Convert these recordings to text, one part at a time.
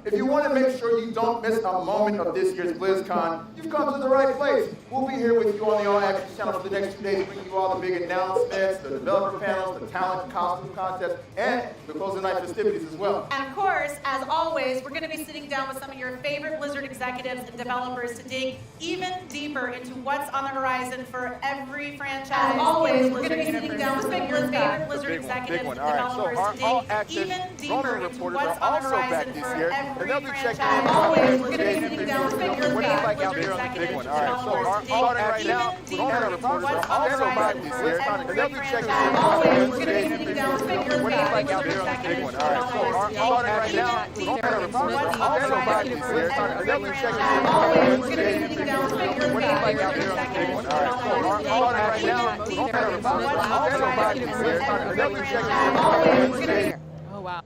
If you want to make sure you don't miss a moment of this year's BlizzCon, you've come to the right place. We'll be here with you on the All Access channel for the next 2 days, bringing you all the big announcements, the developer panels, the talent and costume contests, and the closing night festivities as well. And of course, as always, we're going to be sitting down with some of your favorite Blizzard executives and developers to dig even deeper into what's on the horizon for every franchise. As always, we're going to be sitting down with some of your favorite Blizzard executives and developers to dig even deeper into what's on the horizon for every franchise. As always, we're going to be sitting down with some of your favorite Blizzard executives and developers to dig even deeper into what's on the horizon for every franchise. As always, we're going to be sitting down with some of your favorite Blizzard executives and developers to dig even deeper into what's on the horizon for every franchise. As always, we're going to be sitting down with some of your favorite Blizzard executives and developers to dig even deeper into what's on the horizon for every franchise. As always, we're going to be... Oh, wow.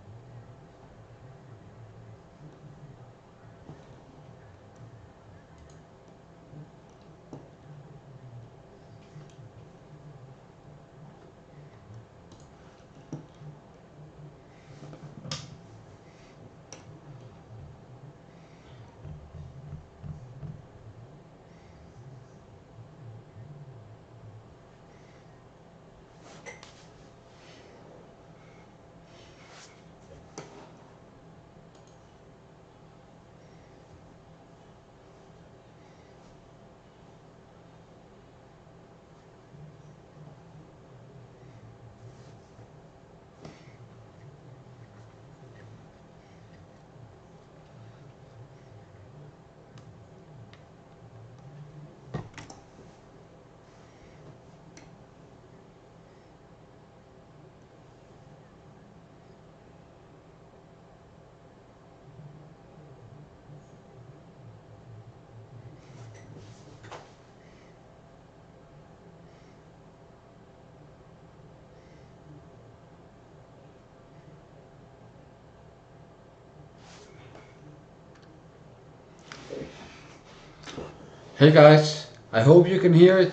Hey guys, I hope you can hear it.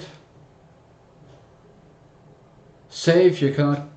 Say if you cannot.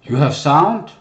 You have sound?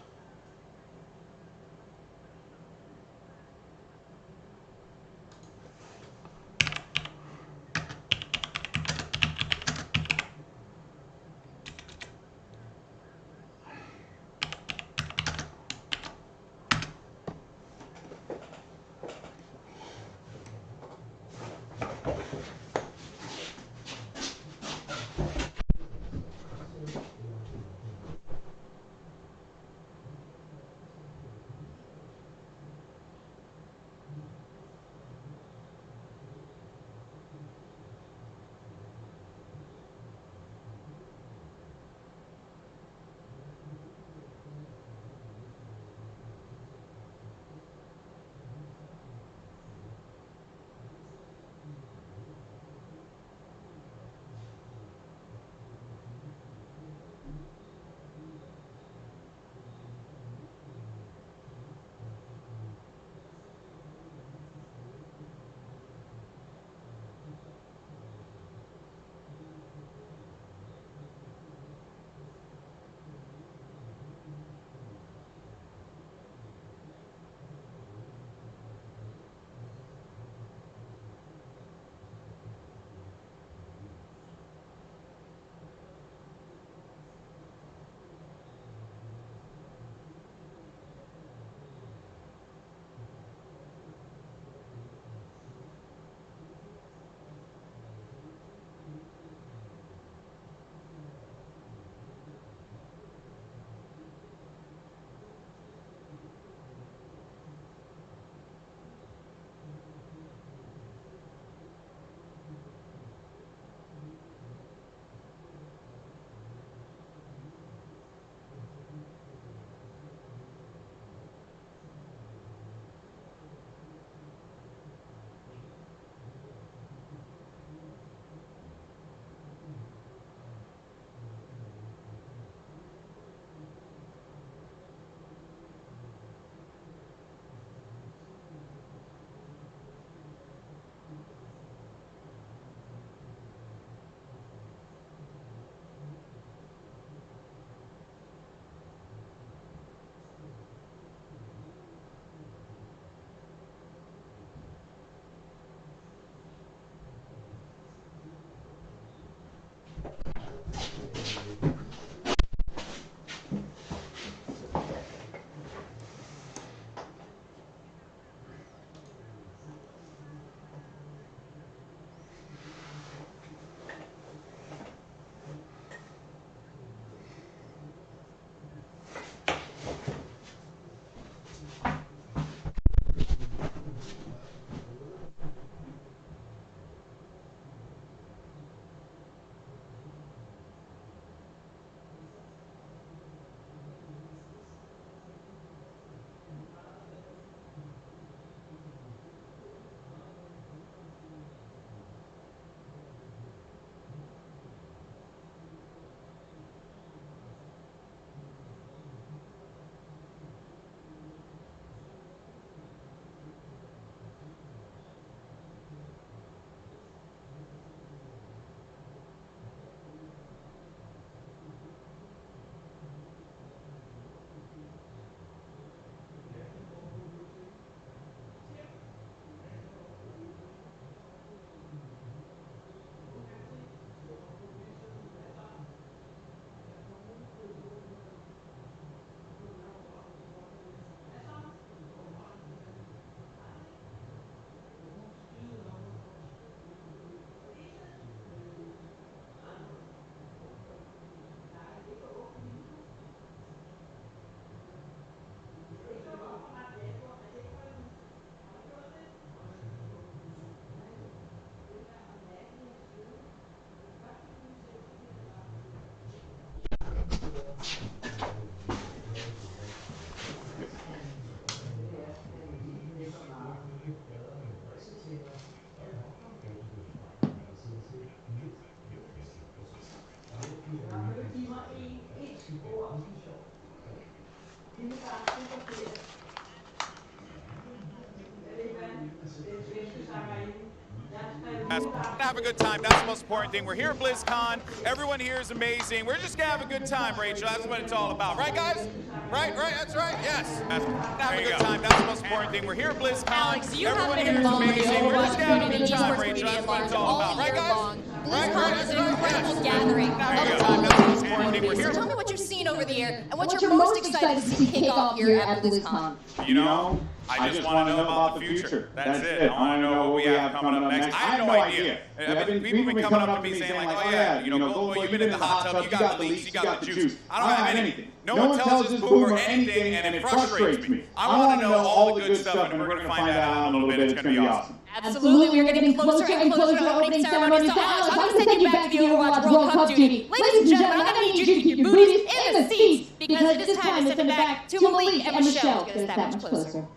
Yes, have a good time. That's the most important thing. We're here at BlizzCon. Everyone here is amazing. We're just gonna have a good time, Rachel. That's what it's all about, right, guys? Right. That's right. Yes. Have a good time. That's the most important thing. We're here at BlizzCon. Alex, you Everyone have been here is involved in the amazing. We're just Overwatch gonna have a good community, time, esports Rachel. community That's at what it's large, all all about, right, year guys? long. BlizzCon is an incredible Yes. gathering There you of go. all That's the these most important thing. We're communities. here. So tell me what you've seen over the year and what you're most excited to see kick off here at BlizzCon. You know, I just want to know about the future. That's it. I want to know what we have coming up next. I have no idea. People have been coming up to me saying like, oh yeah, you know, Gold Boy, you've been in the hot tub, you got the leaks, you got the juice. I don't have anything. No one tells us Boomer anything, and it frustrates me. I want to know all the good stuff, and we're going to find that out in a little bit. It's going to be awesome. Absolutely, we're getting closer and closer to opening ceremony. So Alex, I'm going to send you back to the Overwatch World Cup duty. Ladies and gentlemen, I'm going to need you to keep your booties in the seats because it is time to send it back to Malik and Michelle to get us that much closer.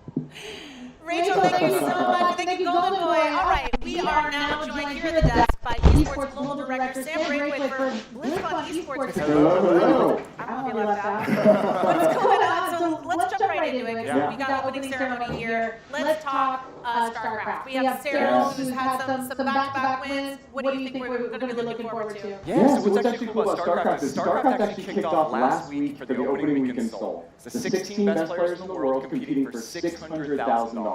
Rachel, thank you so much. Thank you, Golden Boy. All right, we are now joined here at the desk by Esports Global Director Sam Braithwaite for BlizzCon Esports. Hello. I don't want to be left out. What's going on? So let's jump right into it because we got opening ceremony here. Let's talk StarCraft. We have Cyril who's had some back-to-back wins. What do you think we're going to be looking forward to? Yeah, so what's actually cool about StarCraft is StarCraft actually kicked off last week for the opening week in Seoul. It's the 16 best players in the world competing for $600,000.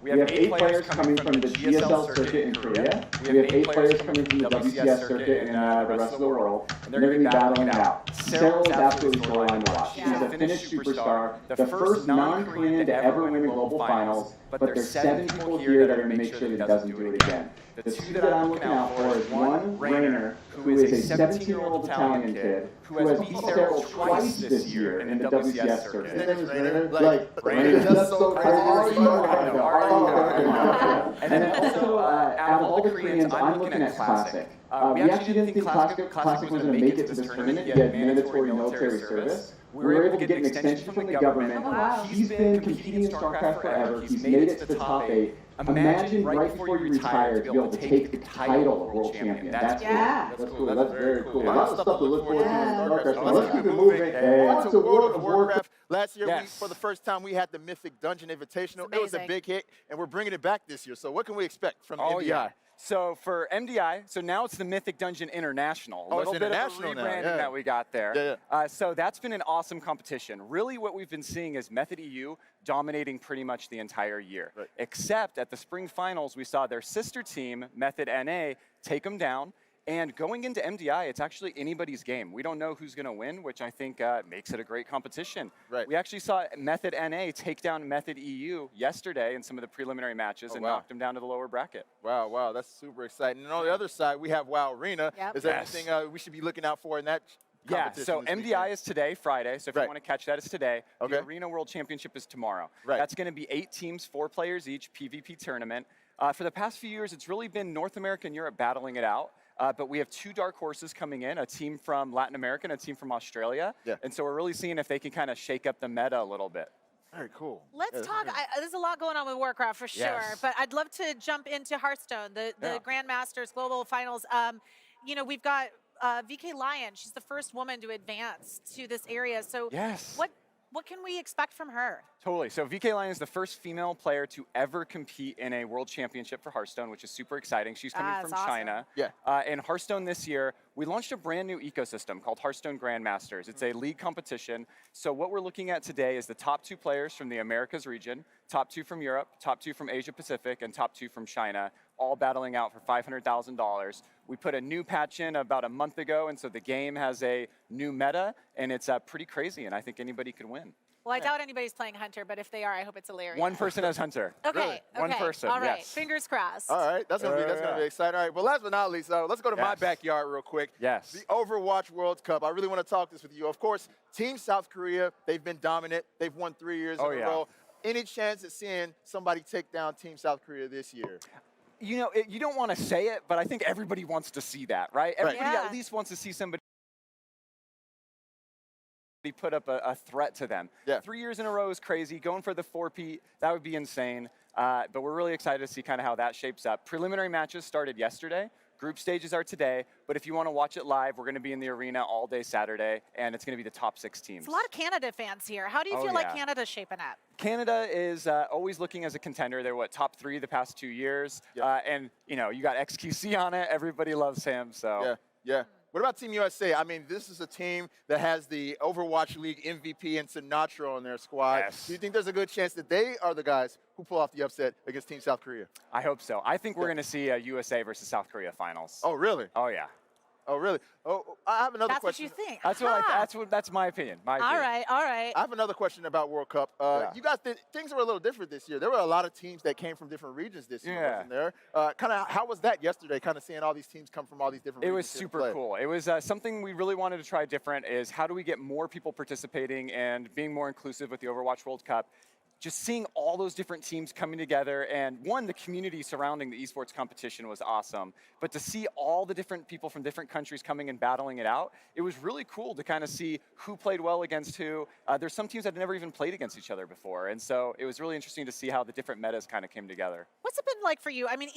We have 8 players coming from the GSL circuit in Korea. We have 8 players coming from the WCS circuit in the rest of the world. And they're going to be battling it out. Cyril is absolutely storyline to watch. She's a Finnish superstar, the first non-Korean to ever win a global finals, but there's 7 people here that are going to make sure that he doesn't do it again. The 2 that I'm looking out for is one, Rainer, who is a 17-year-old Italian kid who has beat Cyril twice this year in the WCS circuit. His name is Rainer? Rainer. That's so crazy. And then also, out of all the Koreans, I'm looking at Classic. We actually didn't think Classic was going to make it to this tournament. He had mandatory military service. We were able to get an extension from the government. He's been competing in StarCraft forever. He's made it to the top 8. Imagine right before you retire to be able to take the title of world champion. That's cool. That's cool. That's very cool. A lot of stuff to look forward to in StarCraft. So let's keep it moving. On to World of Warcraft. Last year, for the first time, we had the Mythic Dungeon Invitational. It was a big hit, and we're bringing it back this year. So what can we expect from MDI? Yeah. So for MDI, so now it's the Mythic Dungeon International. A little bit of a rebranding that we got there. So that's been an awesome competition. Really what we've been seeing is Method EU dominating pretty much the entire year. Except at the spring finals, we saw their sister team, Method NA, take them down. And going into MDI, it's actually anybody's game. We don't know who's going to win, which I think makes it a great competition. We actually saw Method NA take down Method EU yesterday in some of the preliminary matches and knocked them down to the lower bracket. Wow, that's super exciting. And on the other side, we have WoW Arena. Is there anything we should be looking out for in that competition? So MDI is today, Friday. So if you want to catch that, it's today. The Arena World Championship is tomorrow. That's going to be 8 teams, 4 players each, PvP tournament. For the past few years, it's really been North America and Europe battling it out. But we have 2 dark horses coming in, a team from Latin America and a team from Australia. And so we're really seeing if they can kind of shake up the meta a little bit. Very cool. Let's talk. There's a lot going on with Warcraft for sure, but I'd love to jump into Hearthstone, the Grandmasters Global Finals. You know, we've got VK Lion. She's the first woman to advance to this area. So what can we expect from her? Totally. So VK Lion is the first female player to ever compete in a world championship for Hearthstone, which is super exciting. She's coming from China. In Hearthstone this year, we launched a brand new ecosystem called Hearthstone Grandmasters. It's a league competition. So what we're looking at today is the top 2 players from the Americas region, top 2 from Europe, top 2 from Asia Pacific, and top 2 from China, all battling out for $500,000. We put a new patch in about a month ago, and so the game has a new meta, and it's pretty crazy, and I think anybody could win. Well, I doubt anybody's playing Hunter, but if they are, I hope it's hilarious. 1 person has Hunter. Okay. One person. All right. Fingers crossed. All right. That's gonna be exciting. All right. Well, last but not least, let's go to my backyard real quick. The Overwatch World Cup. I really want to talk this with you. Of course, Team South Korea. They've been dominant. They've won 3 years in a row. Any chance of seeing somebody take down Team South Korea this year? You know, you don't want to say it, but I think everybody wants to see that, right? Everybody at least wants to see somebody put up a threat to them. 3 years in a row is crazy. Going for the 4-peat, that would be insane. But we're really excited to see kind of how that shapes up. Preliminary matches started yesterday. Group stages are today, but if you want to watch it live, we're going to be in the arena all day Saturday, and it's going to be the top 6 teams. It's a lot of Canada fans here. How do you feel like Canada's shaping up? Canada is always looking as a contender. They're top 3 the past 2 years, and you got XQC on it. Everybody loves him. So yeah. What about Team USA? I mean, this is a team that has the Overwatch League MVP and Sinatra on their squad. Yes. Do you think there's a good chance that they are the guys who pull off the upset against Team South Korea? I hope so. I think we're going to see a USA versus South Korea finals. Oh, really? Oh, yeah. Oh, really? Oh, I have another That's question. what you think. That's my opinion. All right. I have another question about World Cup. You guys, things were a little different this year. There were a lot of teams that came from different regions this year, wasn't there? Kind of, how was that yesterday, kind of seeing all these teams come from all these different regions? It was super cool. It was something we really wanted to try different is how do we get more people participating and being more inclusive with the Overwatch World Cup. Just seeing all those different teams coming together, and one, the community surrounding the esports competition was awesome. But to see all the different people from different countries coming and battling it out, it was really cool to kind of see who played well against who. There's some teams that had never even played against each other before, and so it was really interesting to see how the different metas kind of came together. What's it been like for you? I mean,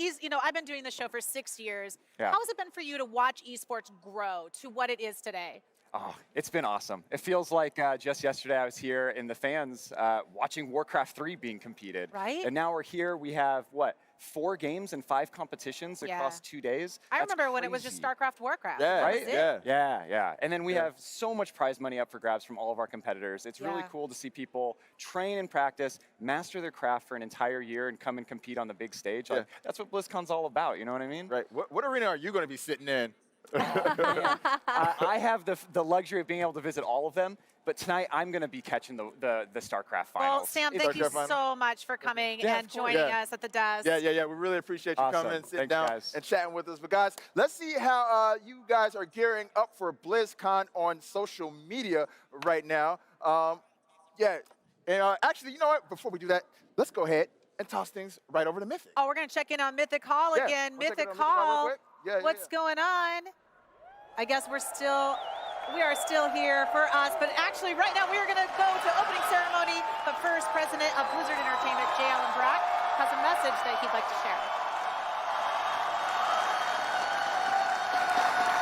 I've been doing this show for 6 years. Yeah. How has it been for you to watch esports grow to what it is today? Oh, it's been awesome. It feels like just yesterday I was here in the fans watching Warcraft 3 being competed. Right. And now we're here. We have, 4 games and 5 competitions across 2 days? I That's remember when it was crazy. just StarCraft, Warcraft. Yeah, That Right? was it. Yeah. And then we have so much prize money up for grabs from all of our competitors. It's really cool to see people train and practice, master their craft for an entire year, and come and compete on the big stage. Like, that's what BlizzCon's all about, you know what I mean? Right. What arena are you going to be sitting in? I have the luxury of being able to visit all of them, but tonight I'm going to be catching the StarCraft finals. Well, Sam, thank you so much for coming and joining us at the desk. Yeah. We really appreciate you coming and sitting down guys. and chatting with us. But guys, let's see how you guys are gearing up for BlizzCon on social media right now. And actually, you know what? Before we do that, let's go ahead and toss things right over to Mythic. Oh, we're going to check in on Mythic Hall again. we'll check in Mythic on Mythic Hall Hall, real quick. what's going on? I guess we are still here for us, but actually right now we are going to go to opening ceremony. But first, President of Blizzard Entertainment, J. Allen Brack, has a message that he'd like to share.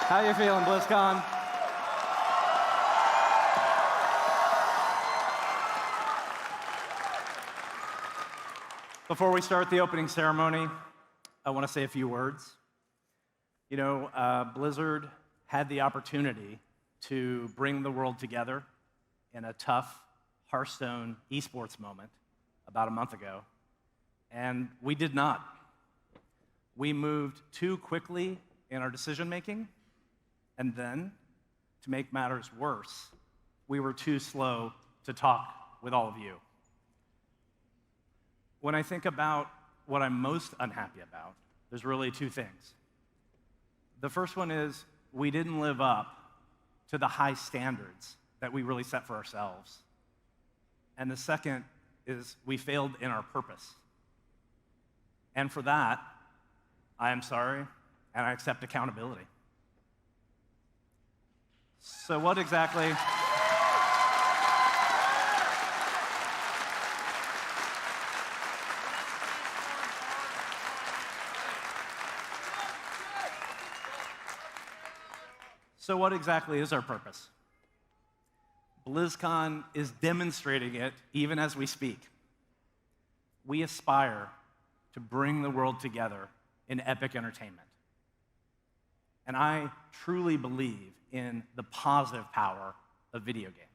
How you feeling, BlizzCon? Before we start the opening ceremony, I want to say a few words. You know, Blizzard had the opportunity to bring the world together in a tough Hearthstone esports moment about a month ago, and we did not. We moved too quickly in our decision-making, and then, to make matters worse, we were too slow to talk with all of you. When I think about what I'm most unhappy about, there's really 2 things. The first one is we didn't live up to the high standards that we really set for ourselves. And the second is we failed in our purpose. And for that, I am sorry, and I accept accountability. So what exactly... So what exactly is our purpose? BlizzCon is demonstrating it even as we speak. We aspire to bring the world together in epic entertainment. And I truly believe in the positive power of video games.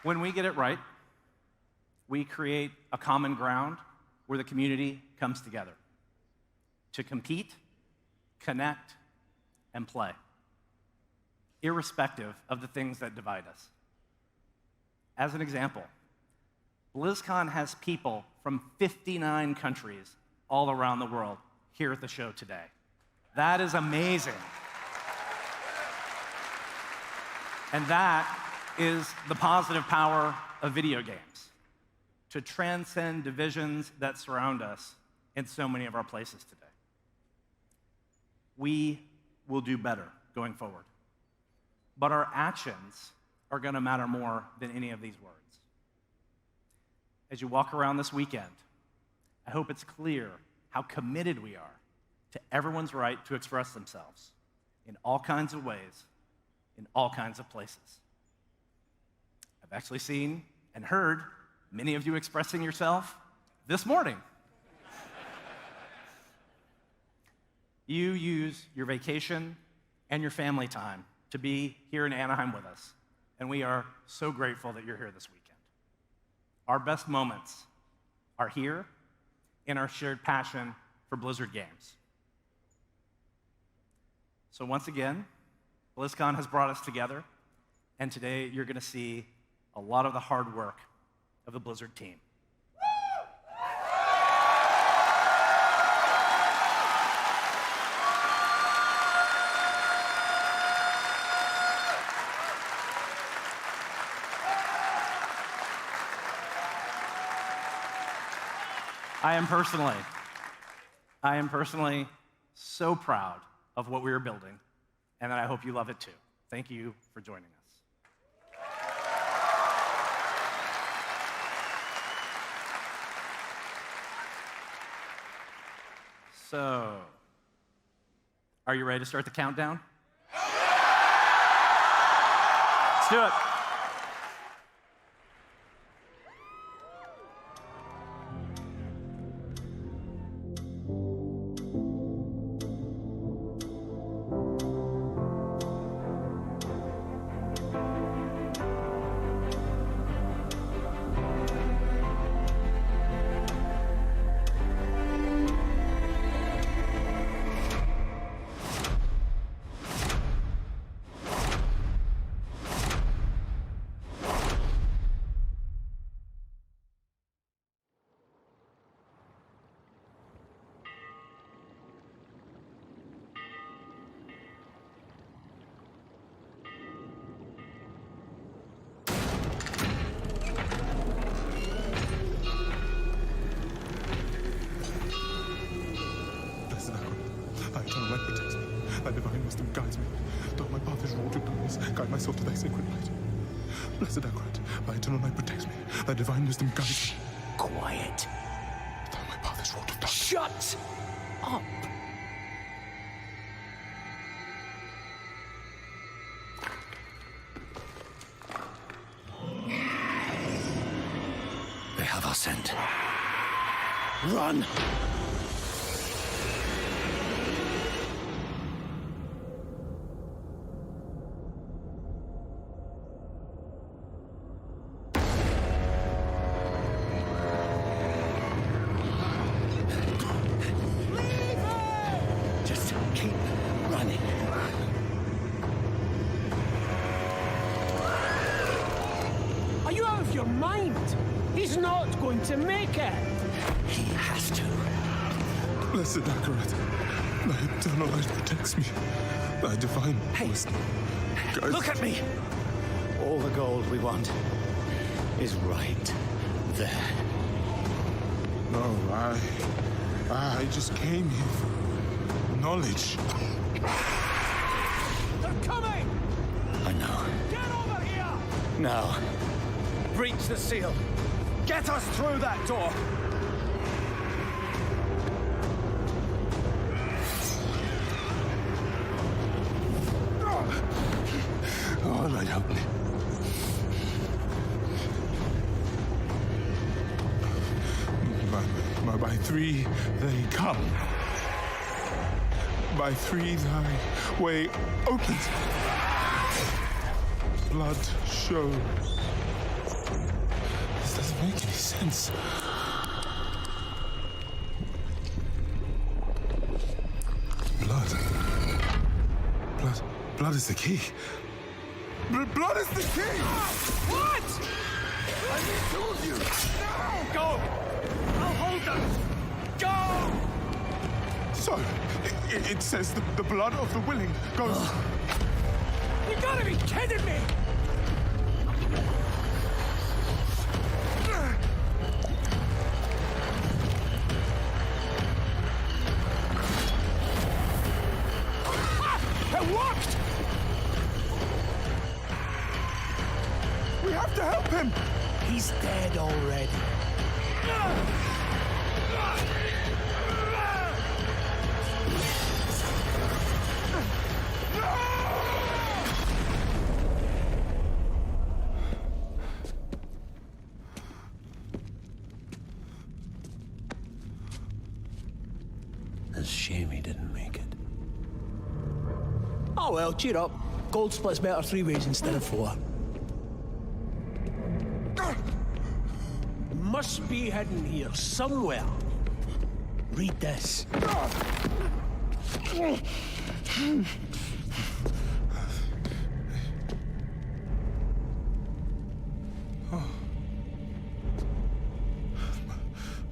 When we get it right, we create a common ground where the community comes together to compete, connect, and play, irrespective of the things that divide us. As an example, BlizzCon has people from 59 countries all around the world here at the show today. That is amazing. And that is the positive power of video games, to transcend divisions that surround us in so many of our places today. We will do better going forward. But our actions are going to matter more than any of these words. As you walk around this weekend, I hope it's clear how committed we are to everyone's right to express themselves in all kinds of ways, in all kinds of places. I've actually seen and heard many of you expressing yourself this morning. You use your vacation and your family time to be here in Anaheim with us, and we are so grateful that you're here this weekend. Our best moments are here in our shared passion for Blizzard games. So once again, BlizzCon has brought us together, and today you're going to see a lot of the hard work of the Blizzard team. I am personally so proud of what we are building, and I hope you love it too. Thank you for joining us. So, are you ready to start the countdown? Let's do it. Thy divine wisdom guides me. Though my path is wrought with darkness, guide my soul to thy sacred light. Blessed Akrat, thy eternal light protects me. Thy divine wisdom guides me. Quiet. Though my path is wrought with darkness. Shut up. They have our scent. Run! Just keep running. Are you out of your mind? He's not going to make it. He has to. Blessed Akarat, thy eternal light protects me. Thy divine wisdom guides Look at me! All the gold we want is right there. No, I just came here for knowledge. They're coming! I know. Get over here! Now, breach the seal. Get us through that door. Oh, Lord, help me. By three they come. By three thy way opens. Blood shows. This doesn't make any sense. Blood is the key. Blood is the key! What? I need two of you! No! Go! I'll hold them! Go! So, it says the blood of the willing goes... You gotta be kidding me! It worked! We have to help him! He's dead already. It's a shame he didn't make it. Oh well, cheer up. Gold splits better 3 ways instead of 4. Must be hidden here somewhere. Read this.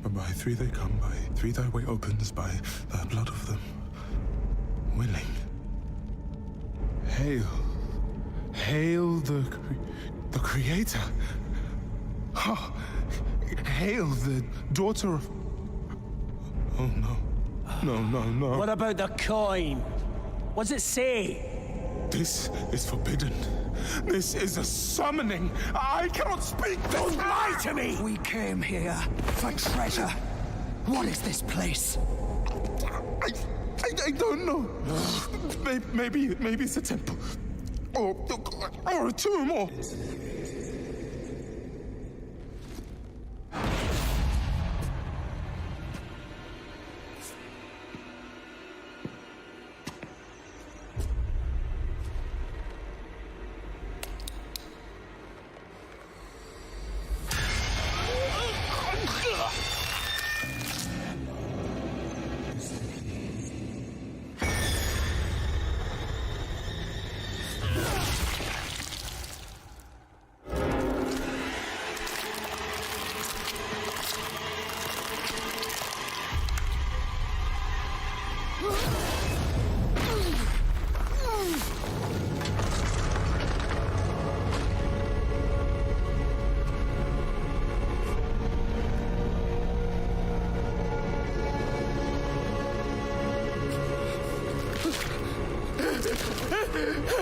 By 3 they come, by 3 thy way opens, by the blood of them willing. Hail, hail the Creator. Oh, hail the daughter of... Oh no, no. What about the coin? What's it say? This is forbidden. This is a summoning. I cannot speak. Don't lie to me! We came here for treasure. What is this place? I don't know. Maybe it's a temple. Or a tomb, or...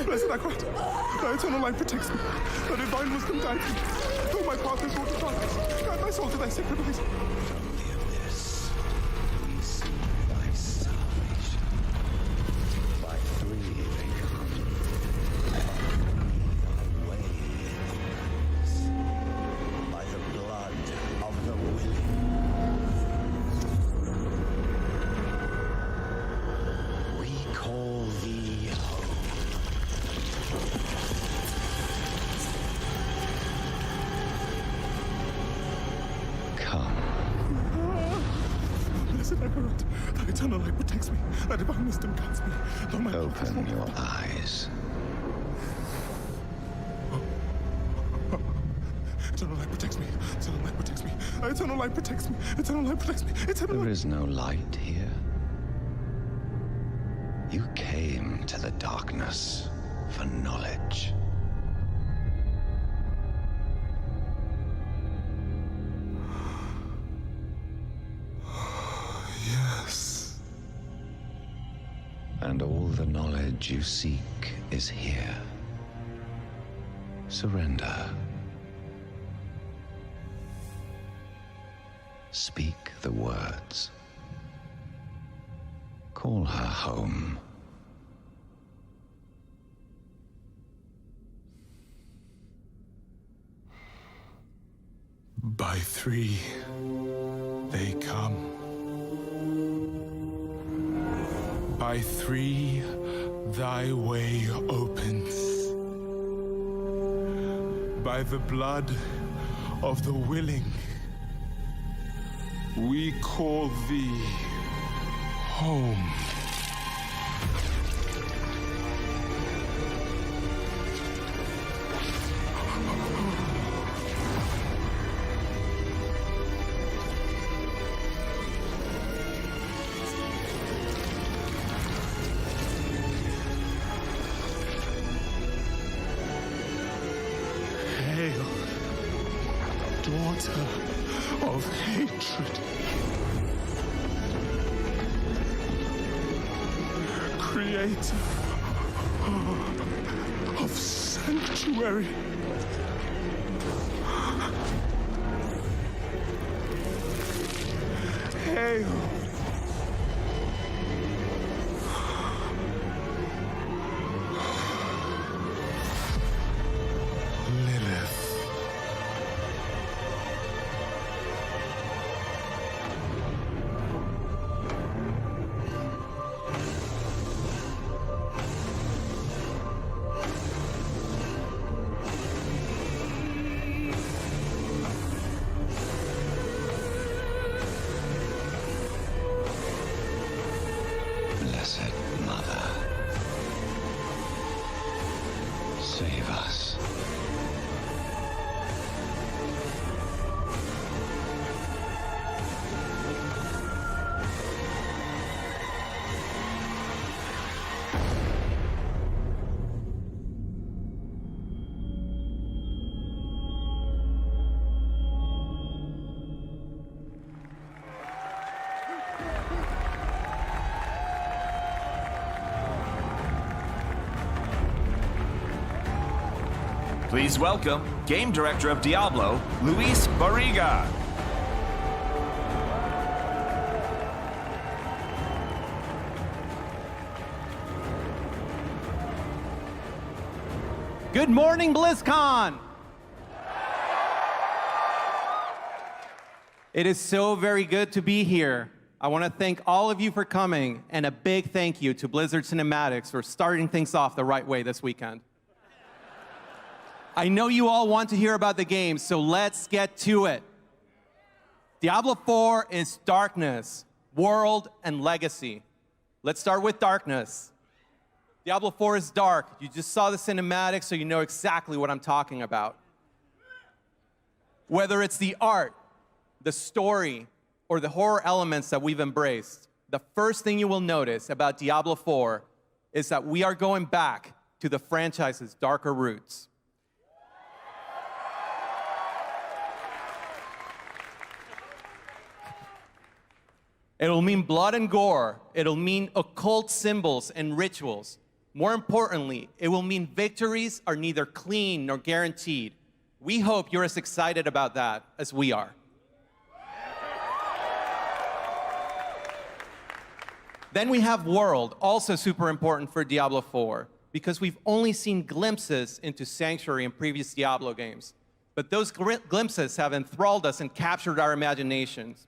Blessed Akrat, thy eternal light protects me. The divine wisdom guides me. Though my path is wrought with darkness, guide my soul to thy sacred ways. Only of this we see thy salvation. By 3 they come. Thy way opens. By the blood of the willing. We call thee home. Come. Blessed Akrat, thy eternal light protects me. Thy divine wisdom guides me. Though my path is Open wrought your with eyes. eternal light protects me. Eternal light protects me. Thy eternal light protects me. Eternal light protects me. Eternal There light... is no light here. You came to the darkness for knowledge. Yes. And all the knowledge you seek is here. Surrender. Speak the words. Call her home. By 3 they come. By 3 thy way opens. By the blood of the willing, we call thee home. Hail, daughter of hatred. Creator of sanctuary. failed. Blessed Mother, save us. Please welcome Game Director of Diablo, Luis Barriga. Good morning, BlizzCon! It is so very good to be here. I want to thank all of you for coming, and a big thank you to Blizzard Cinematics for starting things off the right way this weekend. I know you all want to hear about the game, so let's get to it. Diablo 4 is darkness, world, and legacy. Let's start with darkness. Diablo 4 is dark. You just saw the cinematics, so you know exactly what I'm talking about. Whether it's the art, the story, or the horror elements that we've embraced, the first thing you will notice about Diablo 4 is that we are going back to the franchise's darker roots. It'll mean blood and gore. It'll mean occult symbols and rituals. More importantly, it will mean victories are neither clean nor guaranteed. We hope you're as excited about that as we are. Then we have world, also super important for Diablo 4, because we've only seen glimpses into Sanctuary in previous Diablo games. But those glimpses have enthralled us and captured our imaginations.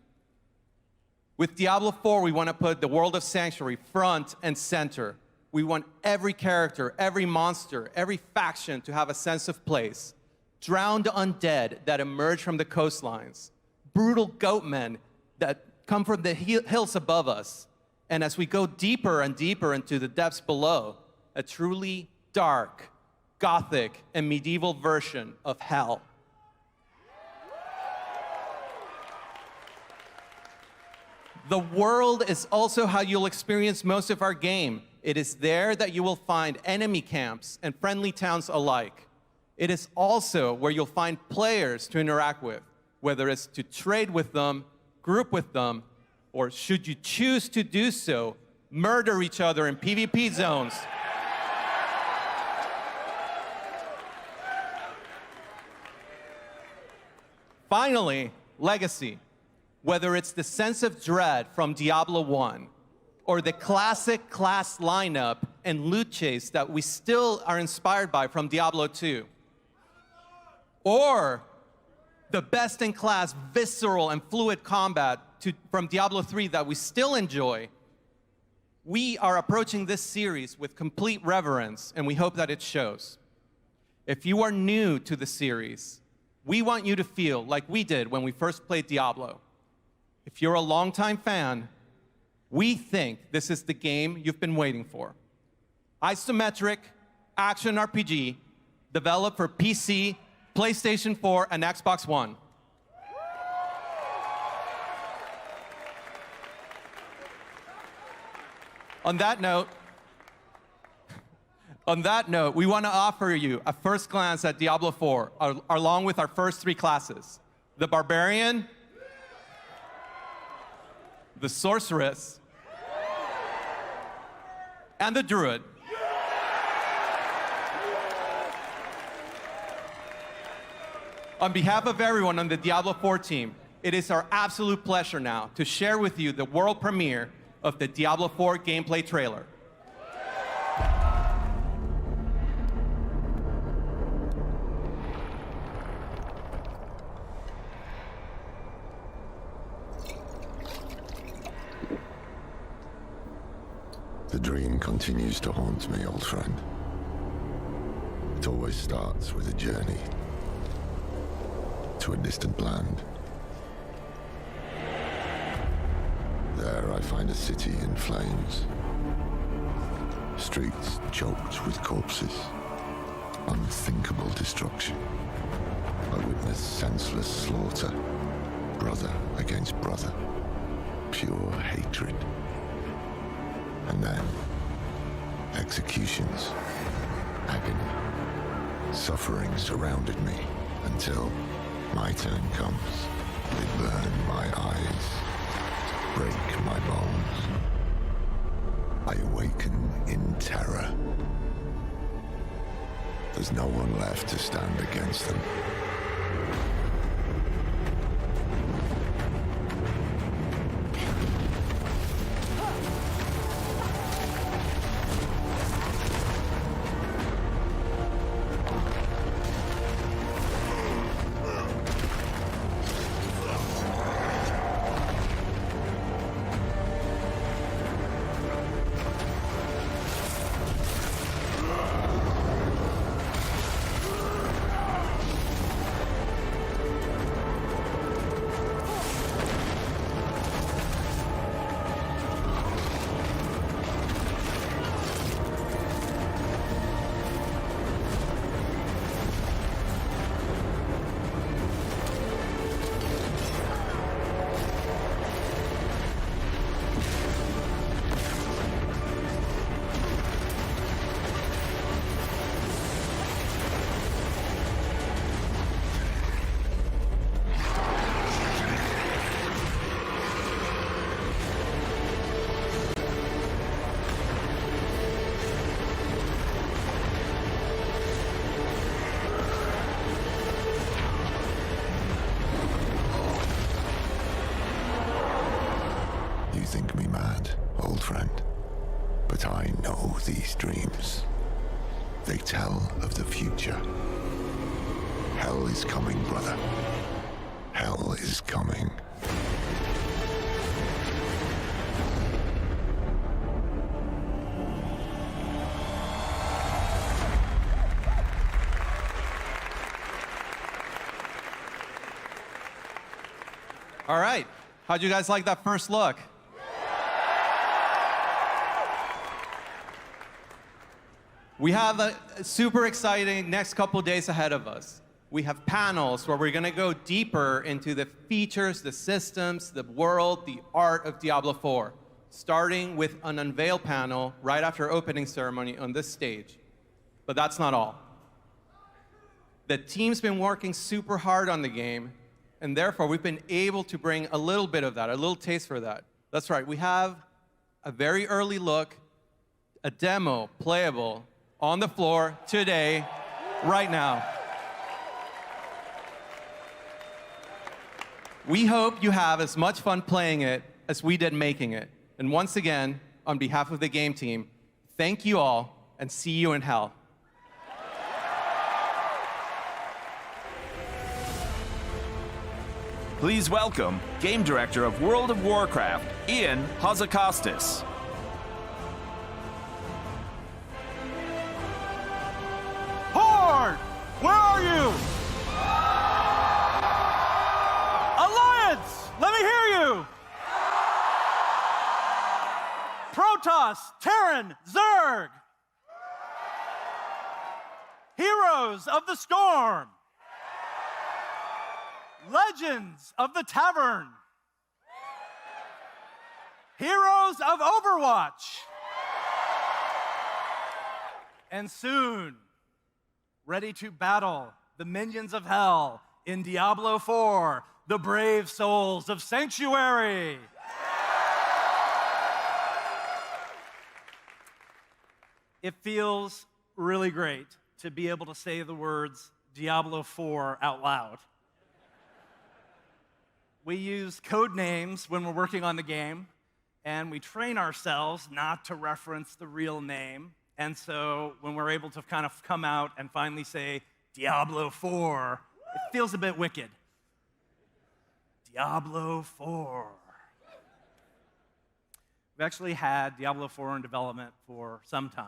With Diablo 4, we want to put the world of Sanctuary front and center. We want every character, every monster, every faction to have a sense of place. Drowned undead that emerge from the coastlines. Brutal goatmen that come from the hills above us. And as we go deeper and deeper into the depths below, a truly dark, gothic, and medieval version of hell. The world is also how you'll experience most of our game. It is there that you will find enemy camps and friendly towns alike. It is also where you'll find players to interact with, whether it's to trade with them, group with them, or should you choose to do so, murder each other in PvP zones. Finally, legacy. Whether it's the sense of dread from Diablo 1, or the classic class lineup and loot chase that we still are inspired by from Diablo 2, or the best-in-class visceral and fluid combat from Diablo 3 that we still enjoy, we are approaching this series with complete reverence, and we hope that it shows. If you are new to the series, we want you to feel like we did when we first played Diablo. If you're a longtime fan, we think this is the game you've been waiting for. Isometric, action RPG, developed for PC, PlayStation 4, and Xbox One. On that note, we want to offer you a first glance at Diablo 4, along with our first three classes: the Barbarian, the Sorceress, and the Druid. On behalf of everyone on the Diablo 4 team, it is our absolute pleasure now to share with you the world premiere of the Diablo 4 gameplay trailer. The dream continues to haunt me, old friend. It always starts with a journey to a distant land. There I find a city in flames. Streets choked with corpses. Unthinkable destruction. I witness senseless slaughter. Brother against brother. Pure hatred. And then, executions, agony, suffering surrounded me until my turn comes. They burn my eyes, break my bones. I awaken in terror. There's no one left to stand against them. Think me mad, old friend, but I know these dreams. They tell of the future. Hell is coming, brother. Hell is coming. All right, how'd you guys like that first look? We have a super exciting next couple days ahead of us. We have panels where we're gonna go deeper into the features, the systems, the world, the art of Diablo 4, starting with an unveil panel right after opening ceremony on this stage. But that's not all. The team's been working super hard on the game, and therefore we've been able to bring a little bit of that, a little taste for that. That's right, we have a very early look, a demo, playable, on the floor today, right now. We hope you have as much fun playing it as we did making it. And once again, on behalf of the game team, thank you all, and see you in hell. Please welcome Game Director of World of Warcraft, Ian Hazakostas. Horde! Where are you? Alliance! Let me hear you! Protoss, Terran, Zerg! Heroes of the Storm! Legends of the Tavern! Heroes of Overwatch! And soon, ready to battle the minions of hell in Diablo 4, the brave souls of Sanctuary. It feels really great to be able to say the words Diablo 4 out loud. We use code names when we're working on the game, and we train ourselves not to reference the real name. And so when we're able to kind of come out and finally say Diablo 4, it feels a bit wicked. Diablo 4. We've actually had Diablo 4 in development for some time.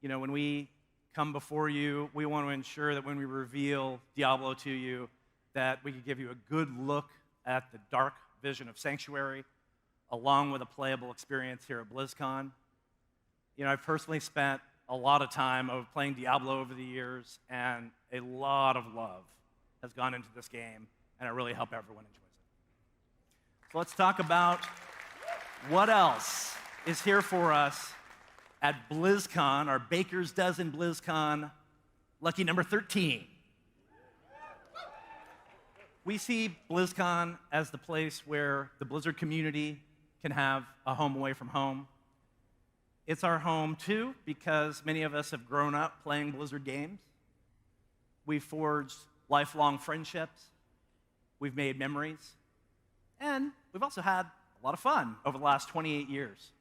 You know, when we come before you, we want to ensure that when we reveal Diablo to you, that we could give you a good look at the dark vision of Sanctuary, along with a playable experience here at BlizzCon. You know, I've personally spent a lot of time playing Diablo over the years, and a lot of love has gone into this game, and I really hope everyone enjoys it. So let's talk about what else is here for us at BlizzCon, our Baker's Dozen BlizzCon, lucky number 13. We see BlizzCon as the place where the Blizzard community can have a home away from home. It's our home, too, because many of us have grown up playing Blizzard games. We've forged lifelong friendships. We've made memories. And we've also had a lot of fun over the last 28 years.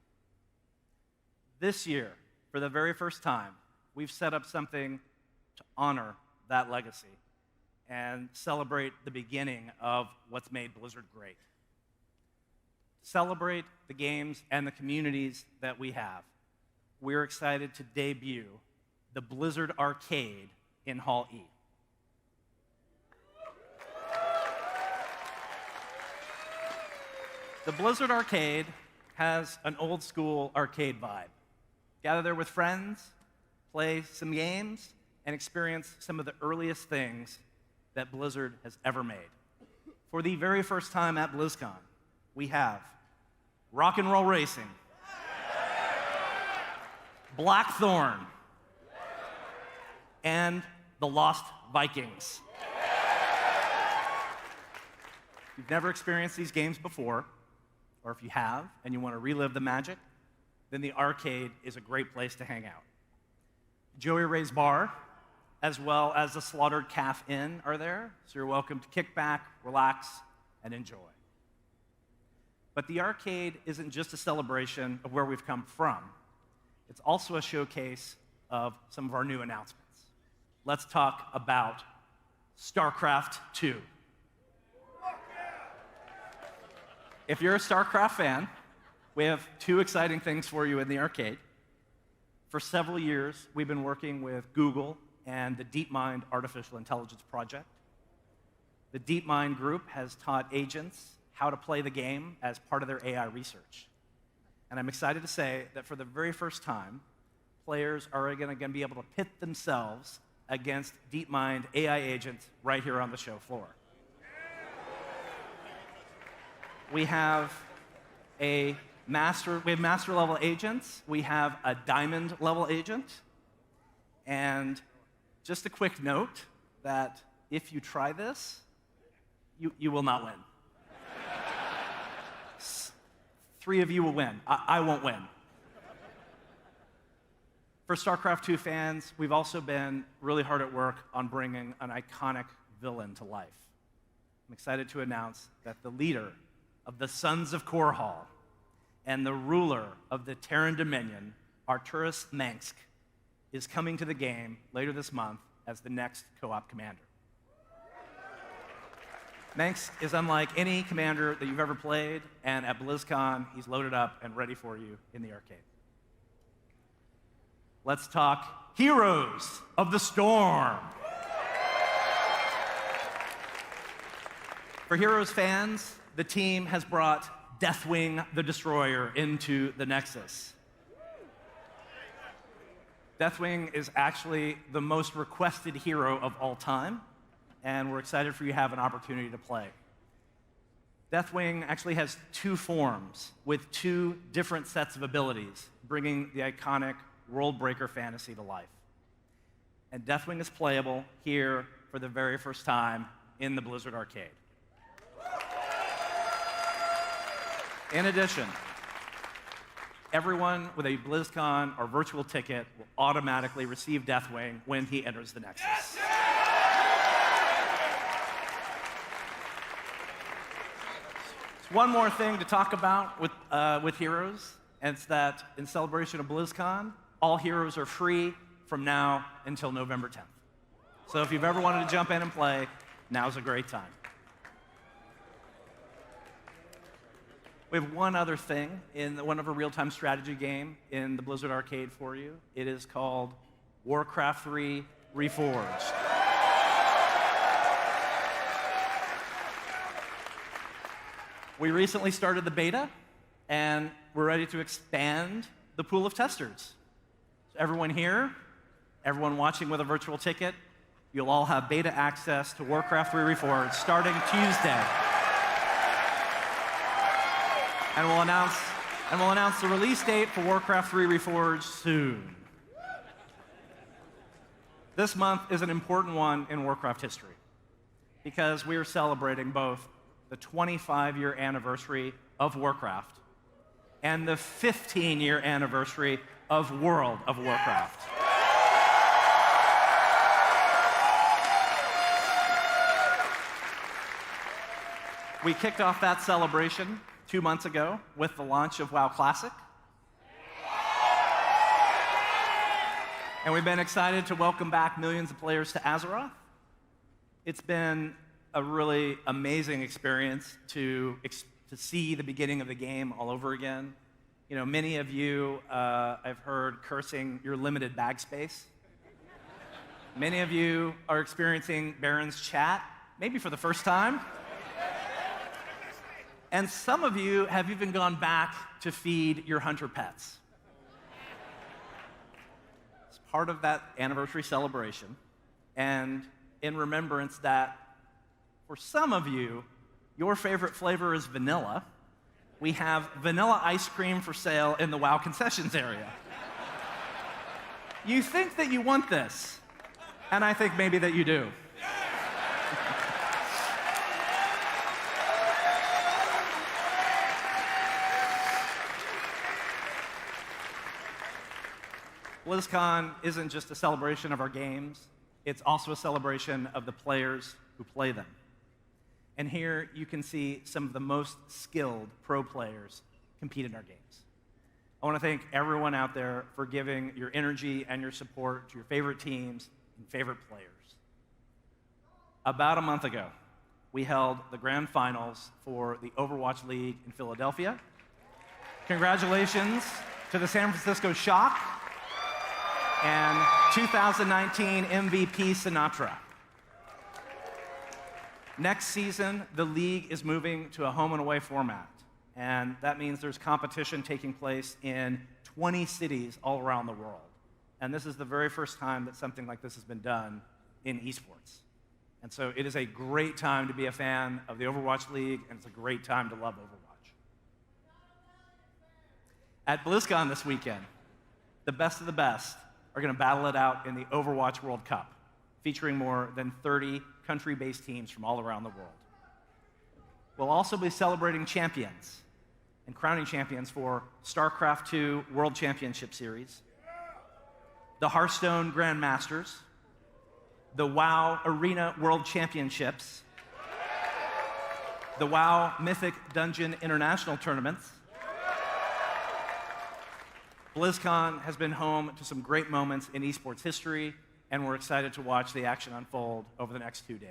This year, for the very first time, we've set up something to honor that legacy and celebrate the beginning of what's made Blizzard great. Celebrate the games and the communities that we have. We're excited to debut the Blizzard Arcade in Hall E. The Blizzard Arcade has an old school arcade vibe. Gather there with friends, play some games, and experience some of the earliest things that Blizzard has ever made. For the very first time at BlizzCon, we have Rock and Roll Racing, Blackthorn, and the Lost Vikings. If you've never experienced these games before, or if you have and you want to relive the magic, then the arcade is a great place to hang out. Joey Ray's Bar, as well as the Slaughtered Calf Inn are there, so you're welcome to kick back, relax, and enjoy. But the arcade isn't just a celebration of where we've come from. It's also a showcase of some of our new announcements. Let's talk about StarCraft 2. If you're a StarCraft fan, we have two exciting things for you in the arcade. For several years, we've been working with Google and the DeepMind Artificial Intelligence Project. The DeepMind group has taught agents how to play the game as part of their AI research. And I'm excited to say that for the very first time, players are going to be able to pit themselves against DeepMind AI agents right here on the show floor. We have master level agents, we have a diamond level agent, and just a quick note that if you try this, you will not win. 3 of you will win. I won't win. For StarCraft 2 fans, we've also been really hard at work on bringing an iconic villain to life. I'm excited to announce that the leader of the Sons of Korhal and the ruler of the Terran Dominion, Arturas Mengsk, is coming to the game later this month as the next co-op commander. Mengsk is unlike any commander that you've ever played, and at BlizzCon, he's loaded up and ready for you in the arcade. Let's talk Heroes of the Storm. For Heroes fans, the team has brought Deathwing the Destroyer into the Nexus. Deathwing is actually the most requested hero of all time, and we're excited for you to have an opportunity to play. Deathwing actually has 2 forms with 2 different sets of abilities, bringing the iconic World Breaker fantasy to life. And Deathwing is playable here for the very first time in the Blizzard Arcade. In addition, everyone with a BlizzCon or virtual ticket will automatically receive Deathwing when he enters the Nexus. one more thing to talk about with Heroes, and it's that in celebration of BlizzCon, all Heroes are free from now until November 10th. So if you've ever wanted to jump in and play, now's a great time. We have one other thing in one of our real-time strategy game in the Blizzard Arcade for you. It is called Warcraft 3 Reforged. We recently started the beta, and we're ready to expand the pool of testers. So everyone here, everyone watching with a virtual ticket, you'll all have beta access to Warcraft 3 Reforged starting Tuesday. And we'll announce the release date for Warcraft 3 Reforged soon. This month is an important one in Warcraft history because we are celebrating both the 25-year anniversary of Warcraft and the 15-year anniversary of World of Warcraft. We kicked off that celebration 2 months ago with the launch of WoW Classic. And we've been excited to welcome back millions of players to Azeroth. It's been a really amazing experience to see the beginning of the game all over again. You know, many of you, I've heard cursing your limited bag space. Many of you are experiencing Baron's chat, maybe for the first time. And some of you have even gone back to feed your hunter pets. It's part of that anniversary celebration. And in remembrance that for some of you, your favorite flavor is vanilla, we have vanilla ice cream for sale in the WoW concessions area. You think that you want this, and I think maybe that you do. BlizzCon isn't just a celebration of our games, it's also a celebration of the players who play them. And here you can see some of the most skilled pro players compete in our games. I want to thank everyone out there for giving your energy and your support to your favorite teams and favorite players. About a month ago, we held the grand finals for the Overwatch League in Philadelphia. Congratulations to the San Francisco Shock and 2019 MVP Sinatra. Next season, the league is moving to a home and away format, and that means there's competition taking place in 20 cities all around the world. And this is the very first time that something like this has been done in esports. And so it is a great time to be a fan of the Overwatch League, and it's a great time to love Overwatch. At BlizzCon this weekend, the best of the best are going to battle it out in the Overwatch World Cup, featuring more than 30 country-based teams from all around the world. We'll also be celebrating champions and crowning champions for StarCraft II World Championship Series, the Hearthstone Grandmasters, the WoW Arena World Championships, the WoW Mythic Dungeon International Tournaments. BlizzCon has been home to some great moments in esports history, and we're excited to watch the action unfold over the next 2 days.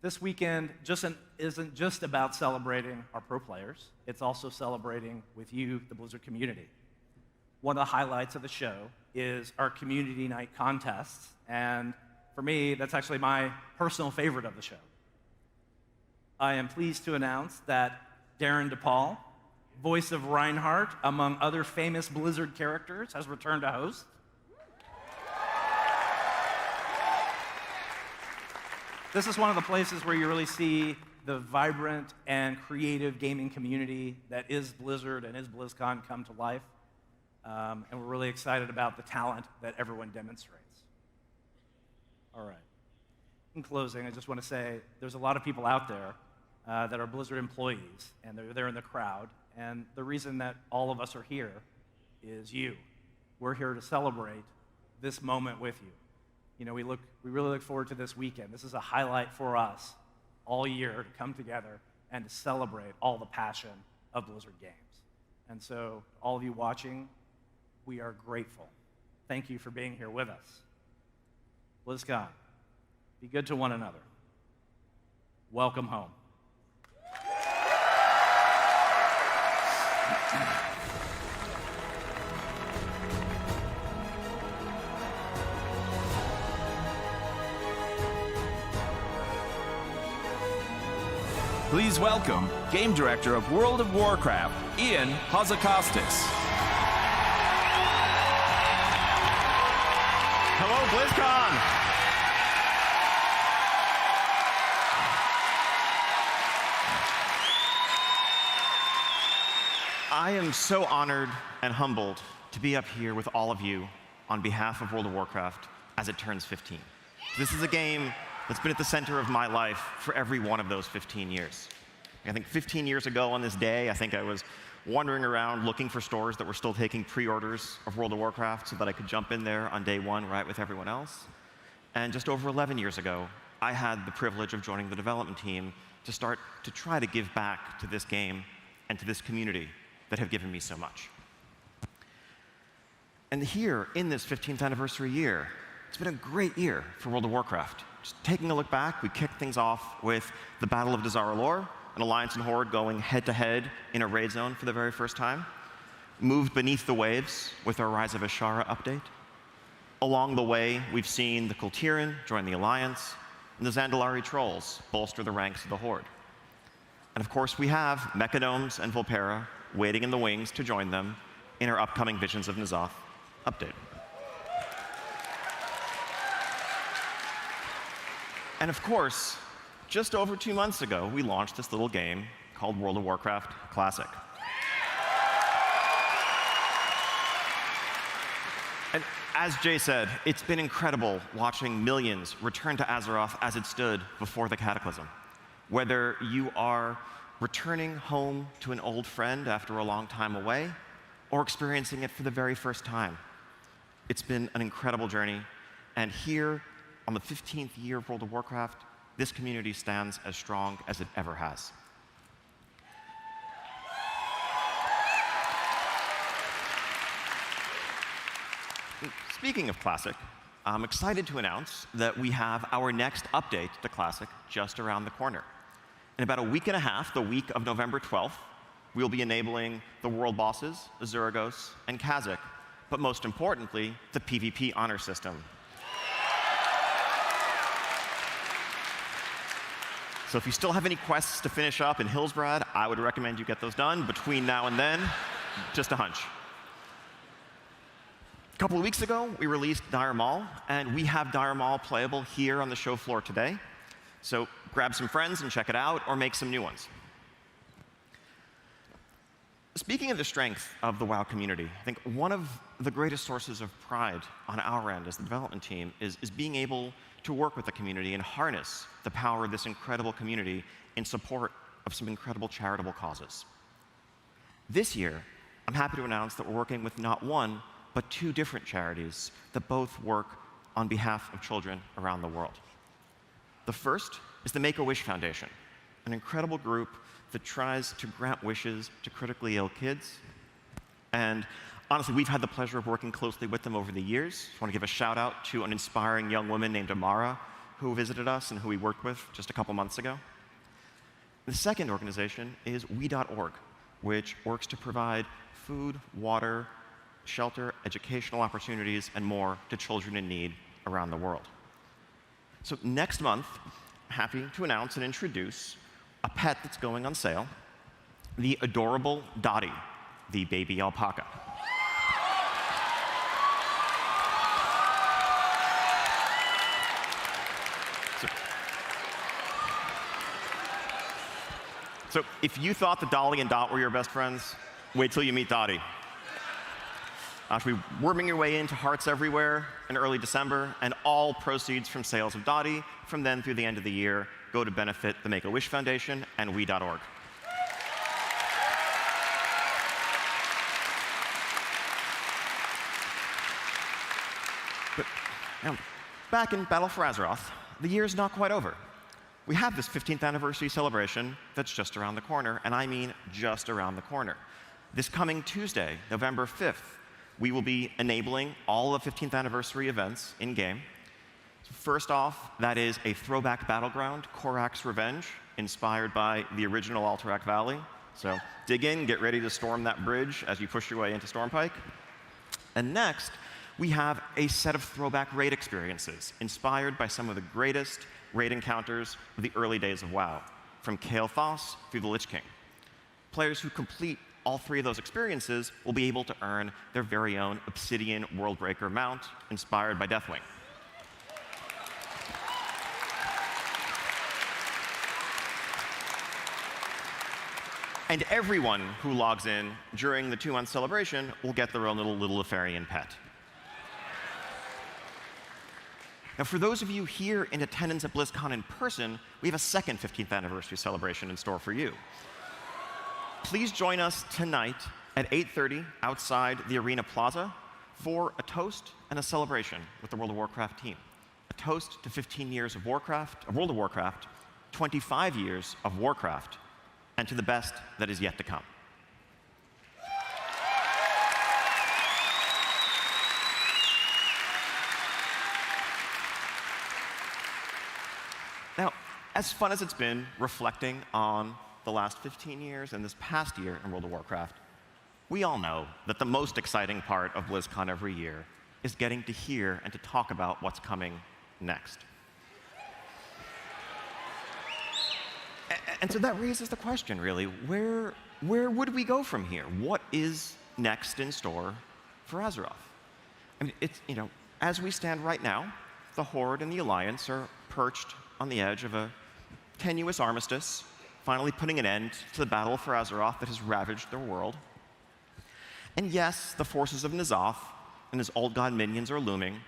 This weekend isn't just about celebrating our pro players, it's also celebrating with you, the Blizzard community. One of the highlights of the show is our community night contests, and for me, that's actually my personal favorite of the show. I am pleased to announce that Darren DePaul, voice of Reinhardt, among other famous Blizzard characters, has returned to host. This is one of the places where you really see the vibrant and creative gaming community that is Blizzard and is BlizzCon come to life. And we're really excited about the talent that everyone demonstrates. All right. In closing, I just want to say there's a lot of people out there that are Blizzard employees, and they're there in the crowd. And the reason that all of us are here is you. We're here to celebrate this moment with you. You know, we really look forward to this weekend. This is a highlight for us all year to come together and to celebrate all the passion of Blizzard Games. And so, all of you watching, we are grateful. Thank you for being here with us. BlizzCon, be good to one another. Welcome home. Please welcome Game Director of World of Warcraft, Ian Hazakostas. Hello, BlizzCon! I am so honored and humbled to be up here with all of you on behalf of World of Warcraft as it turns 15. This is a game that's been at the center of my life for every one of those 15 years. I think 15 years ago on this day, I think I was wandering around looking for stores that were still taking pre-orders of World of Warcraft so that I could jump in there on day one right with everyone else. And just over 11 years ago, I had the privilege of joining the development team to start to try to give back to this game and to this community that have given me so much. And here, in this 15th anniversary year, it's been a great year for World of Warcraft. Just taking a look back, we kicked things off with the Battle of Dazar'alor, an Alliance and Horde going head-to-head in a raid zone for the very first time. Moved beneath the waves with our Rise of Ashara update. Along the way, we've seen the Kultiran join the Alliance, and the Zandalari Trolls bolster the ranks of the Horde. And of course, we have Mechanomes and Volpera waiting in the wings to join them in our upcoming Visions of N'Zoth update. And of course, just over 2 months ago, we launched this little game called World of Warcraft Classic. And as Jay said, it's been incredible watching millions return to Azeroth as it stood before the Cataclysm. Whether you are returning home to an old friend after a long time away, or experiencing it for the very first time. It's been an incredible journey, and here, on the 15th year of World of Warcraft, this community stands as strong as it ever has. Speaking of Classic, I'm excited to announce that we have our next update to Classic just around the corner. In about a week and a half, the week of November 12th, we'll be enabling the world bosses, Azuragos, and Kha'Zix, but most importantly, the PvP honor system. So if you still have any quests to finish up in Hillsbrad, I would recommend you get those done between now and then. Just a hunch. A couple of weeks ago, we released Dire Maul, and we have Dire Maul playable here on the show floor today. So grab some friends and check it out, or make some new ones. Speaking of the strength of the WoW community, I think one of the greatest sources of pride on our end as the development team is being able to work with the community and harness the power of this incredible community in support of some incredible charitable causes. This year, I'm happy to announce that we're working with not one, but 2 different charities that both work on behalf of children around the world. The first is the Make-A-Wish Foundation, an incredible group that tries to grant wishes to critically ill kids. And honestly, we've had the pleasure of working closely with them over the years. I want to give a shout out to an inspiring young woman named Amara who visited us and who we worked with just a couple months ago. The second organization is We.org, which works to provide food, water, shelter, educational opportunities, and more to children in need around the world. So next month, I'm happy to announce and introduce a pet that's going on sale, the adorable Dottie, the baby alpaca. So if you thought that Dolly and Dot were your best friends, wait till you meet Dottie. She'll be worming your way into hearts everywhere in early December, and all proceeds from sales of Dottie from then through the end of the year go to benefit the Make-A-Wish Foundation and We.org. But back in Battle for Azeroth, the year's not quite over. we have this 15th anniversary celebration that's just around the corner, and I mean just around the corner. This coming Tuesday, November 5th, we will be enabling all the 15th anniversary events in-game. First off, that is a throwback battleground, Korak's Revenge, inspired by the original Alterac Valley. So dig in, get ready to storm that bridge as you push your way into Stormpike. And next, we have a set of throwback raid experiences inspired by some of the greatest raid encounters of the early days of WoW, from Kael Thas through the Lich King. Players who complete all three of those experiences will be able to earn their very own Obsidian Worldbreaker mount inspired by Deathwing. And everyone who logs in during the 2-month celebration will get their own little Lefarian pet. Now, for those of you here in attendance at BlizzCon in person, we have a second 15th anniversary celebration in store for you. Please join us tonight at 8:30 outside the Arena Plaza for a toast and a celebration with the World of Warcraft team. A toast to 15 years of World of Warcraft, 25 years of Warcraft, and to the best that is yet to come. Now, as fun as it's been reflecting on the last 15 years and this past year in World of Warcraft, we all know that the most exciting part of BlizzCon every year is getting to hear and to talk about what's coming next. And so that raises the question, really, where would we go from here? What is next in store for Azeroth? I mean, it's, as we stand right now, the Horde and the Alliance are perched on the edge of a tenuous armistice, finally putting an end to the battle for Azeroth that has ravaged their world. And yes, the forces of N'Zoth and his old god minions are looming,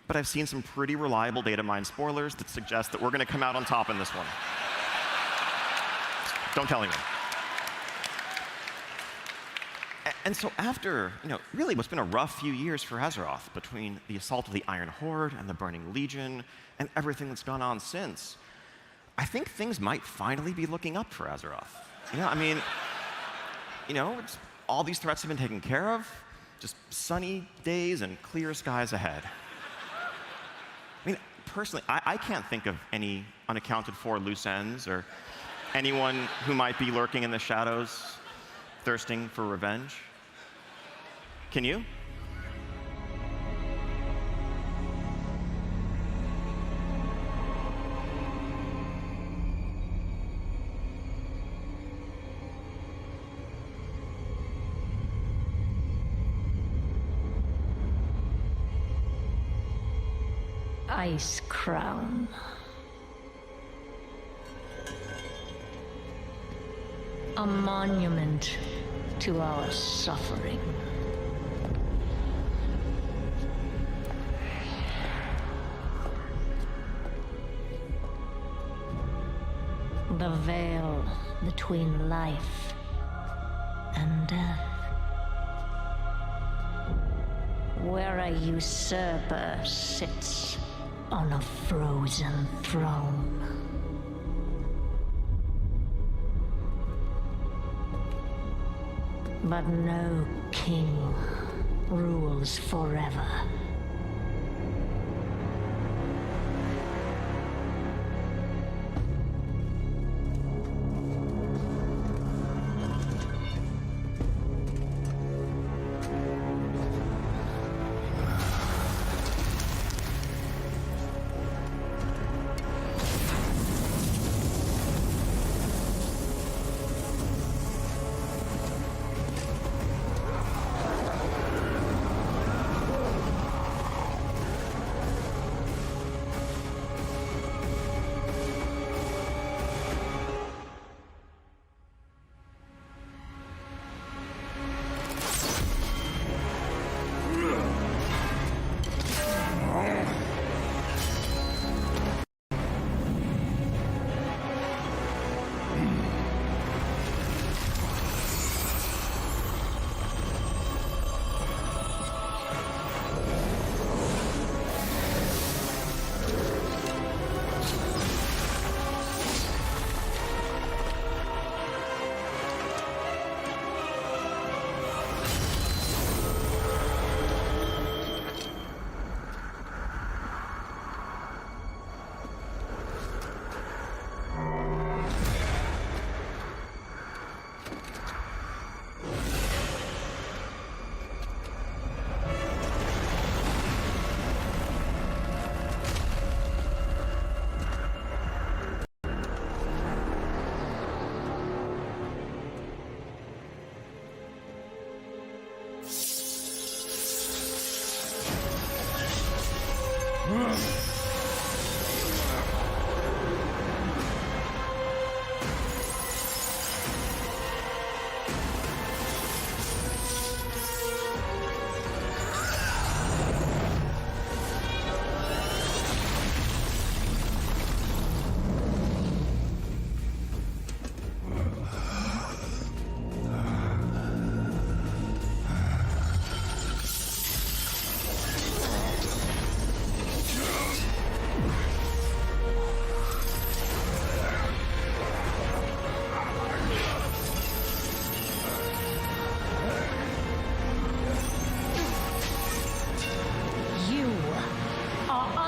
but I've seen some pretty reliable data mine spoilers that suggest that we're going to come out on top in this one. Don't tell anyone. And so after, really what's been a rough few years for Azeroth, between the assault of the Iron Horde and the Burning Legion and everything that's gone on since, I think things might finally be looking up for Azeroth. It's, all these threats have been taken care of, just sunny days and clear skies ahead. Personally, I can't think of any unaccounted for loose ends or anyone who might be lurking in the shadows, thirsting for revenge. Can you? Ice Crown. A monument to our suffering. The veil between life and death. Where a usurper sits on a frozen throne. But no king rules forever.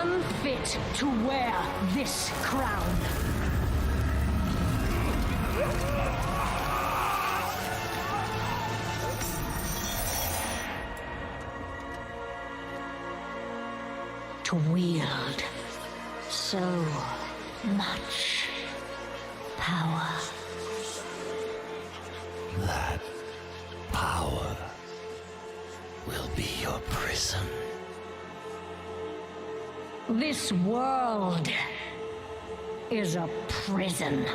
Unfit to wear this crown. To wield so much power. That power will be your prison. This world is a prison.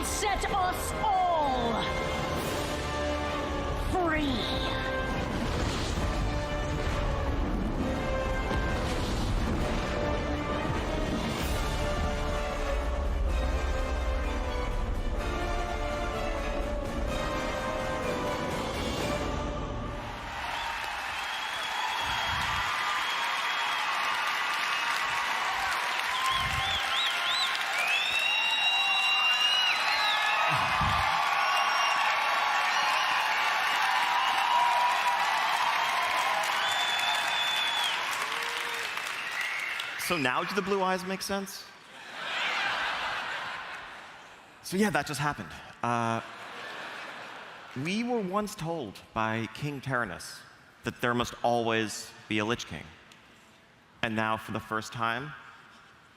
Set us all free. So now do the blue eyes make sense? So yeah, that just happened. We were once told by King Tyrannus that there must always be a Lich King. And now, for the first time,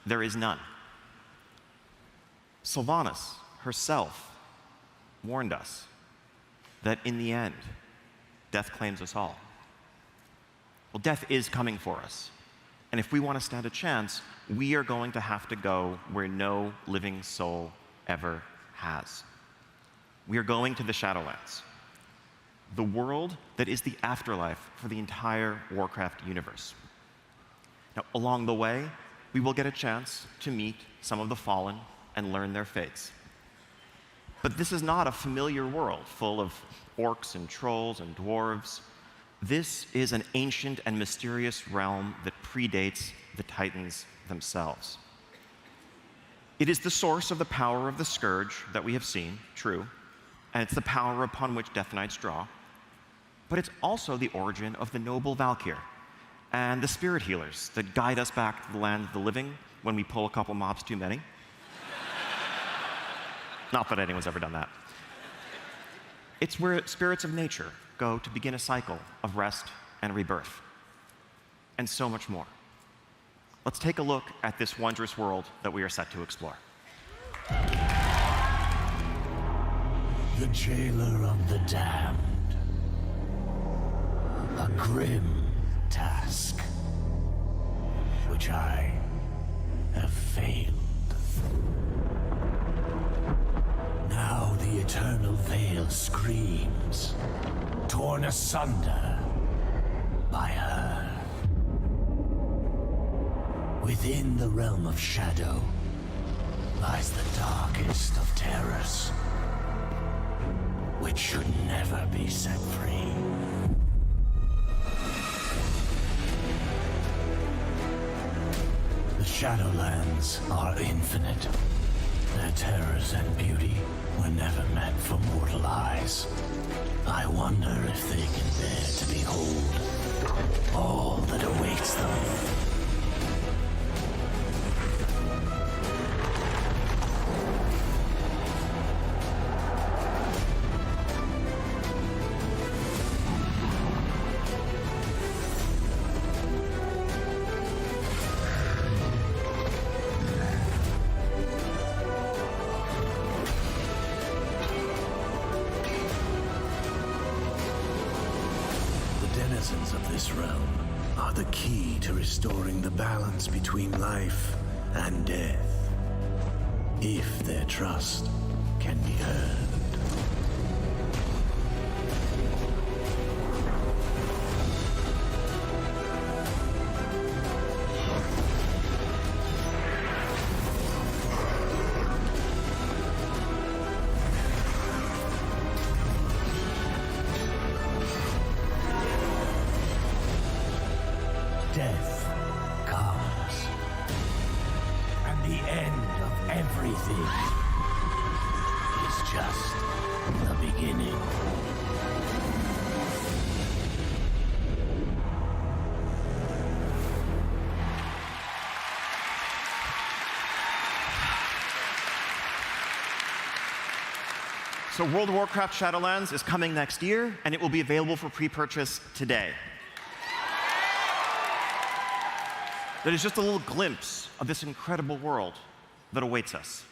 there is none. Sylvanas herself warned us that in the end, death claims us all. Well, death is coming for us. And if we want to stand a chance, we are going to have to go where no living soul ever has. We are going to the Shadowlands, the world that is the afterlife for the entire Warcraft universe. Now, along the way, we will get a chance to meet some of the fallen and learn their fates. But this is not a familiar world full of orcs and trolls and dwarves. This is an ancient and mysterious realm that predates the Titans themselves. It is the source of the power of the Scourge that we have seen, true, and it's the power upon which Death Knights draw, but it's also the origin of the noble Valkyr and the spirit healers that guide us back to the land of the living when we pull a couple mobs too many. Not that anyone's ever done that. It's where spirits of nature go to begin a cycle of rest and rebirth, and so much more. Let's take a look at this wondrous world that we are set to explore. The jailer of the damned. A grim task, which I have failed. Now the eternal veil screams, torn asunder by her. Within the realm of shadow lies the darkest of terrors, which should never be set free. Shadowlands are infinite. Their terrors and beauty were never meant for mortal eyes. I wonder if they can bear to behold all that awaits them. Denizens of this realm are the key to restoring the balance between life and death, if their trust can be earned. Death comes, and the end of everything is just the beginning. So World of Warcraft Shadowlands is coming next year, and it will be available for pre-purchase today. That is just a little glimpse of this incredible world that awaits us.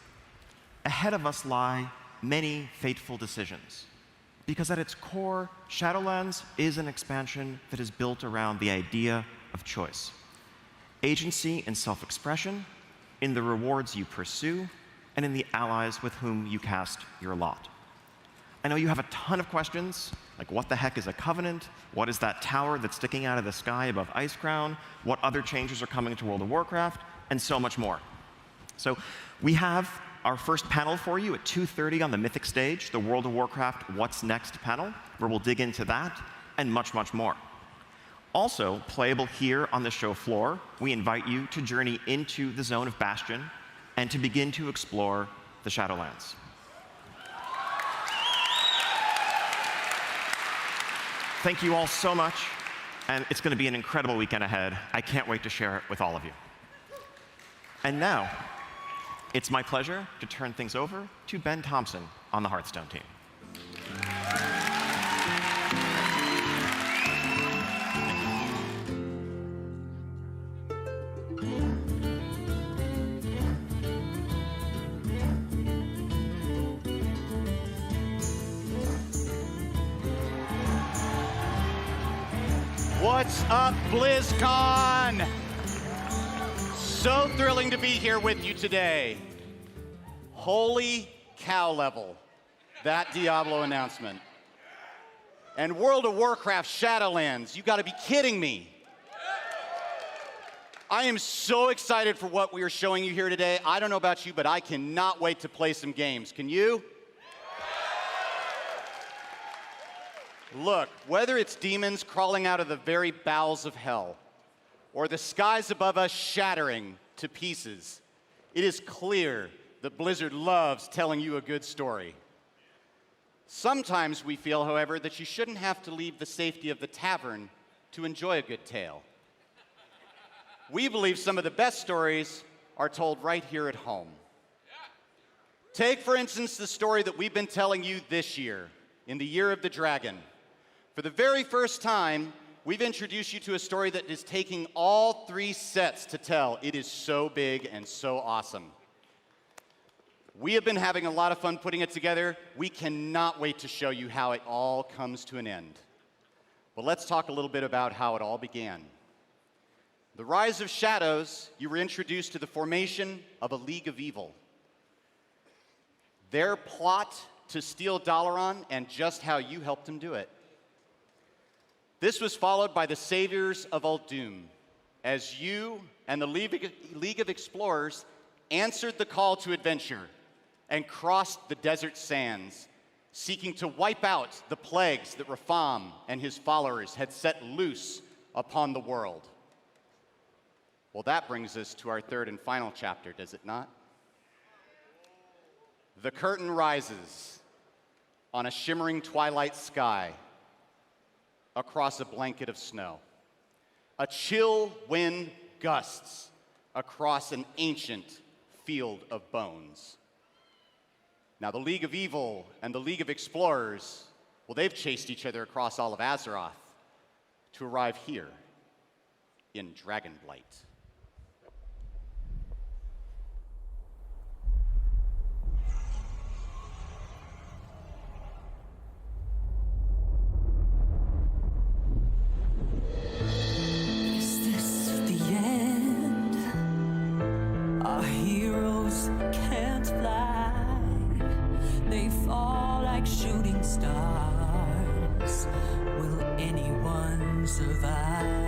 Ahead of us lie many fateful decisions, because at its core, Shadowlands is an expansion that is built around the idea of choice. Agency and self-expression in the rewards you pursue and in the allies with whom you cast your lot. I know you have a ton of questions, like what the heck is a covenant? What is that tower that's sticking out of the sky above Icecrown? What other changes are coming to World of Warcraft? And so much more. So we have our first panel for you at 2:30 on the Mythic stage, the World of Warcraft What's Next panel, where we'll dig into that and much, much more. Also, playable here on the show floor, we invite you to journey into the zone of Bastion and to begin to explore the Shadowlands. Thank you all so much, and it's going to be an incredible weekend ahead. I can't wait to share it with all of you. And now, it's my pleasure to turn things over to Ben Thompson on the Hearthstone team. What's up, BlizzCon? So thrilling to be here with you today. Holy cow level, that Diablo announcement. And World of Warcraft Shadowlands, you gotta be kidding me. I am so excited for what we are showing you here today. I don't know about you, but I cannot wait to play some games. Can you? Look, whether it's demons crawling out of the very bowels of hell, or the skies above us shattering to pieces, it is clear that Blizzard loves telling you a good story. Sometimes we feel, however, that you shouldn't have to leave the safety of the tavern to enjoy a good tale. We believe some of the best stories are told right here at home. Take, for instance, the story that we've been telling you this year, in the Year of the Dragon. For the very first time, we've introduced you to a story that is taking all 3 sets to tell. It is so big and so awesome. We have been having a lot of fun putting it together. We cannot wait to show you how it all comes to an end. But let's talk a little bit about how it all began. The Rise of Shadows, you were introduced to the formation of a League of Evil. Their plot to steal Dalaran and just how you helped them do it. This was followed by the Saviors of Uldum, as you and the League of Explorers answered the call to adventure and crossed the desert sands, seeking to wipe out the plagues that Rapham and his followers had set loose upon the world. Well, that brings us to our third and final chapter, does it not? The curtain rises on a shimmering twilight sky across a blanket of snow. A chill wind gusts across an ancient field of bones. Now, the League of Evil and the League of Explorers, well, they've chased each other across all of Azeroth to arrive here in Dragonblight. Is this the end? Our heroes can't fly. They fall like shooting stars. Will anyone survive?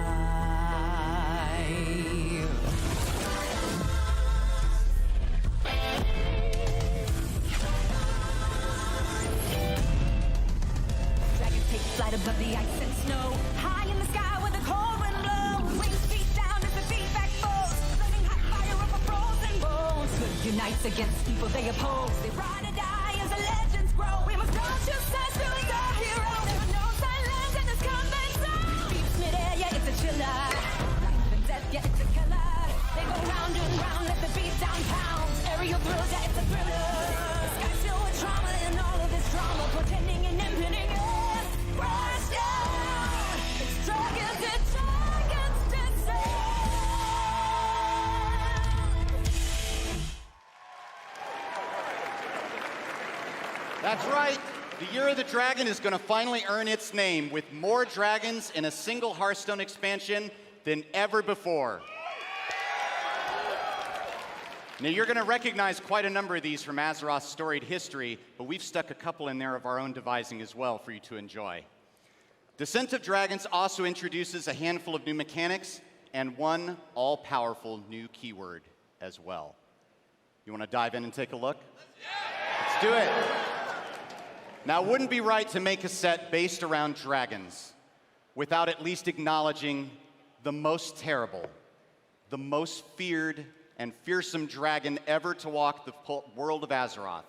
Dragons take flight above the ice and snow. High in the sky where the cold wind blows. Wings beat down as they beat back foes. Flaming hot fire over frozen bones. Good unites against evil they oppose. They ride or die as the legends grow. We must not just search to the hero. There are no silence in this combat zone. Beats midair, yeah, it's a chiller. Life and death, yeah, it's a killer. They go round and round, let the beat down pounds. Aerial thrills, yeah, it's a thriller. The sky's filled with trauma and all of this drama. Pretending and impending, yeah. Crash down. It's dragons descend. That's right. The Year of the Dragon is going to finally earn its name with more dragons in a single Hearthstone expansion than ever before. Now, you're going to recognize quite a number of these from Azeroth's storied history, but we've stuck a couple in there of our own devising as well for you to enjoy. Descent of Dragons also introduces a handful of new mechanics and one all-powerful new keyword as well. You want to dive in and take a look? Let's do it. Now, it wouldn't be right to make a set based around dragons without at least acknowledging the most terrible, the most feared and fearsome dragon ever to walk the world of Azeroth.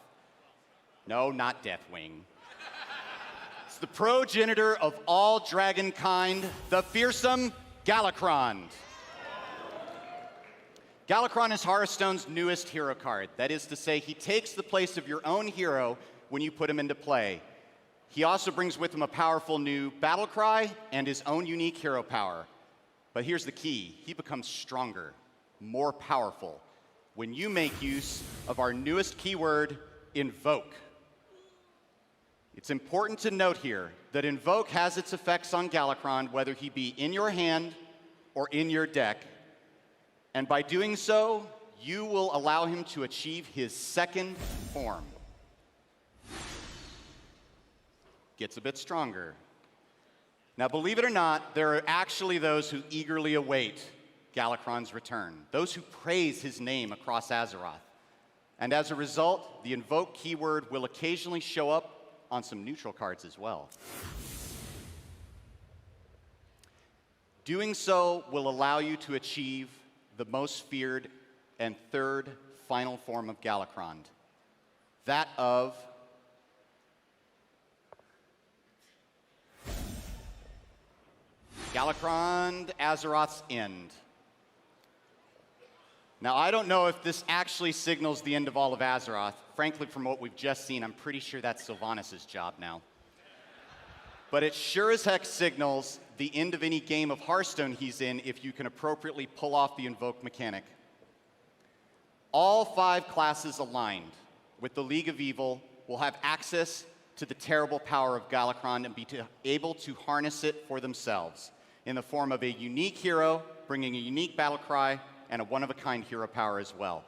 No, not Deathwing. It's the progenitor of all dragonkind, the fearsome Galakrond. Galakrond is Hearthstone's newest hero card. That is to say, he takes the place of your own hero when you put him into play. He also brings with him a powerful new battle cry and his own unique hero power. But here's the key. He becomes stronger, more powerful, when you make use of our newest keyword, Invoke. It's important to note here that Invoke has its effects on Galakrond, whether he be in your hand or in your deck. And by doing so, you will allow him to achieve his second form. Gets a bit stronger. Now, believe it or not, there are actually those who eagerly await Galakrond's return, those who praise his name across Azeroth. And as a result, the Invoke keyword will occasionally show up on some neutral cards as well. Doing so will allow you to achieve the most feared and third final form of Galakrond, that of Galakrond, Azeroth's End. Now, I don't know if this actually signals the end of all of Azeroth. Frankly, from what we've just seen, I'm pretty sure that's Sylvanas' job now. But it sure as heck signals the end of any game of Hearthstone he's in if you can appropriately pull off the Invoke mechanic. All 5 classes aligned with the League of Evil will have access to the terrible power of Galakrond and be able to harness it for themselves in the form of a unique hero, bringing a unique battle cry, and a one-of-a-kind hero power as well.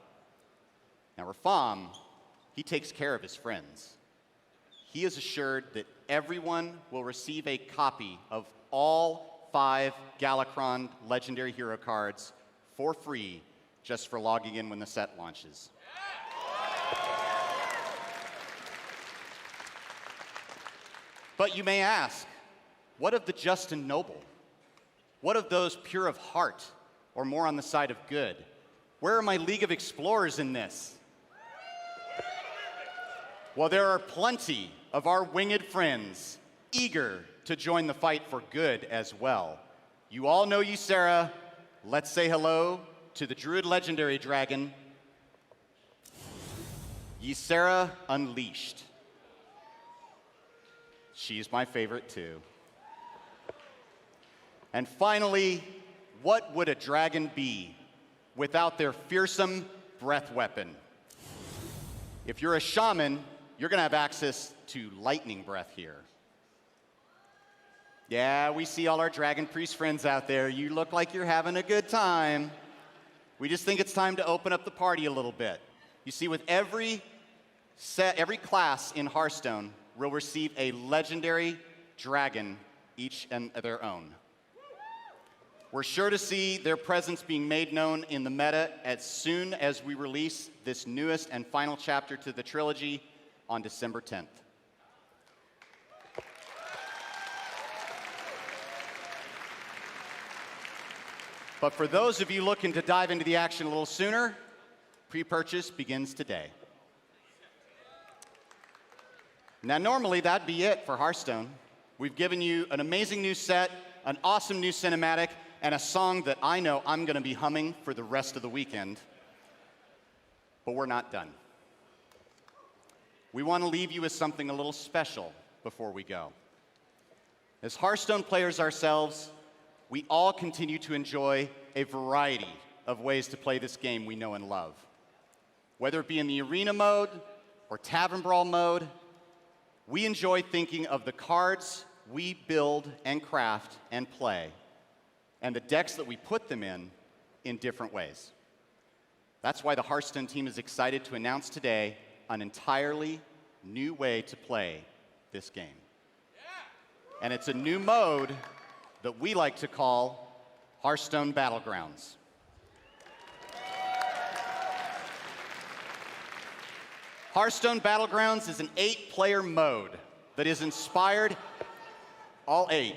Now, Rafam, he takes care of his friends. He is assured that everyone will receive a copy of all 5 Galakrond legendary hero cards for free just for logging in when the set launches. But you may ask, what of the just and noble? What of those pure of heart or more on the side of good? Where are my League of Explorers in this? Well, there are plenty of our winged friends eager to join the fight for good as well. You all know Ysera. Let's say hello to the Druid Legendary Dragon, Ysera Unleashed. She's my favorite too. And finally, what would a dragon be without their fearsome breath weapon? If you're a shaman, you're gonna have access to lightning breath here. Yeah, we see all our dragon priest friends out there. You look like you're having a good time. We just think it's time to open up the party a little bit. You see, with every class in Hearthstone will receive a legendary dragon, each and their own. We're sure to see their presence being made known in the meta as soon as we release this newest and final chapter to the trilogy on December 10th. But for those of you looking to dive into the action a little sooner, pre-purchase begins today. Now, normally that'd be it for Hearthstone. We've given you an amazing new set, an awesome new cinematic, and a song that I know I'm gonna be humming for the rest of the weekend. But we're not done. We wanna leave you with something a little special before we go. As Hearthstone players ourselves, we all continue to enjoy a variety of ways to play this game we know and love. Whether it be in the arena mode or tavern brawl mode, we enjoy thinking of the cards we build and craft and play, and the decks that we put them in different ways. That's why the Hearthstone team is excited to announce today an entirely new way to play this game. And it's a new mode that we like to call Hearthstone Battlegrounds. Hearthstone Battlegrounds is an 8-player mode that is inspired, all 8.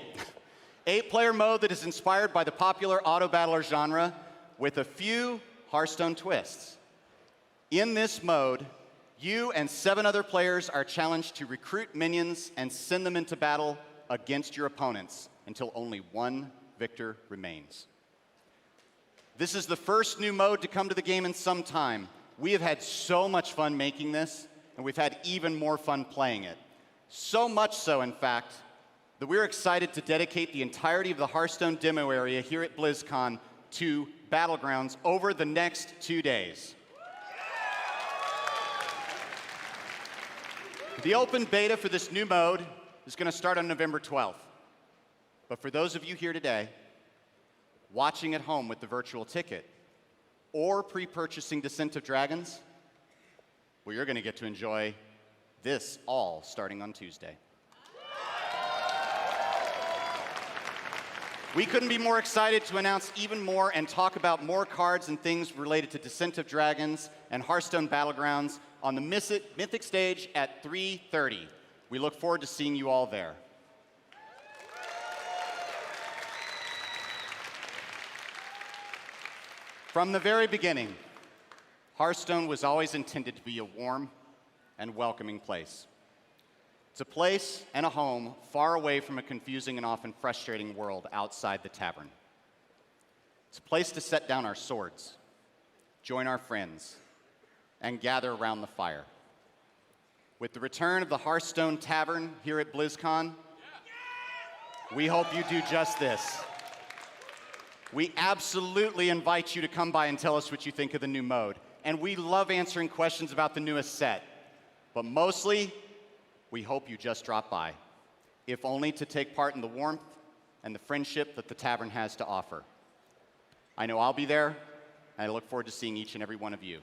8-player mode that is inspired by the popular auto battler genre with a few Hearthstone twists. In this mode, you and 7 other players are challenged to recruit minions and send them into battle against your opponents until only one victor remains. This is the first new mode to come to the game in some time. We have had so much fun making this, and we've had even more fun playing it. So much so, in fact, that we're excited to dedicate the entirety of the Hearthstone demo area here at BlizzCon to Battlegrounds over the next 2 days. The open beta for this new mode is going to start on November 12th. But for those of you here today, watching at home with the virtual ticket, or pre-purchasing Descent of Dragons, well, you're going to get to enjoy this all starting on Tuesday. We couldn't be more excited to announce even more and talk about more cards and things related to Descent of Dragons and Hearthstone Battlegrounds on the Mythic stage at 3:30. We look forward to seeing you all there. From the very beginning, Hearthstone was always intended to be a warm and welcoming place. It's a place and a home far away from a confusing and often frustrating world outside the tavern. It's a place to set down our swords, join our friends, and gather around the fire. With the return of the Hearthstone Tavern here at BlizzCon, we hope you do just this. We absolutely invite you to come by and tell us what you think of the new mode. And we love answering questions about the newest set. But mostly, we hope you just drop by, if only to take part in the warmth and the friendship that the tavern has to offer. I know I'll be there, and I look forward to seeing each and every one of you.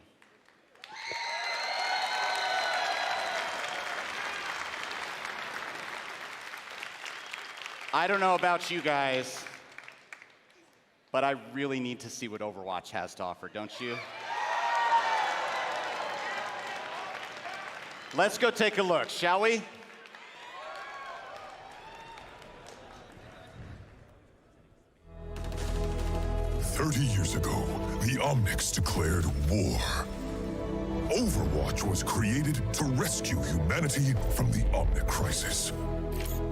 I don't know about you guys, but I really need to see what Overwatch has to offer, don't you? Let's go take a look, shall we? 30 years ago, the Omnics declared war. Overwatch was created to rescue humanity from the Omnic crisis.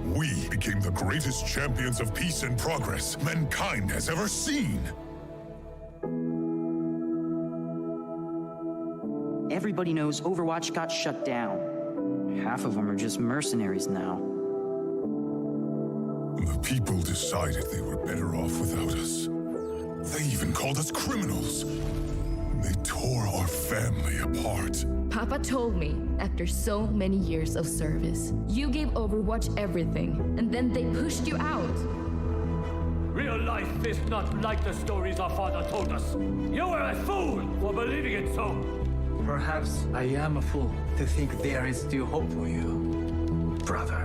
We became the greatest champions of peace and progress mankind has ever seen. Everybody knows Overwatch got shut down. Half of them are just mercenaries now. The people decided they were better off without us. They even called us criminals. They tore our family apart. Papa told me, after so many years of service, you gave Overwatch everything, and then they pushed you out. Real life is not like the stories our father told us. You were a fool for believing it so. Perhaps I am a fool to think there is still hope for you, brother.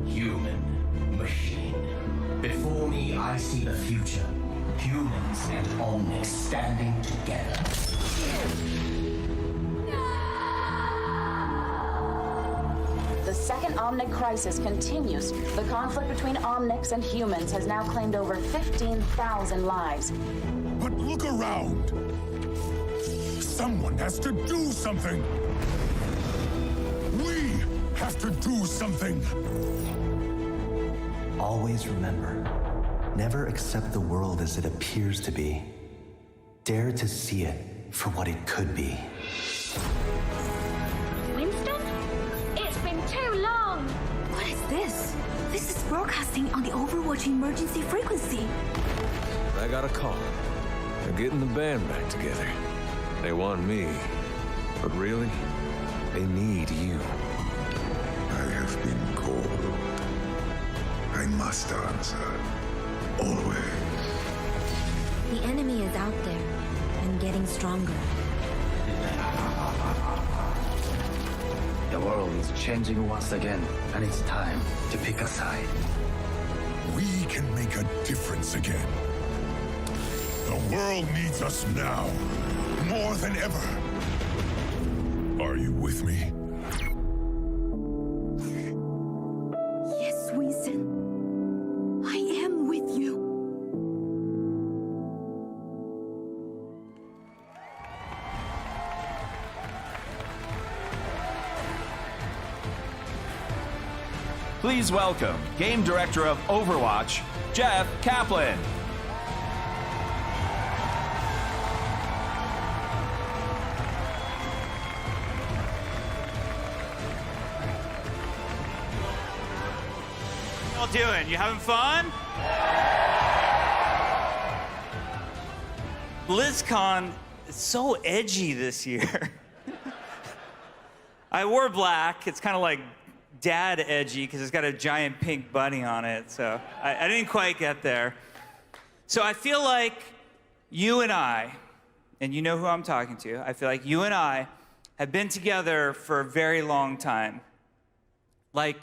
Human, machine. Before me, I see the future. Humans and Omnics standing together. The second Omnic crisis continues. The conflict between Omnics and humans has now claimed over 15,000 lives. But look around. Someone has to do something. We have to do something. Always remember, never accept the world as it appears to be. Dare to see it for what it could be. Winston? It's been too long! What is this? This is broadcasting on the Overwatch emergency frequency. I got a call. They're getting the band back together. They want me, but really, they need you. I have been called. I must answer. Always. The enemy is out there and getting stronger. The world is changing once again, and it's time to pick a side. We can make a difference again. The world needs us now, more than ever. Are you with me? Yes, Winston. I am with you. Please welcome Game Director of Overwatch, Jeff Kaplan. Y'all doing? You having fun? BlizzCon is so edgy this year. I wore black. It's kind of like dad edgy because it's got a giant pink bunny on it. So I didn't quite get there. So I feel like you and I, and you know who I'm talking to, I feel like you and I have been together for a very long time. Like,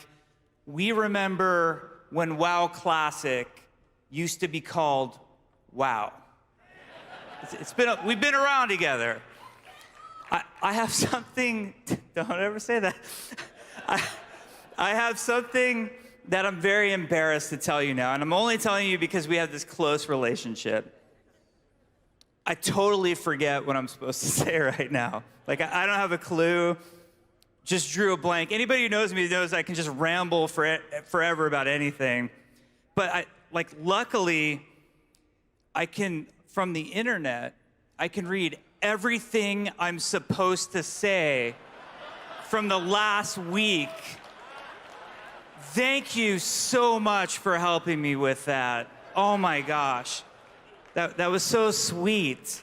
we remember when WoW Classic used to be called WoW. We've been around together. I have something, don't ever say that. I have something that I'm very embarrassed to tell you now, and I'm only telling you because we have this close relationship. I totally forget what I'm supposed to say right now. Like, I don't have a clue. Just drew a blank. Anybody who knows me knows I can just ramble forever about anything. But luckily, I can, from the internet, I can read everything I'm supposed to say from the last week. Thank you so much for helping me with that. Oh my gosh. That was so sweet.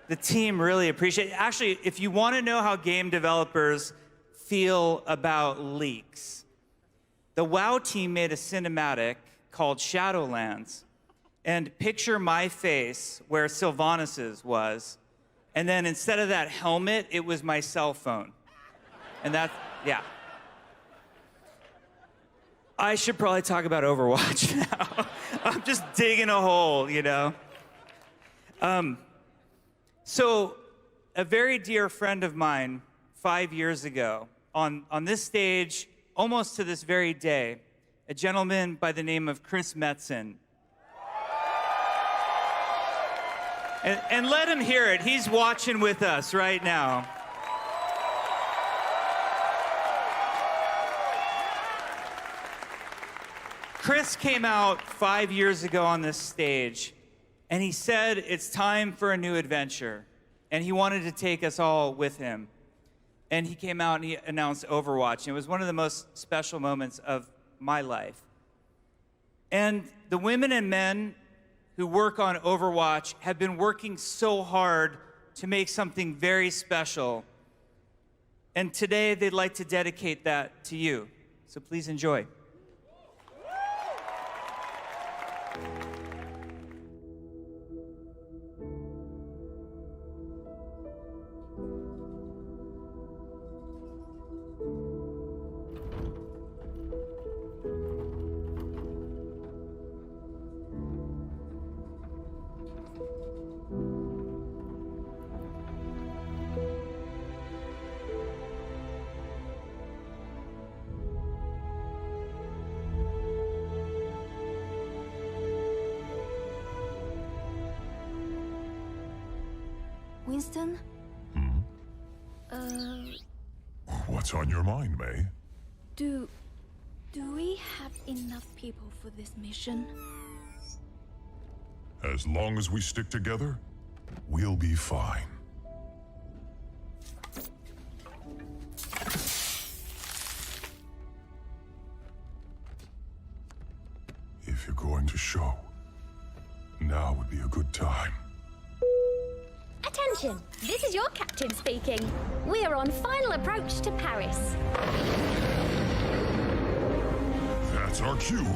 The team really appreciate it. Actually, if you want to know how game developers feel about leaks, the WoW team made a cinematic called Shadowlands. And picture my face where Sylvanas' was. And then instead of that helmet, it was my cell phone. And that's, yeah. I should probably talk about Overwatch now. I'm just digging a hole, you know? So a very dear friend of mine, 5 years ago, on this stage, almost to this very day, a gentleman by the name of Chris Metzen. And let him hear it. He's watching with us right now. Chris came out 5 years ago on this stage, and he said it's time for a new adventure, and he wanted to take us all with him. And he came out and he announced Overwatch, and it was one of the most special moments of my life. And the women and men who work on Overwatch have been working so hard to make something very special. And today they'd like to dedicate that to you. So please enjoy. Winston? What's on your mind, May? Do we have enough people for this mission? As long as we stick together, we'll be fine. If you're going to show, now would be a good time. Attention! This is your captain speaking. We are on final approach to Paris. That's our cue.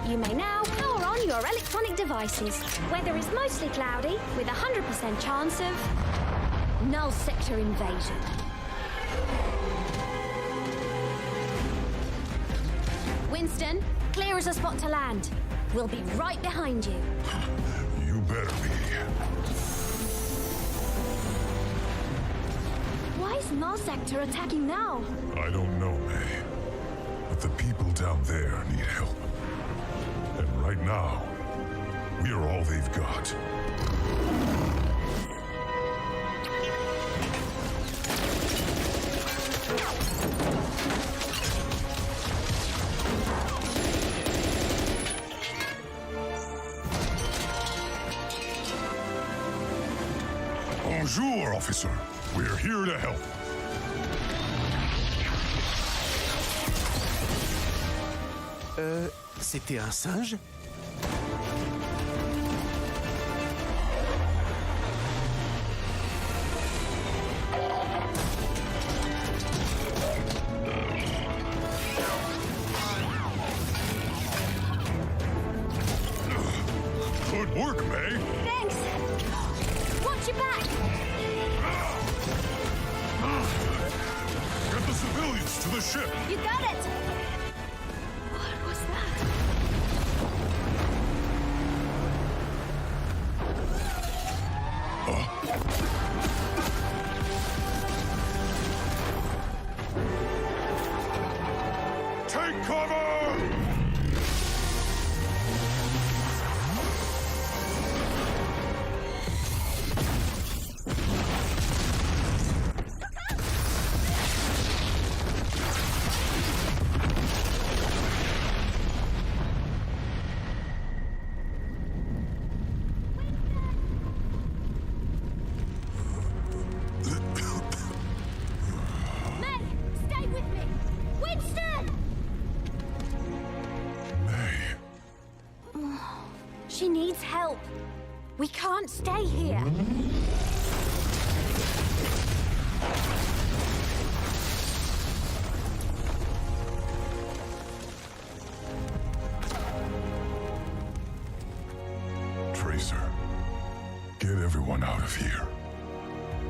You may now power on your electronic devices. Weather is mostly cloudy, with a 100% chance of null sector invasion. Winston, clear as a spot to land. We'll be right behind you. You better be. Why is null sector attacking now? I don't know, May. But the people down there need help. And right now, we are all they've got. Bonjour, officer. We're here to help. C'était un singe? Good work, May. Thanks! Watch your back! Get the civilians to the ship. You got it! What was that? Take cover! May, stay with me! Winston! She needs help. We can't stay here. Tracer, get everyone out of here.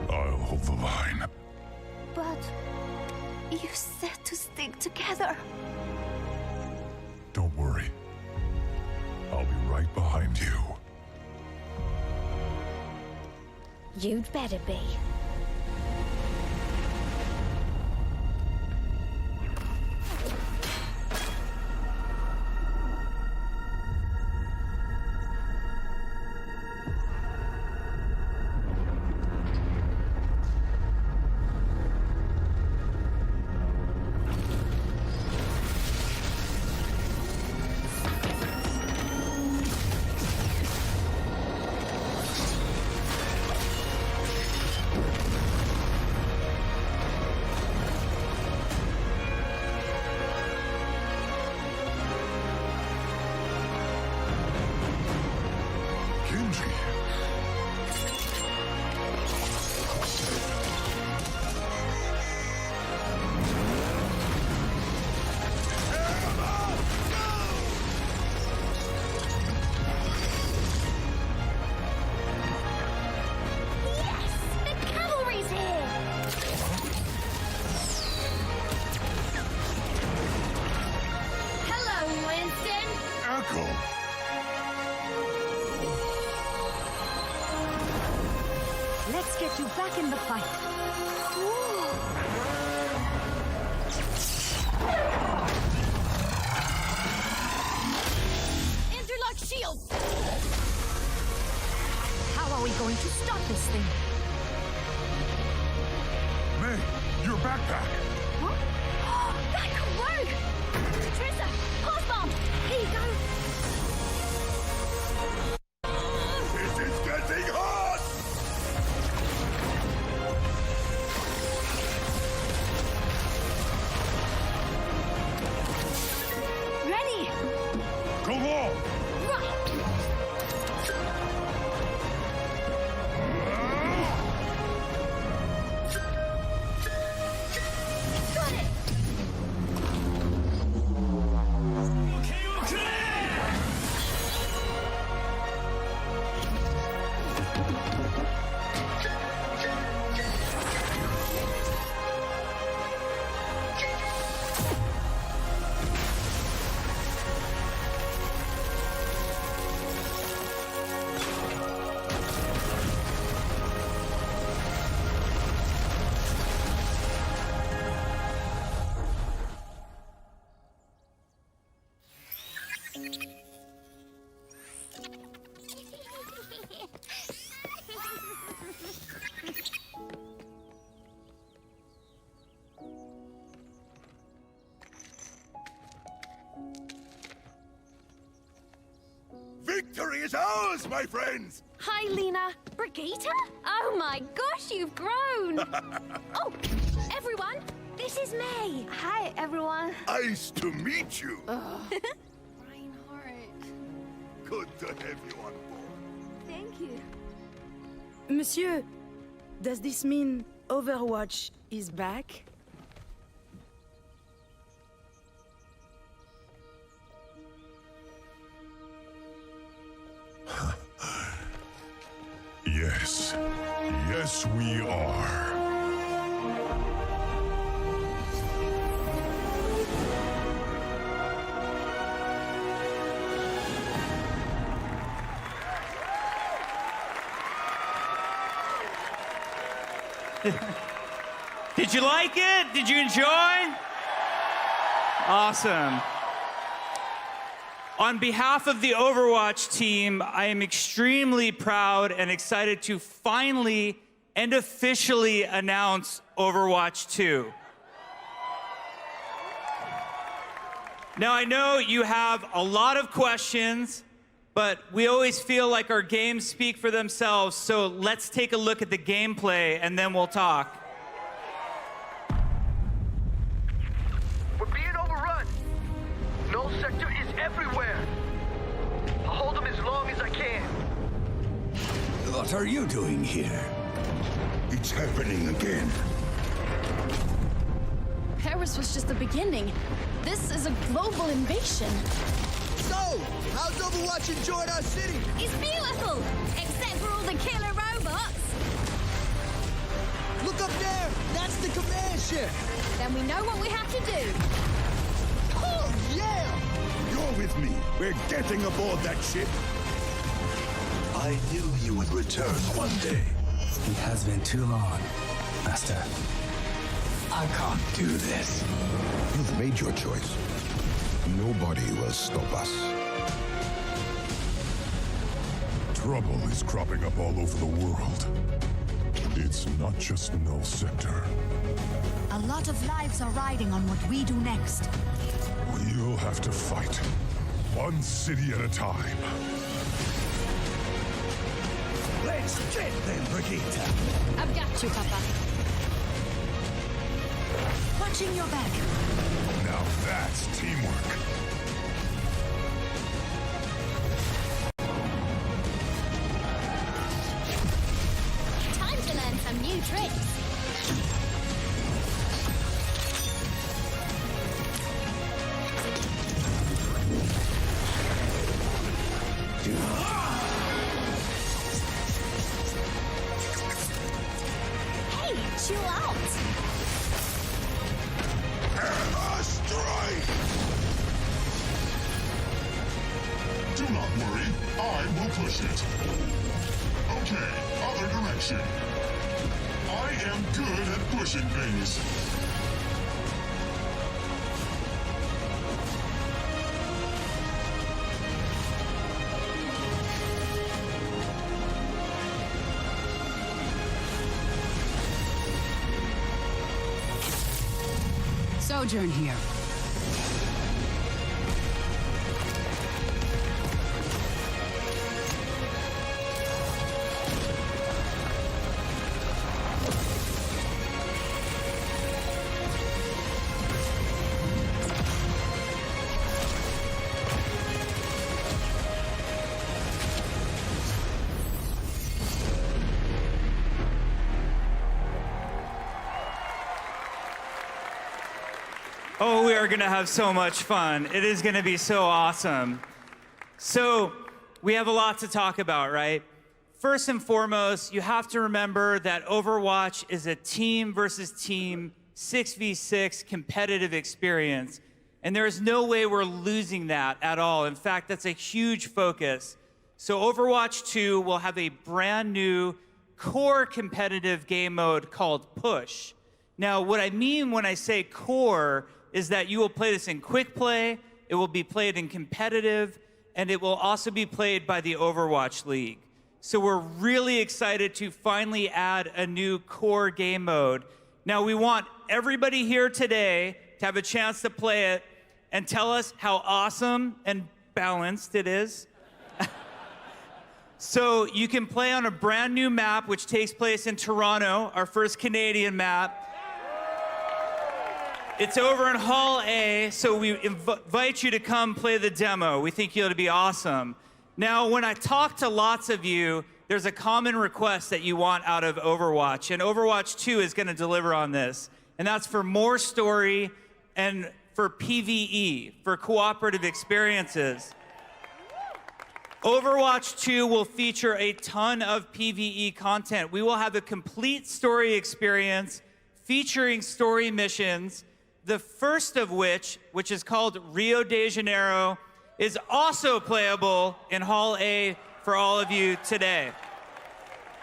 I'll hold the line. But you said to stick together. Don't worry. I'll be right behind you. You'd better be. energy. The cavalry's here! Hello, Winston! Echo! Let's get you back in the fight. Interlock shield! How are we going to stop this thing? May, your backpack! Huh? That could work! Trissa, pulse bomb! Here you go! This is getting hot! Ready! Go on! Got it! Victory is ours, my friends! Hi, Lena. Brigitte? Oh my gosh, you've grown! Oh, everyone, this is May. Hi, everyone. Nice to meet you! Reinhardt. Good to have you on board. Thank you. Monsieur, does this mean Overwatch is back? Yes. Yes, we are. Did you like it? Did you enjoy? Awesome. On behalf of the Overwatch team, I am extremely proud and excited to finally and officially announce Overwatch 2. Now, I know you have a lot of questions, but we always feel like our games speak for themselves, so let's take a look at the gameplay and then we'll talk. We're being overrun. Null sector is everywhere. I'll hold them as long as I can. What are you doing here? It's happening again. Paris was just the beginning. This is a global invasion. So, how's Overwatch enjoying our city? It's beautiful, except for all the killer robots. Look up there. That's the command ship. Then we know what we have to do. Oh, yeah! You're with me. We're getting aboard that ship. I knew you would return one day. It has been too long, Master. I can't do this. You've made your choice. Nobody will stop us. Trouble is cropping up all over the world. It's not just Null Sector. A lot of lives are riding on what we do next. We'll have to fight. One city at a time. Let's get them, Brigitte. I've got you, Papa. Watching your back. Now that's teamwork. new tricks. Hey, chill out. Hammer strike! Do not worry, I will push it. Okay, other direction. I am good at pushing things. Sojourn here. Oh, we are going to have so much fun. It is going to be so awesome. So, we have a lot to talk about, right? First and foremost, you have to remember that Overwatch is a team versus team 6v6 competitive experience. And there is no way we're losing that at all. In fact, that's a huge focus. So Overwatch 2 will have a brand new core competitive game mode called Push. Now, what I mean when I say core is that you will play this in quick play, it will be played in competitive, and it will also be played by the Overwatch League. So we're really excited to finally add a new core game mode. Now, we want everybody here today to have a chance to play it and tell us how awesome and balanced it is. So you can play on a brand new map, which takes place in Toronto, our first Canadian map. It's over in Hall A, so we invite you to come play the demo. We think it'll be awesome. Now, when I talk to lots of you, there's a common request that you want out of Overwatch, and Overwatch 2 is going to deliver on this, and that's for more story and for PvE, for cooperative experiences. Overwatch 2 will feature a ton of PvE content. We will have a complete story experience featuring story missions, the first of which is called Rio de Janeiro, is also playable in Hall A for all of you today.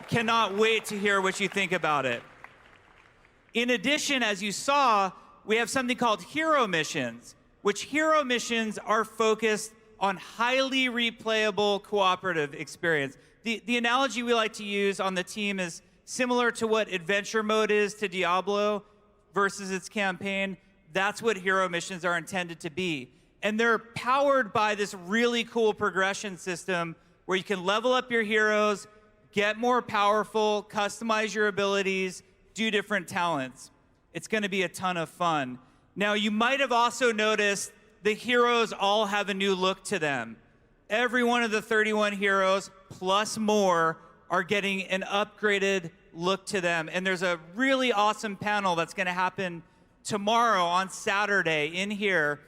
Cannot wait to hear what you think about it. In addition, as you saw, we have something called hero missions, which hero missions are focused on highly replayable cooperative experience. The analogy we like to use on the team is similar to what adventure mode is to Diablo versus its campaign. That's what hero missions are intended to be. And they're powered by this really cool progression system where you can level up your heroes, get more powerful, customize your abilities, do different talents. It's going to be a ton of fun. Now, you might have also noticed the heroes all have a new look to them. Every one of the 31 heroes, plus more, are getting an upgraded look to them. And there's a really awesome panel that's going to happen tomorrow on Saturday in here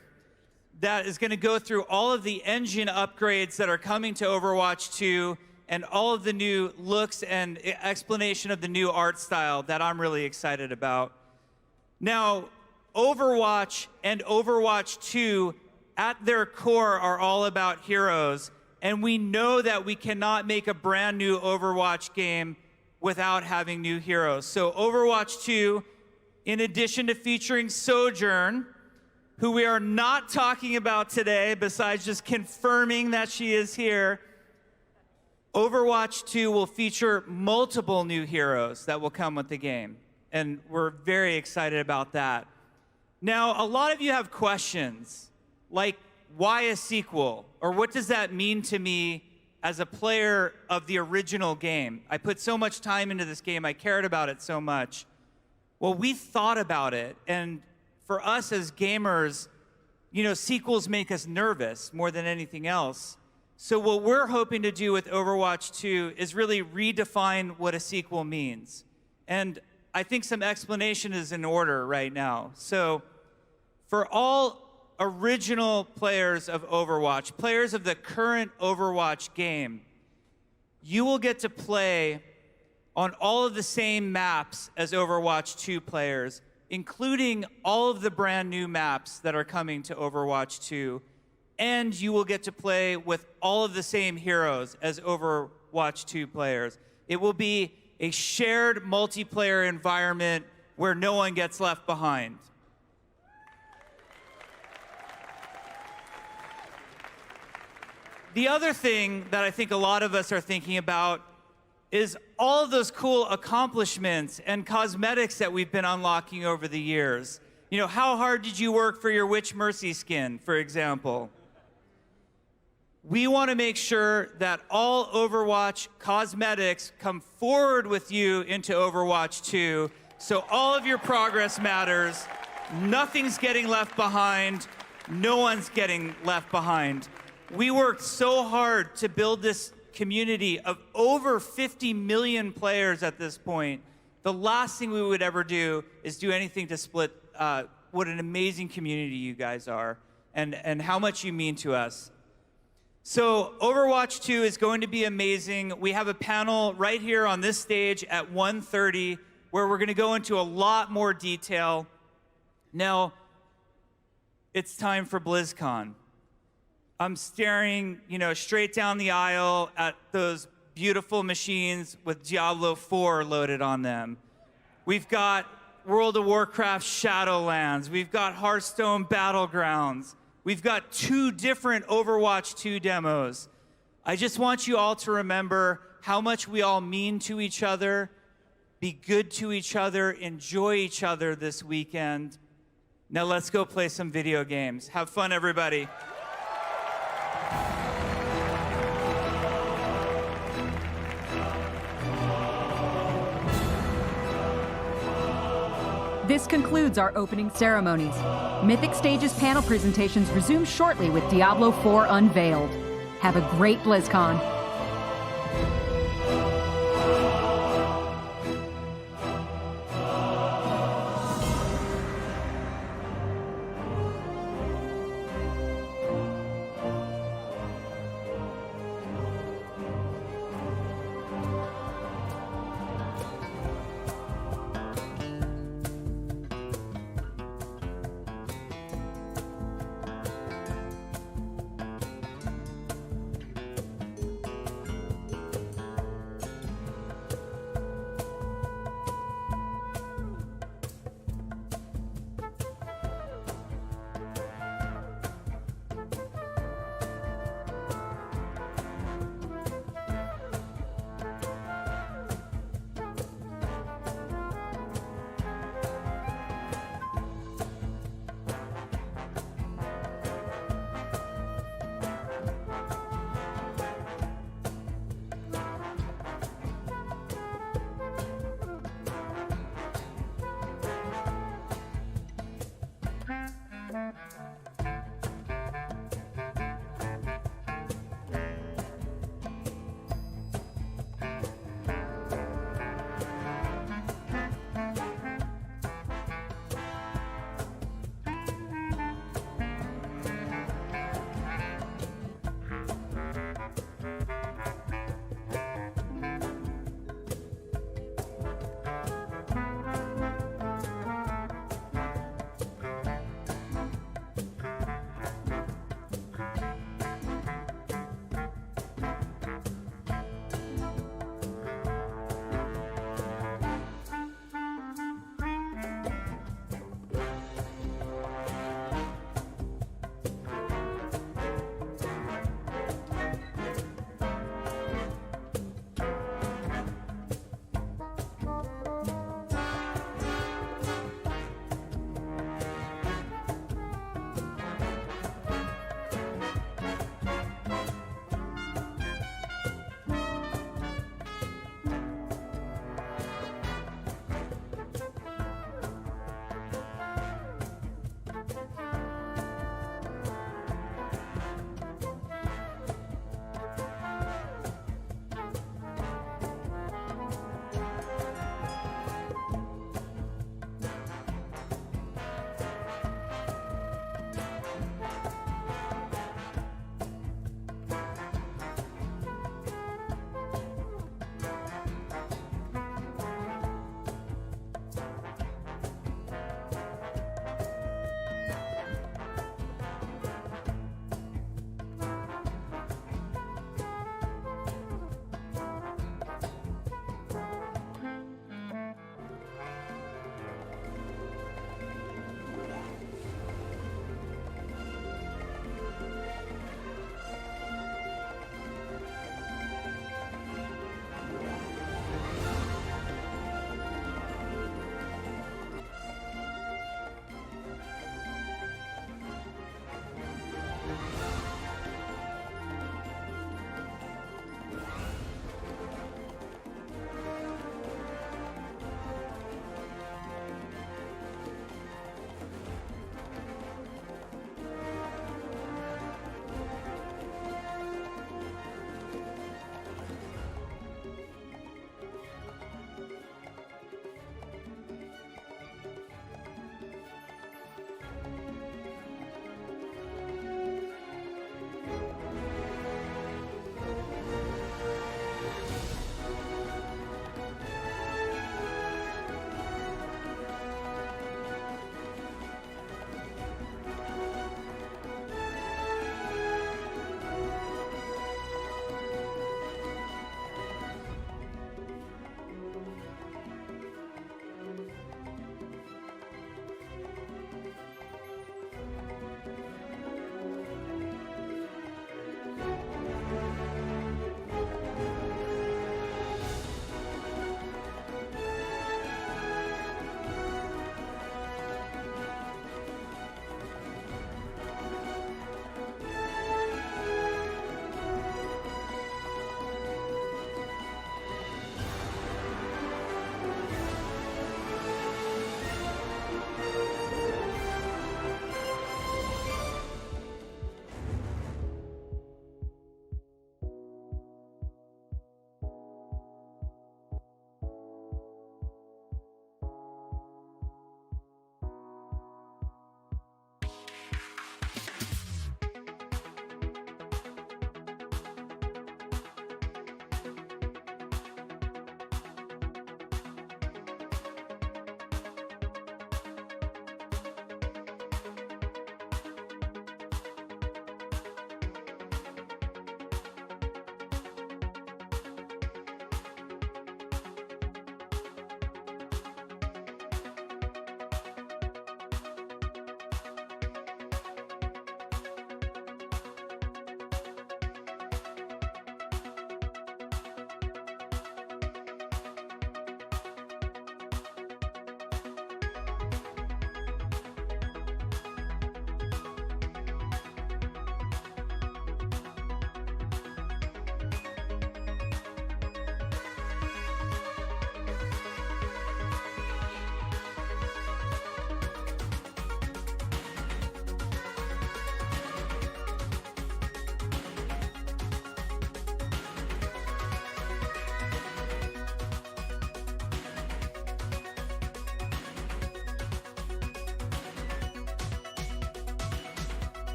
that is going to go through all of the engine upgrades that are coming to Overwatch 2 and all of the new looks and explanation of the new art style that I'm really excited about. Now, Overwatch and Overwatch 2 at their core are all about heroes, and we know that we cannot make a brand new Overwatch game without having new heroes. So Overwatch 2, in addition to featuring Sojourn, who we are not talking about today besides just confirming that she is here, Overwatch 2 will feature multiple new heroes that will come with the game, and we're very excited about that. Now, a lot of you have questions, like why a sequel? Or what does that mean to me as a player of the original game? I put so much time into this game, I cared about it so much. Well, we thought about it, and for us as gamers, you know, sequels make us nervous more than anything else. So what we're hoping to do with Overwatch 2 is really redefine what a sequel means. And I think some explanation is in order right now. So for all original players of Overwatch, players of the current Overwatch game, you will get to play on all of the same maps as Overwatch 2 players, including all of the brand new maps that are coming to Overwatch 2. And you will get to play with all of the same heroes as Overwatch 2 players. It will be a shared multiplayer environment where no one gets left behind. The other thing that I think a lot of us are thinking about is all of those cool accomplishments and cosmetics that we've been unlocking over the years. You know, how hard did you work for your Witch Mercy skin, for example? We want to make sure that all Overwatch cosmetics come forward with you into Overwatch 2, so all of your progress matters, nothing's getting left behind, no one's getting left behind. We worked so hard to build this community of over 50 million players at this point. The last thing we would ever do is do anything to split what an amazing community you guys are and how much you mean to us. So Overwatch 2 is going to be amazing. We have a panel right here on this stage at 1:30 where we're going to go into a lot more detail. Now, it's time for BlizzCon. I'm staring, straight down the aisle at those beautiful machines with Diablo 4 loaded on them. We've got World of Warcraft Shadowlands. We've got Hearthstone Battlegrounds. We've got 2 different Overwatch 2 demos. I just want you all to remember how much we all mean to each other, be good to each other, enjoy each other this weekend. Now let's go play some video games. Have fun, everybody. This concludes our opening ceremonies. Mythic Stage's panel presentations resume shortly with Diablo 4 Unveiled. Have a great BlizzCon.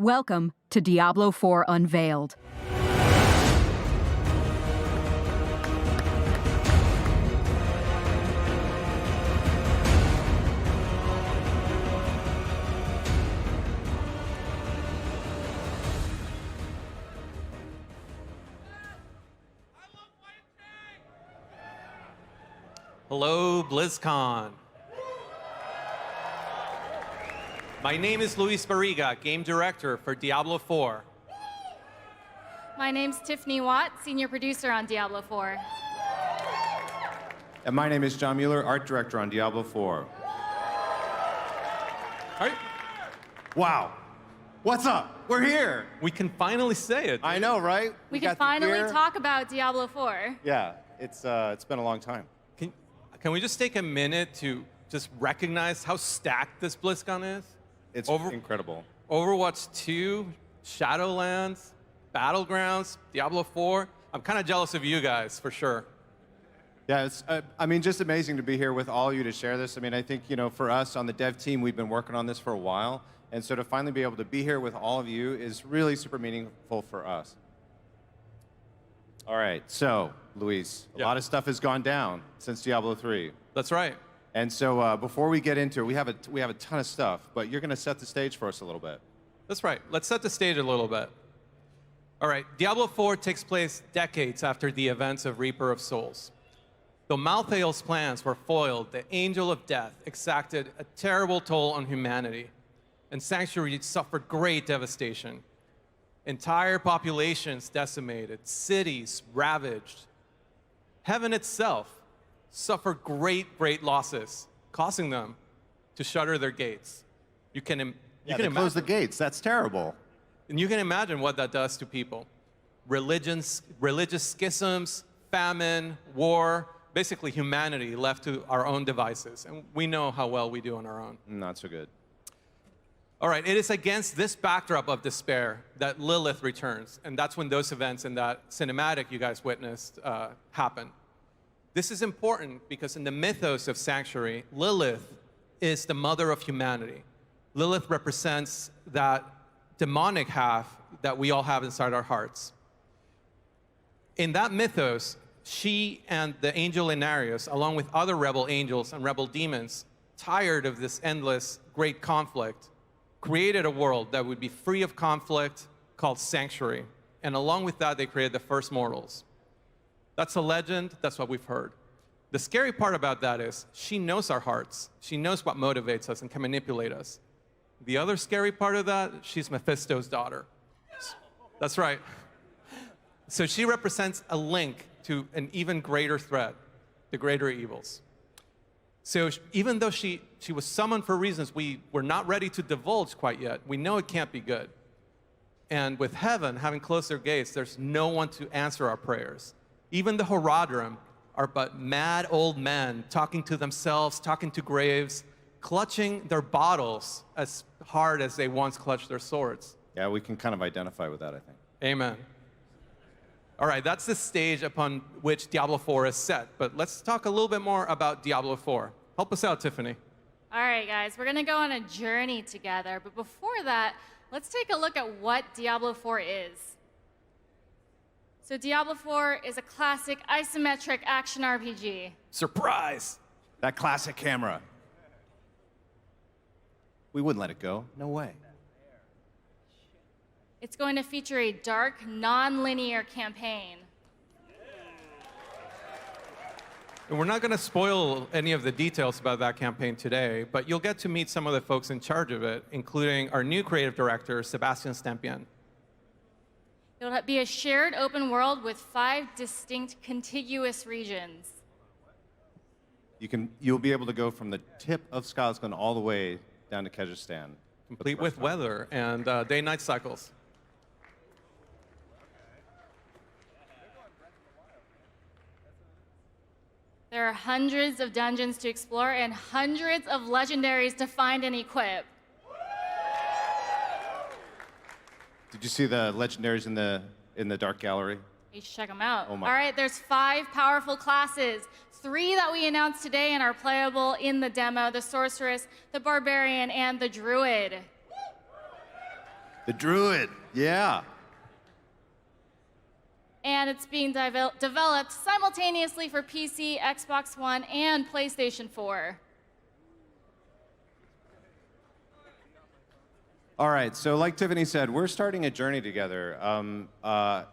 Welcome to Diablo 4 Unveiled. Hello, BlizzCon. My name is Luis Barriga, Game Director for Diablo 4. My name's Tiffany Watt, Senior Producer on Diablo 4. And my name is John Mueller, Art Director on Diablo 4. Wow. What's up? We're here. We can finally say it. I know, right? We can got the finally gear. talk about Diablo 4. Yeah, it's been a long time. Can we just take a minute to just recognize how stacked this BlizzCon is? It's incredible. Overwatch 2, Shadowlands, Battlegrounds, Diablo 4. I'm kind of jealous of you guys, for sure. Yeah, it's, I mean, just amazing to be here with all of you to share this. I mean, I think, you know, for us on the dev team, we've been working on this for a while. And so to finally be able to be here with all of you is really super meaningful for us. All right, so, Luis, a lot of stuff has gone down since Diablo 3. That's right. And so before we get into it, we have a ton of stuff, but you're going to set the stage for us a little bit. That's right. Let's set the stage a little bit. All right, Diablo 4 takes place decades after the events of Reaper of Souls. Though Malthael's plans were foiled, the Angel of Death exacted a terrible toll on humanity, and Sanctuary suffered great devastation. Entire populations decimated, cities ravaged. Heaven itself suffered great losses, causing them to shutter their gates. You can close the gates. That's terrible. And you can imagine what that does to people. Religious schisms, famine, war, basically humanity left to our own devices. And we know how well we do on our own. Not so good. All right, it is against this backdrop of despair that Lilith returns. And that's when those events in that cinematic you guys witnessed happen. This is important because in the mythos of Sanctuary, Lilith is the mother of humanity. Lilith represents that demonic half that we all have inside our hearts. In that mythos, she and the angel Inarius, along with other rebel angels and rebel demons, tired of this endless great conflict, created a world that would be free of conflict called Sanctuary. And along with that, they created the first mortals. That's a legend, that's what we've heard. The scary part about that is she knows our hearts. She knows what motivates us and can manipulate us. The other scary part of that, she's Mephisto's daughter. That's right. So she represents a link to an even greater threat, the greater evils. So even though she was summoned for reasons we were not ready to divulge quite yet, we know it can't be good. And with heaven having closed their gates, there's no one to answer our prayers. Even the Horadrim are but mad old men talking to themselves, talking to graves, clutching their bottles as hard as they once clutched their swords. Yeah, we can kind of identify with that, I think. Amen. All right, that's the stage upon which Diablo 4 is set. But let's talk a little bit more about Diablo 4. Help us out, Tiffany. All right, guys, we're going to go on a journey together. But before that, let's take a look at what Diablo 4 is. So Diablo 4 is a classic isometric action RPG. Surprise! That classic camera. We wouldn't let it go. No way. It's going to feature a dark, non-linear campaign. And we're not going to spoil any of the details about that campaign today, but you'll get to meet some of the folks in charge of it, including our new creative director, Sebastian Stempian. It'll be a shared open world with 5 distinct contiguous regions. You'll be able to go from the tip of Scotland all the way down to Kyrgyzstan. Complete with weather and day-night cycles. There are hundreds of dungeons to explore and hundreds of legendaries to find and equip. Did you see the legendaries in the Dark Gallery? You should check them out. Oh my. All right, there's 5 powerful classes. 3 that we announced today and are playable in the demo: the Sorceress, the Barbarian, and the Druid. The Druid, yeah. And it's being developed simultaneously for PC, Xbox One, and PlayStation 4. All right, so like Tiffany said, we're starting a journey together.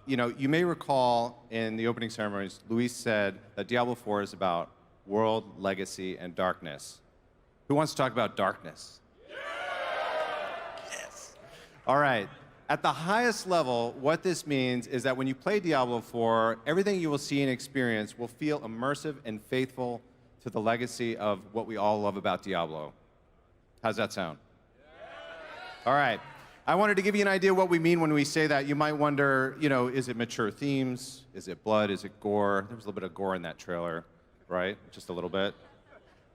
You may recall in the opening ceremonies, Luis said that Diablo 4 is about world, legacy, and darkness. Who wants to talk about darkness? Yes. All right. At the highest level, what this means is that when you play Diablo 4, everything you will see and experience will feel immersive and faithful to the legacy of what we all love about Diablo. How's that sound? All right. I wanted to give you an idea what we mean when we say that. You might wonder, is it mature themes? Is it blood? Is it gore? There was a little bit of gore in that trailer, right? Just a little bit.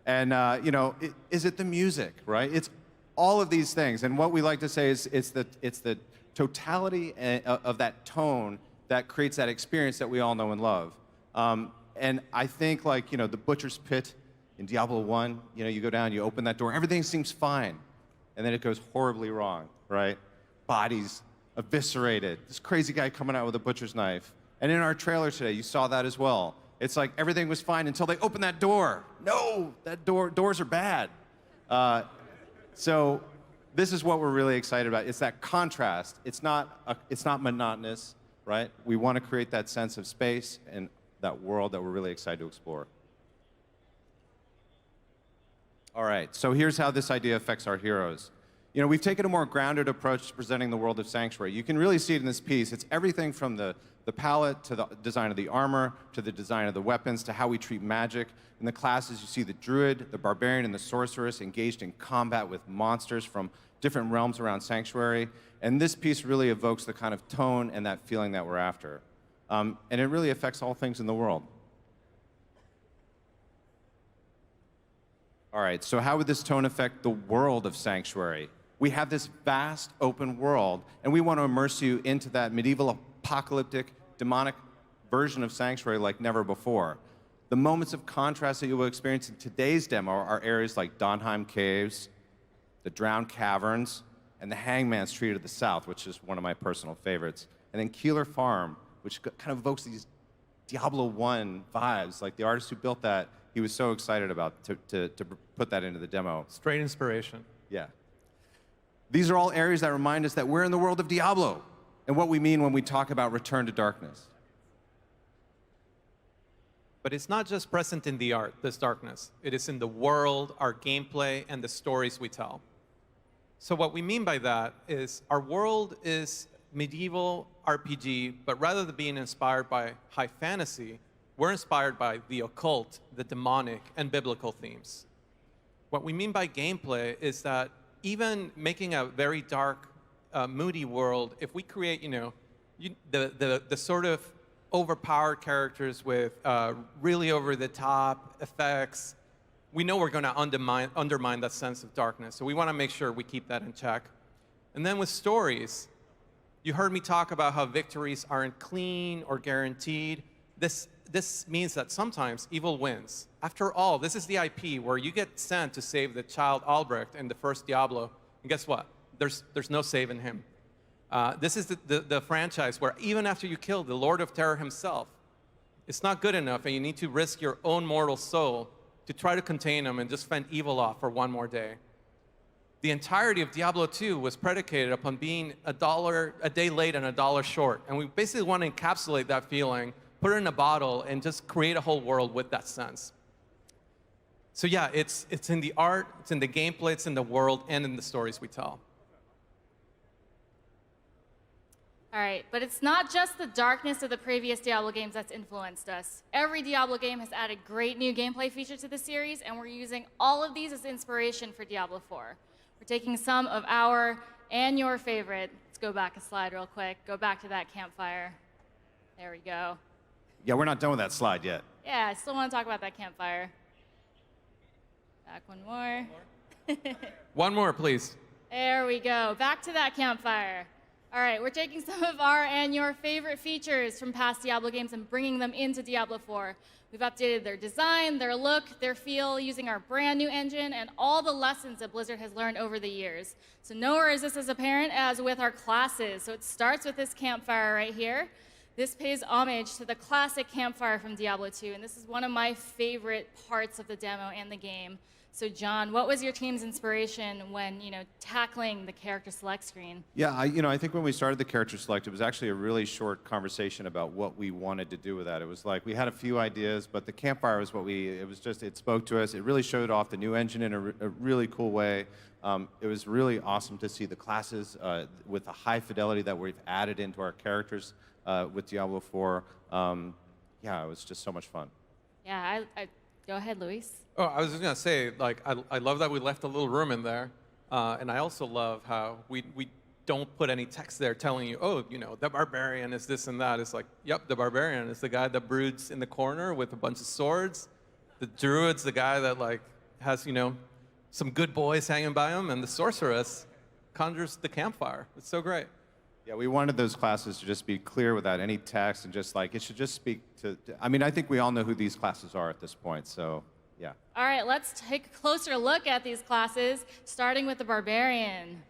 And, is it the music, right? It's all of these things. And what we like to say is it's the totality of that tone that creates that experience that we all know and love. And I think the Butcher's Pit in Diablo 1, you go down, you open that door, everything seems fine. And then it goes horribly wrong, right? Bodies eviscerated. This crazy guy coming out with a butcher's knife. And in our trailer today, you saw that as well. It's like everything was fine until they opened that door. No, doors are bad. So this is what we're really excited about. It's that contrast. It's not monotonous, right? We want to create that sense of space and that world that we're really excited to explore. All right, so here's how this idea affects our heroes. We've taken a more grounded approach to presenting the world of Sanctuary. You can really see it in this piece. It's everything from the palette to the design of the armor, to the design of the weapons, to how we treat magic. In the classes, you see the Druid, the Barbarian, and the Sorceress engaged in combat with monsters from different realms around Sanctuary. And this piece really evokes the kind of tone and that feeling that we're after. And it really affects all things in the world. All right, so how would this tone affect the world of Sanctuary? We have this vast open world, and we want to immerse you into that medieval, apocalyptic, demonic version of Sanctuary like never before. The moments of contrast that you will experience in today's demo are areas like Donheim Caves, the Drowned Caverns, and the Hangman's Tree to the south, which is one of my personal favorites. And then Keeler Farm, which kind of evokes these Diablo 1 vibes. Like the artist who built that, he was so excited about to put that into the demo. Straight inspiration. Yeah. These are all areas that remind us that we're in the world of Diablo and what we mean when we talk about return to darkness. But it's not just present in the art, this darkness. It is in the world, our gameplay, and the stories we tell. So what we mean by that is our world is medieval RPG, but rather than being inspired by high fantasy, we're inspired by the occult, the demonic, and biblical themes. What we mean by gameplay is that even making a very dark, moody world, if we create, the sort of overpowered characters with really over-the-top effects, we know we're going to undermine that sense of darkness. So we want to make sure we keep that in check. And then with stories, you heard me talk about how victories aren't clean or guaranteed. This means that sometimes evil wins. After all, this is the IP where you get sent to save the child Albrecht in the first Diablo, and guess what? There's no saving him. This is the franchise where even after you kill the Lord of Terror himself, it's not good enough, and you need to risk your own mortal soul to try to contain him and just fend evil off for one more day. The entirety of Diablo 2 was predicated upon being a day late and $1 short, and we basically want to encapsulate that feeling, put it in a bottle, and just create a whole world with that sense. So yeah, it's in the art, it's in the gameplay, it's in the world, and in the stories we tell. All right, but it's not just the darkness of the previous Diablo games that's influenced us. Every Diablo game has added great new gameplay features to the series, and we're using all of these as inspiration for Diablo 4. We're taking some of our and your favorite. Let's go back a slide real quick. Go back to that campfire. There we go. Yeah, we're not done with that slide yet. Yeah, I still want to talk about that campfire. Back one more. One more, please. There we go. Back to that campfire. All right, we're taking some of our and your favorite features from past Diablo games and bringing them into Diablo 4. We've updated their design, their look, their feel, using our brand new engine and all the lessons that Blizzard has learned over the years. So nowhere is this as apparent as with our classes. So it starts with this campfire right here. This pays homage to the classic campfire from Diablo 2, and this is one of my favorite parts of the demo and the game. So John, what was your team's inspiration when, tackling the character select screen? Yeah, I think when we started the character select, it was actually a really short conversation about what we wanted to do with that. It was like we had a few ideas, but the campfire was it spoke to us. It really showed off the new engine in a really cool way. It was really awesome to see the classes with the high fidelity that we've added into our characters with Diablo 4. Yeah, it was just so much fun. Yeah, go ahead, Luis. Oh, I was just going to say, I love that we left a little room in there. And I also love how we don't put any text there telling you, the barbarian is this and that. It's like, yep, the barbarian is the guy that broods in the corner with a bunch of swords. The druid's the guy that, has, some good boys hanging by him. And the sorceress conjures the campfire. It's so great. Yeah, we wanted those classes to just be clear without any text and just it should just speak to, I think we all know who these classes are at this point, so yeah. All right, let's take a closer look at these classes, starting with the Barbarian.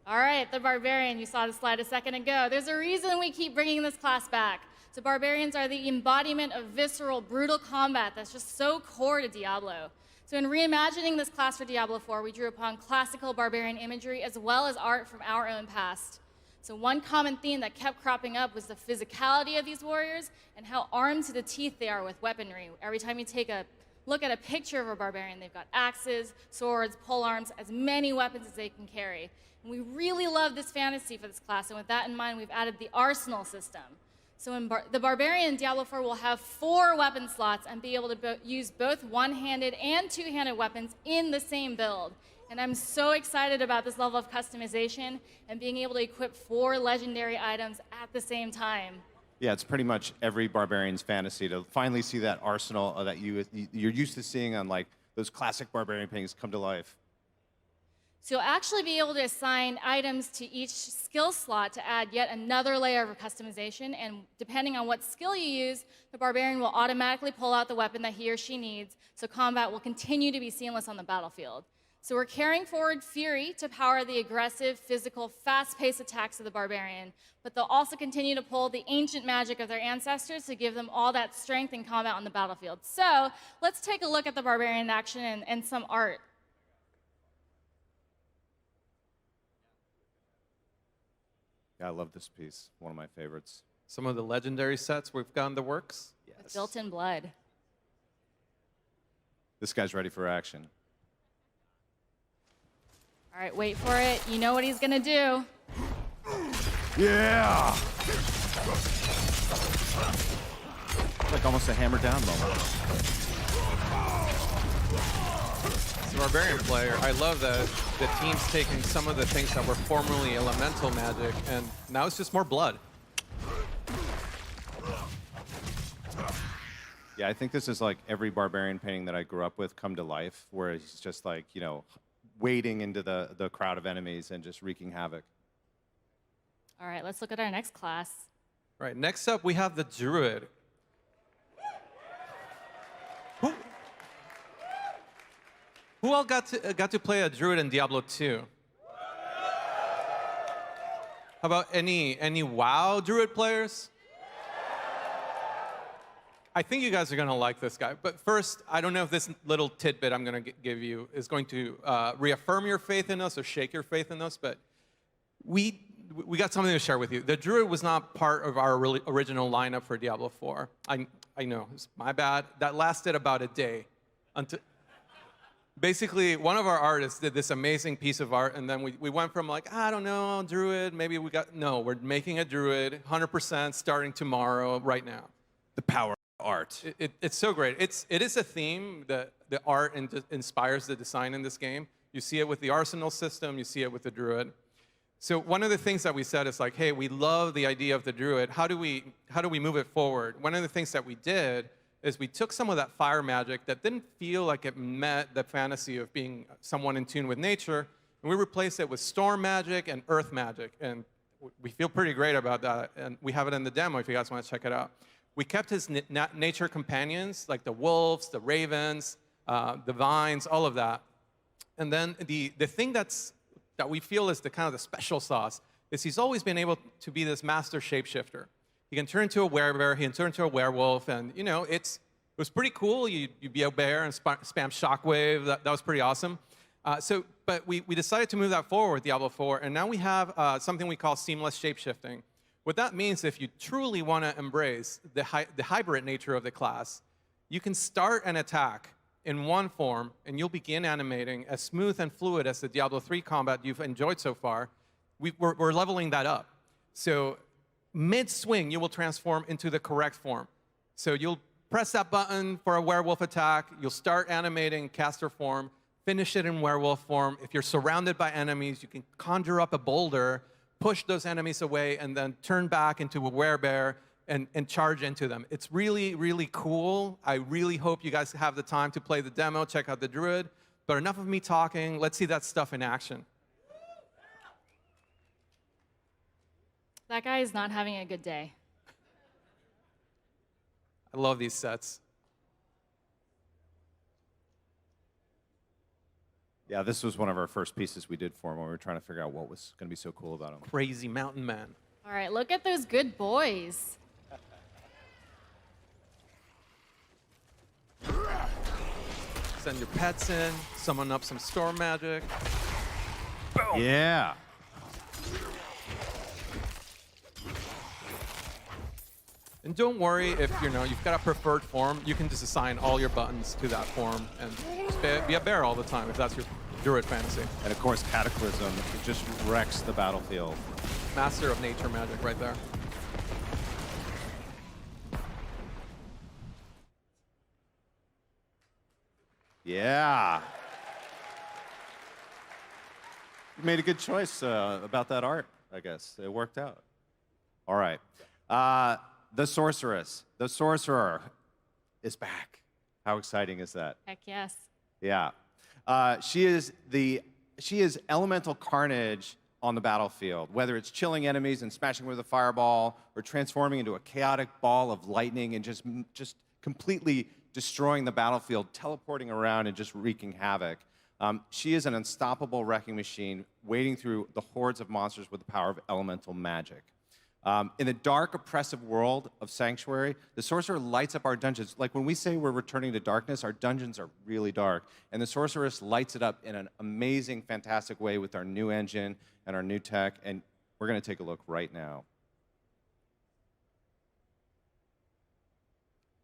All right, the Barbarian, you saw the slide a second ago. There's a reason we keep bringing this class back. So Barbarians are the embodiment of visceral, brutal combat that's just so core to Diablo. So in reimagining this class for Diablo 4, we drew upon classical Barbarian imagery as well as art from our own past. So one common theme that kept cropping up was the physicality of these warriors and how armed to the teeth they are with weaponry. Every time you take a look at a picture of a barbarian, they've got axes, swords, polearms, as many weapons as they can carry. And we really love this fantasy for this class, and with that in mind, we've added the arsenal system. So in the Barbarian in Diablo 4 will have 4 weapon slots and be able to use both one-handed and two-handed weapons in the same build. And I'm so excited about this level of customization and being able to equip 4 legendary items at the same time. Yeah, it's pretty much every barbarian's fantasy to finally see that arsenal that you're used to seeing on those classic barbarian paintings come to life. So you'll actually be able to assign items to each skill slot to add yet another layer of customization, and depending on what skill you use, the barbarian will automatically pull out the weapon that he or she needs, so combat will continue to be seamless on the battlefield. So we're carrying forward Fury to power the aggressive, physical, fast-paced attacks of the Barbarian, but they'll also continue to pull the ancient magic of their ancestors to give them all that strength and combat on the battlefield. So let's take a look at the Barbarian in action and some art. Yeah, I love this piece. One of my favorites. Some of the legendary sets we've got in the works. Yes. With built-in blood. This guy's ready for action. All right, wait for it. You know what he's gonna do. Yeah! Like almost a hammer down moment. As a Barbarian player, I love that the team's taking some of the things that were formerly elemental magic, and now it's just more blood. Yeah, I think this is like every barbarian painting that I grew up with come to life, where he's just like, you know, wading into the crowd of enemies and just wreaking havoc. All right, let's look at our next class. Right, next up we have the Druid. Who all got to play a Druid in Diablo 2? How about any WoW Druid players? I think you guys are going to like this guy. But first, I don't know if this little tidbit I'm going to give you is going to reaffirm your faith in us or shake your faith in us, but we got something to share with you. The Druid was not part of our original lineup for Diablo 4. I know, it's my bad. That lasted about a day. Basically, one of our artists did this amazing piece of art, and then we went from like, I don't know, Druid, maybe no, we're making a Druid, 100% starting tomorrow, right now. The power of art. It's so great. It is a theme that the art inspires the design in this game. You see it with the Arsenal system, you see it with the Druid. So one of the things that we said is like, hey, we love the idea of the Druid. How do we move it forward? One of the things that we did is we took some of that fire magic that didn't feel like it met the fantasy of being someone in tune with nature, and we replaced it with storm magic and earth magic. And we feel pretty great about that, and we have it in the demo if you guys want to check it out. We kept his nature companions, like the wolves, the ravens, the vines, all of that. And then the thing that we feel is the kind of the special sauce is he's always been able to be this master shapeshifter. He can turn into a werebear, he can turn into a werewolf, and you know, it was pretty cool. You'd be a bear and spam shockwave. That was pretty awesome. But we decided to move that forward with Diablo 4, and now we have something we call seamless shapeshifting. What that means, if you truly want to embrace the hybrid nature of the class, you can start an attack in one form, and you'll begin animating as smooth and fluid as the Diablo 3 combat you've enjoyed so far. We're leveling that up. So mid-swing, you will transform into the correct form. So you'll press that button for a werewolf attack, you'll start animating caster form, finish it in werewolf form. If you're surrounded by enemies, you can conjure up a boulder, push those enemies away, and then turn back into a werebear and charge into them. It's really, really cool. I really hope you guys have the time to play the demo, check out the Druid. But enough of me talking, let's see that stuff in action. That guy is not having a good day. I love these sets. Yeah, this was one of our first pieces we did for him when we were trying to figure out what was going to be so cool about him. Crazy mountain man. All right, look at those good boys. Send your pets in, summon up some storm magic. Boom. Yeah. And don't worry if you've got a preferred form. You can just assign all your buttons to that form and just be a bear all the time if that's your Druid fantasy. And of course, Cataclysm, it just wrecks the battlefield. Master of nature magic right there. Yeah. You made a good choice about that art, I guess. It worked out. All right. The Sorceress, the Sorcerer is back. How exciting is that? Heck yes. Yeah. She is elemental carnage on the battlefield, whether it's chilling enemies and smashing with a fireball or transforming into a chaotic ball of lightning and just completely destroying the battlefield, teleporting around and just wreaking havoc. She is an unstoppable wrecking machine, wading through the hordes of monsters with the power of elemental magic. In the dark, oppressive world of Sanctuary, the Sorcerer lights up our dungeons. Like when we say we're returning to darkness, our dungeons are really dark. And the Sorceress lights it up in an amazing, fantastic way with our new engine and our new tech. And we're going to take a look right now.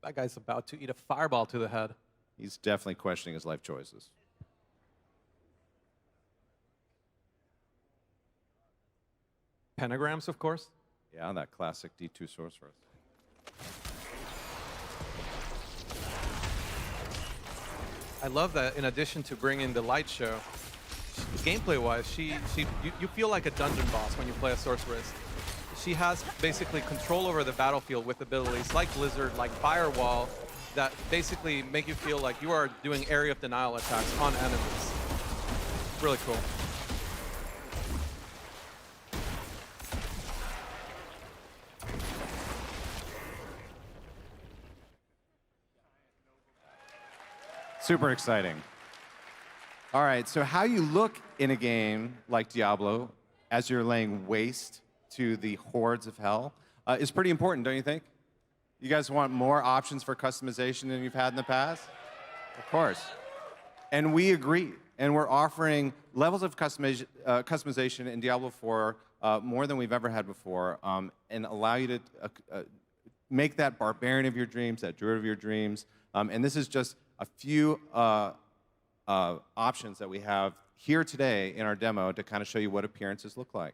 That guy's about to eat a fireball to the head. He's definitely questioning his life choices. Pentagrams, of course. Yeah, that classic D2 Sorceress. I love that in addition to bringing the light show, gameplay-wise, you feel like a dungeon boss when you play a Sorceress. She has basically control over the battlefield with abilities like Blizzard, like Firewall, that basically make you feel like you are doing area of denial attacks on enemies. Really cool. Super exciting. All right, so how you look in a game like Diablo as you're laying waste to the hordes of hell is pretty important, don't you think? You guys want more options for customization than you've had in the past? Of course. And we agree. And we're offering levels of customization in Diablo 4 more than we've ever had before, and allow you to make that barbarian of your dreams, that druid of your dreams. And this is just a few options that we have here today in our demo to kind of show you what appearances look like.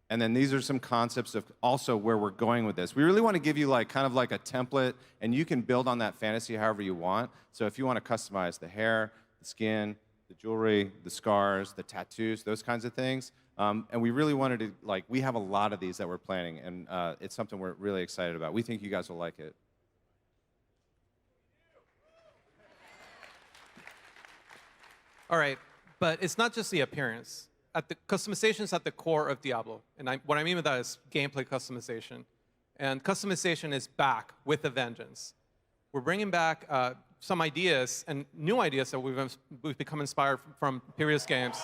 And then these are some concepts of also where we're going with this. We really want to give you kind of like a template, and you can build on that fantasy however you want. So if you want to customize the hair, the skin, the jewelry, the scars, the tattoos, those kinds of things. And we really wanted to, we have a lot of these that we're planning, and it's something we're really excited about. We think you guys will like it. All right, but it's not just the appearance. Customization is at the core of Diablo. And what I mean by that is gameplay customization. And customization is back with a vengeance. We're bringing back some ideas and new ideas that we've become inspired from previous games.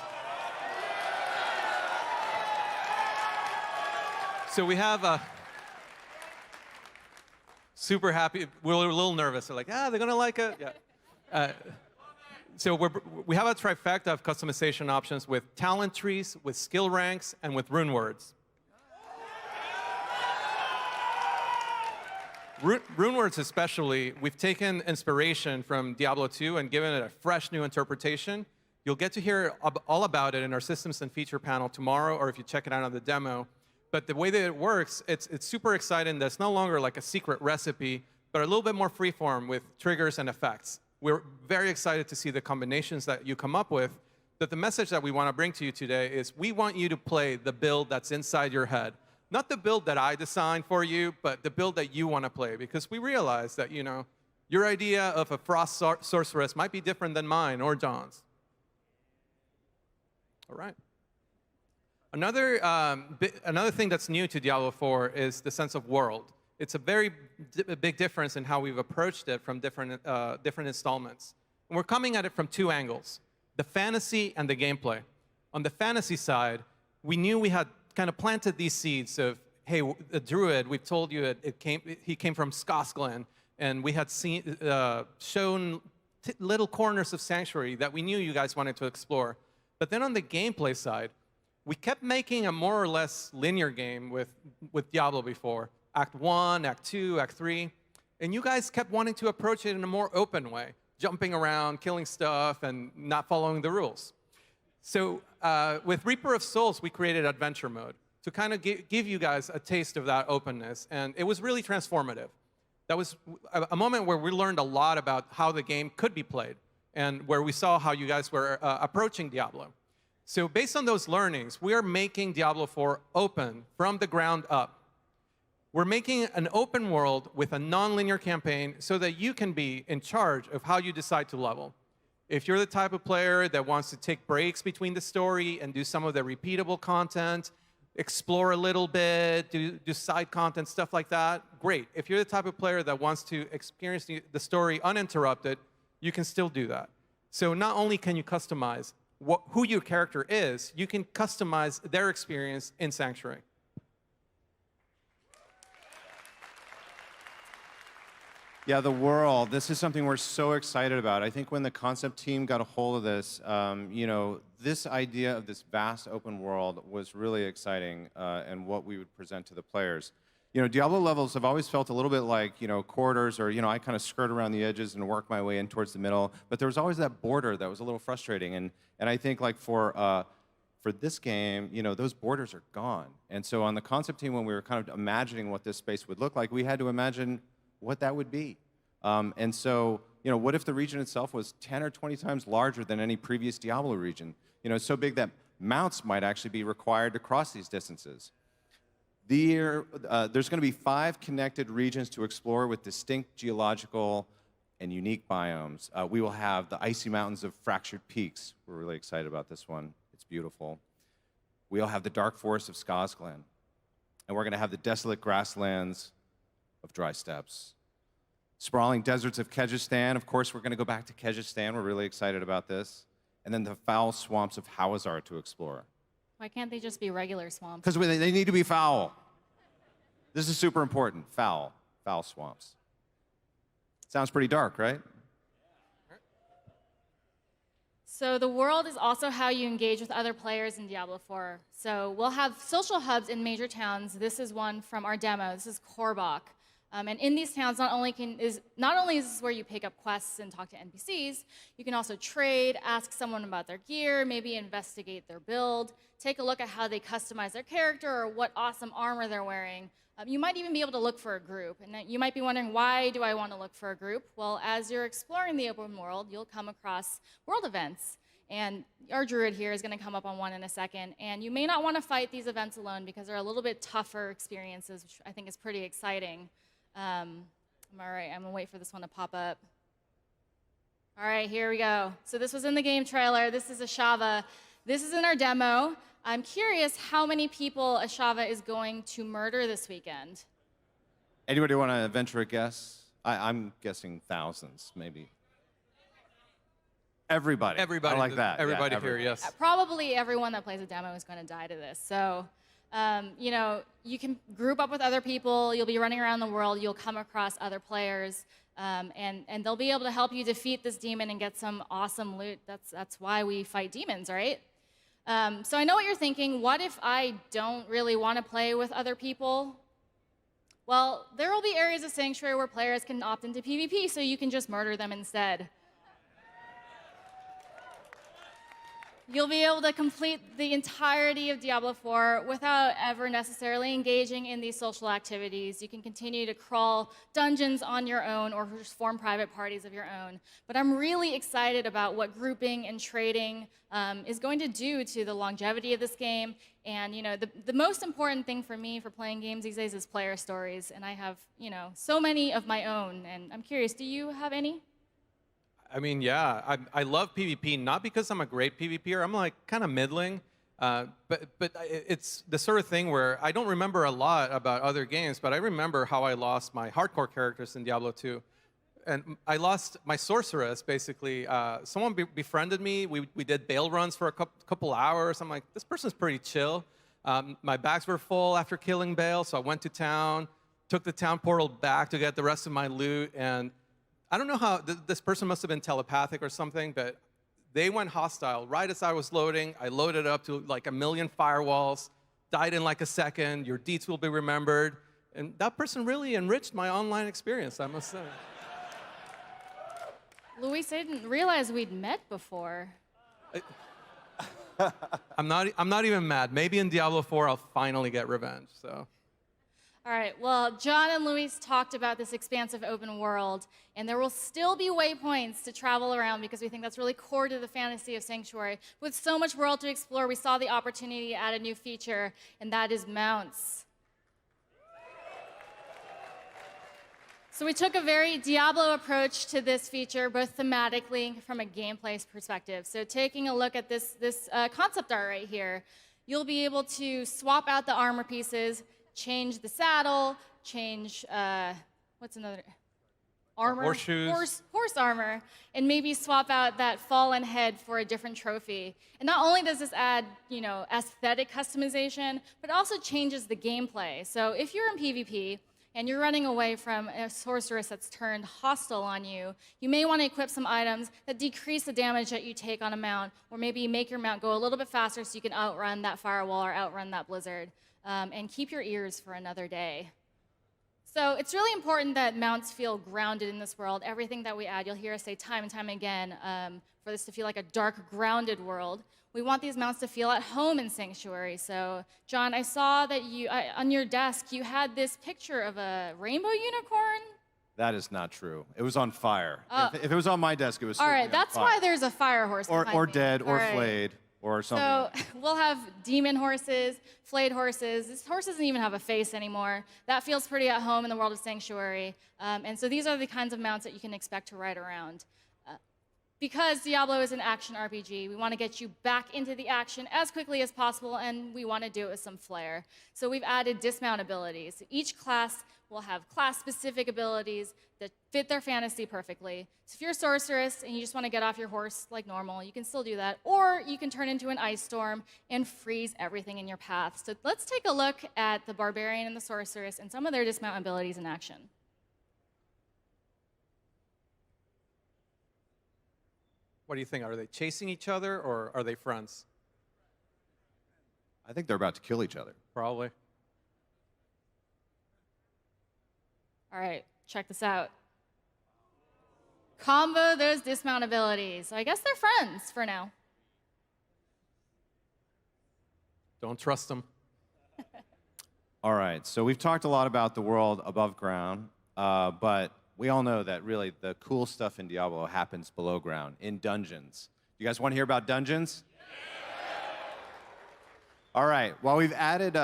So we have super happy. We're a little nervous. They're like, they're going to like it. Yeah. So we have a trifecta of customization options with talent trees, with skill ranks, and with rune words. Rune words especially, we've taken inspiration from Diablo 2 and given it a fresh new interpretation. You'll get to hear all about it in our systems and feature panel tomorrow, or if you check it out on the demo. But the way that it works, it's super exciting that it's no longer like a secret recipe, but a little bit more freeform with triggers and effects. We're very excited to see the combinations that you come up with, but the message that we want to bring to you today is we want you to play the build that's inside your head. Not the build that I designed for you, but the build that you want to play, because we realize that, your idea of a frost sorceress might be different than mine or John's. All right. Another thing that's new to Diablo 4 is the sense of world. It's a very big difference in how we've approached it from different installments. And we're coming at it from two angles, the fantasy and the gameplay. On the fantasy side, we knew we had kind of planted these seeds of, hey, the druid, we've told you he came from Skosglen, and we had shown little corners of Sanctuary that we knew you guys wanted to explore. But then on the gameplay side, we kept making a more or less linear game with Diablo before. Act 1, Act 2, Act 3. And you guys kept wanting to approach it in a more open way, jumping around, killing stuff, and not following the rules. So with Reaper of Souls, we created adventure mode to kind of give you guys a taste of that openness. And it was really transformative. That was a moment where we learned a lot about how the game could be played and where we saw how you guys were approaching Diablo. So based on those learnings, we are making Diablo 4 open from the ground up. We're making an open world with a non-linear campaign so that you can be in charge of how you decide to level. If you're the type of player that wants to take breaks between the story and do some of the repeatable content, explore a little bit, do side content, stuff like that, great. If you're the type of player that wants to experience the story uninterrupted, you can still do that. So not only can you customize who your character is, you can customize their experience in Sanctuary. Yeah, the world. This is something we're so excited about. I think when the concept team got a hold of this, this idea of this vast open world was really exciting and what we would present to the players. Diablo levels have always felt a little bit like, corridors or, I kind of skirt around the edges and work my way in towards the middle. But there was always that border that was a little frustrating. And I think for this game, those borders are gone. And so on the concept team, when we were kind of imagining what this space would look like, we had to imagine what that would be. And so, what if the region itself was 10 or 20 times larger than any previous Diablo region? So big that mounts might actually be required to cross these distances. There's going to be 5 connected regions to explore with distinct geological and unique biomes. We will have the icy mountains of Fractured Peaks. We're really excited about this one. It's beautiful. We'll have the dark forest of Skazglen. And we're going to have the desolate grasslands of Dry Steppes. Sprawling deserts of Kyrgyzstan. Of course, we're going to go back to Kyrgyzstan. We're really excited about this. And then the foul swamps of Hawazar to explore. Why can't they just be regular swamps? Because they need to be foul. This is super important. Foul swamps. Sounds pretty dark, right? So the world is also how you engage with other players in Diablo 4. So we'll have social hubs in major towns. This is one from our demo. This is Korbach. And in these towns, not only is this where you pick up quests and talk to NPCs, you can also trade, ask someone about their gear, maybe investigate their build, take a look at how they customize their character or what awesome armor they're wearing. You might even be able to look for a group. And you might be wondering, why do I want to look for a group? Well, as you're exploring the open world, you'll come across world events. And our druid here is going to come up on one in a second. And you may not want to fight these events alone because they're a little bit tougher experiences, which I think is pretty exciting. All right, I'm going to wait for this one to pop up. All right, here we go. So this was in the game trailer. This is Ashava. This is in our demo. I'm curious how many people Ashava is going to murder this weekend. Anybody want to venture a guess? I'm guessing thousands, maybe. Everybody. Everybody. I like that. Everybody Yeah, here, yes. Probably everyone that plays a demo is going to die to this. So, you know, you can group up with other people. You'll be running around the world. You'll come across other players. And they'll be able to help you defeat this demon and get some awesome loot. That's why we fight demons, right? So I know what you're thinking. What if I don't really want to play with other people? Well, there will be areas of Sanctuary where players can opt into PvP, so you can just murder them instead. You'll be able to complete the entirety of Diablo 4 without ever necessarily engaging in these social activities. You can continue to crawl dungeons on your own or just form private parties of your own. But I'm really excited about what grouping and trading is going to do to the longevity of this game. And you know, the most important thing for me for playing games these days is player stories. And I have, you know, so many of my own. And I'm curious, do you have any? I mean, yeah, I love PvP, not because I'm a great PvPer. I'm like kind of middling, but it's the sort of thing where I don't remember a lot about other games, but I remember how I lost my hardcore characters in Diablo 2. And I lost my sorceress, basically. Someone befriended me. We did bail runs for a couple hours. I'm like, this person's pretty chill. My bags were full after killing Bale, so I went to town, took the town portal back to get the rest of my loot, and I don't know how, this person must have been telepathic or something, but they went hostile right as I was loading. I loaded up to like 1 million firewalls, died in like a second. Your deeds will be remembered. And that person really enriched my online experience, I must say. Luis, I didn't realize we'd met before. I'm not even mad. Maybe in Diablo 4 I'll finally get revenge, so. All right, well, John and Luis talked about this expansive open world, and there will still be waypoints to travel around because we think that's really core to the fantasy of Sanctuary. With so much world to explore, we saw the opportunity to add a new feature, and that is mounts. So we took a very Diablo approach to this feature, both thematically from a gameplay perspective. So taking a look at this concept art right here, you'll be able to swap out the armor pieces, change the saddle, change, what's another? Armor? Horseshoes. Horse armor, and maybe swap out that fallen head for a different trophy. And not only does this add, you know, aesthetic customization, but it also changes the gameplay. So if you're in PvP, and you're running away from a sorceress that's turned hostile on you, you may want to equip some items that decrease the damage that you take on a mount, or maybe make your mount go a little bit faster so you can outrun that firewall or outrun that blizzard. And keep your ears for another day. So it's really important that mounts feel grounded in this world. Everything that we add, you'll hear us say time and time again, for this to feel like a dark, grounded world. We want these mounts to feel at home in Sanctuary. So, John, I saw that you, on your desk, you had this picture of a rainbow unicorn. That is not true. It was on fire. If it was on my desk, it was all right, certainly on that's fire. why there's a fire horse behind or me. dead, or all right. flayed. or something? So we'll have demon horses, flayed horses. This horse doesn't even have a face anymore. That feels pretty at home in the world of Sanctuary. And so these are the kinds of mounts that you can expect to ride around. Because Diablo is an action RPG, we want to get you back into the action as quickly as possible, and we want to do it with some flair. So we've added dismount abilities. Each class will have class-specific abilities that fit their fantasy perfectly. So if you're a sorceress and you just want to get off your horse like normal, you can still do that. Or you can turn into an ice storm and freeze everything in your path. So let's take a look at the barbarian and the sorceress and some of their dismount abilities in action. What do you think? Are they chasing each other or are they friends? I think they're about to kill each other. Probably. All right, check this out. Combo those dismount abilities. So I guess they're friends for now. Don't trust them. All right, so we've talked a lot about the world above ground, but we all know that really the cool stuff in Diablo happens below ground, in dungeons. You guys want to hear about dungeons? All right, well, we've added,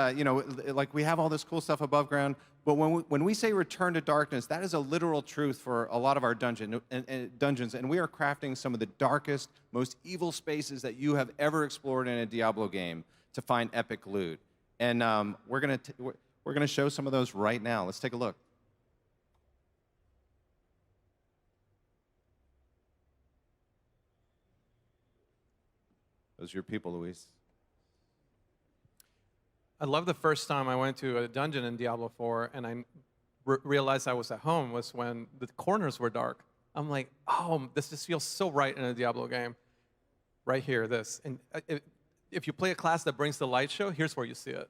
like we have all this cool stuff above ground, but when we say return to darkness, that is a literal truth for a lot of our dungeons, and we are crafting some of the darkest, most evil spaces that you have ever explored in a Diablo game to find epic loot. And we're gonna show some of those right now. Let's take a look. Those are your people, Luis. I love the first time I went to a dungeon in Diablo 4 and I realized I was at home was when the corners were dark. I'm like, oh, this just feels so right in a Diablo game. Right here, this. And if you play a class that brings the light show, here's where you see it.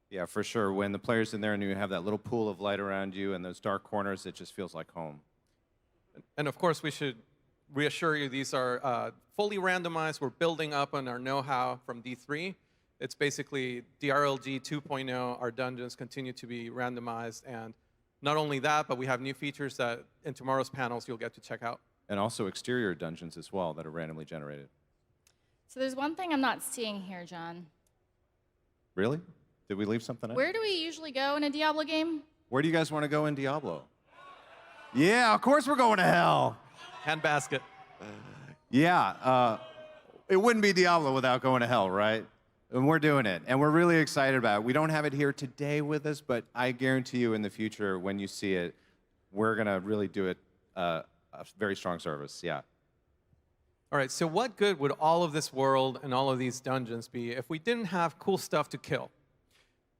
Yeah, for sure. When the player's in there and you have that little pool of light around you and those dark corners, it just feels like home. And of course, we should reassure you, these are fully randomized. We're building up on our know-how from D3. It's basically DRLG 2.0. Our dungeons continue to be randomized. And not only that, but we have new features that in tomorrow's panels you'll get to check out. And also exterior dungeons as well that are randomly generated. So there's one thing I'm not seeing here, John. Really? Did we leave something out? Where do we usually go in a Diablo game? Where do you guys want to go in Diablo? Yeah, of course we're going to hell. Handbasket. Yeah, it wouldn't be Diablo without going to hell, right? And we're doing it, and we're really excited about it. We don't have it here today with us, but I guarantee you in the future, when you see it, we're going to really do it a very strong service, yeah. All right, so what good would all of this world and all of these dungeons be if we didn't have cool stuff to kill?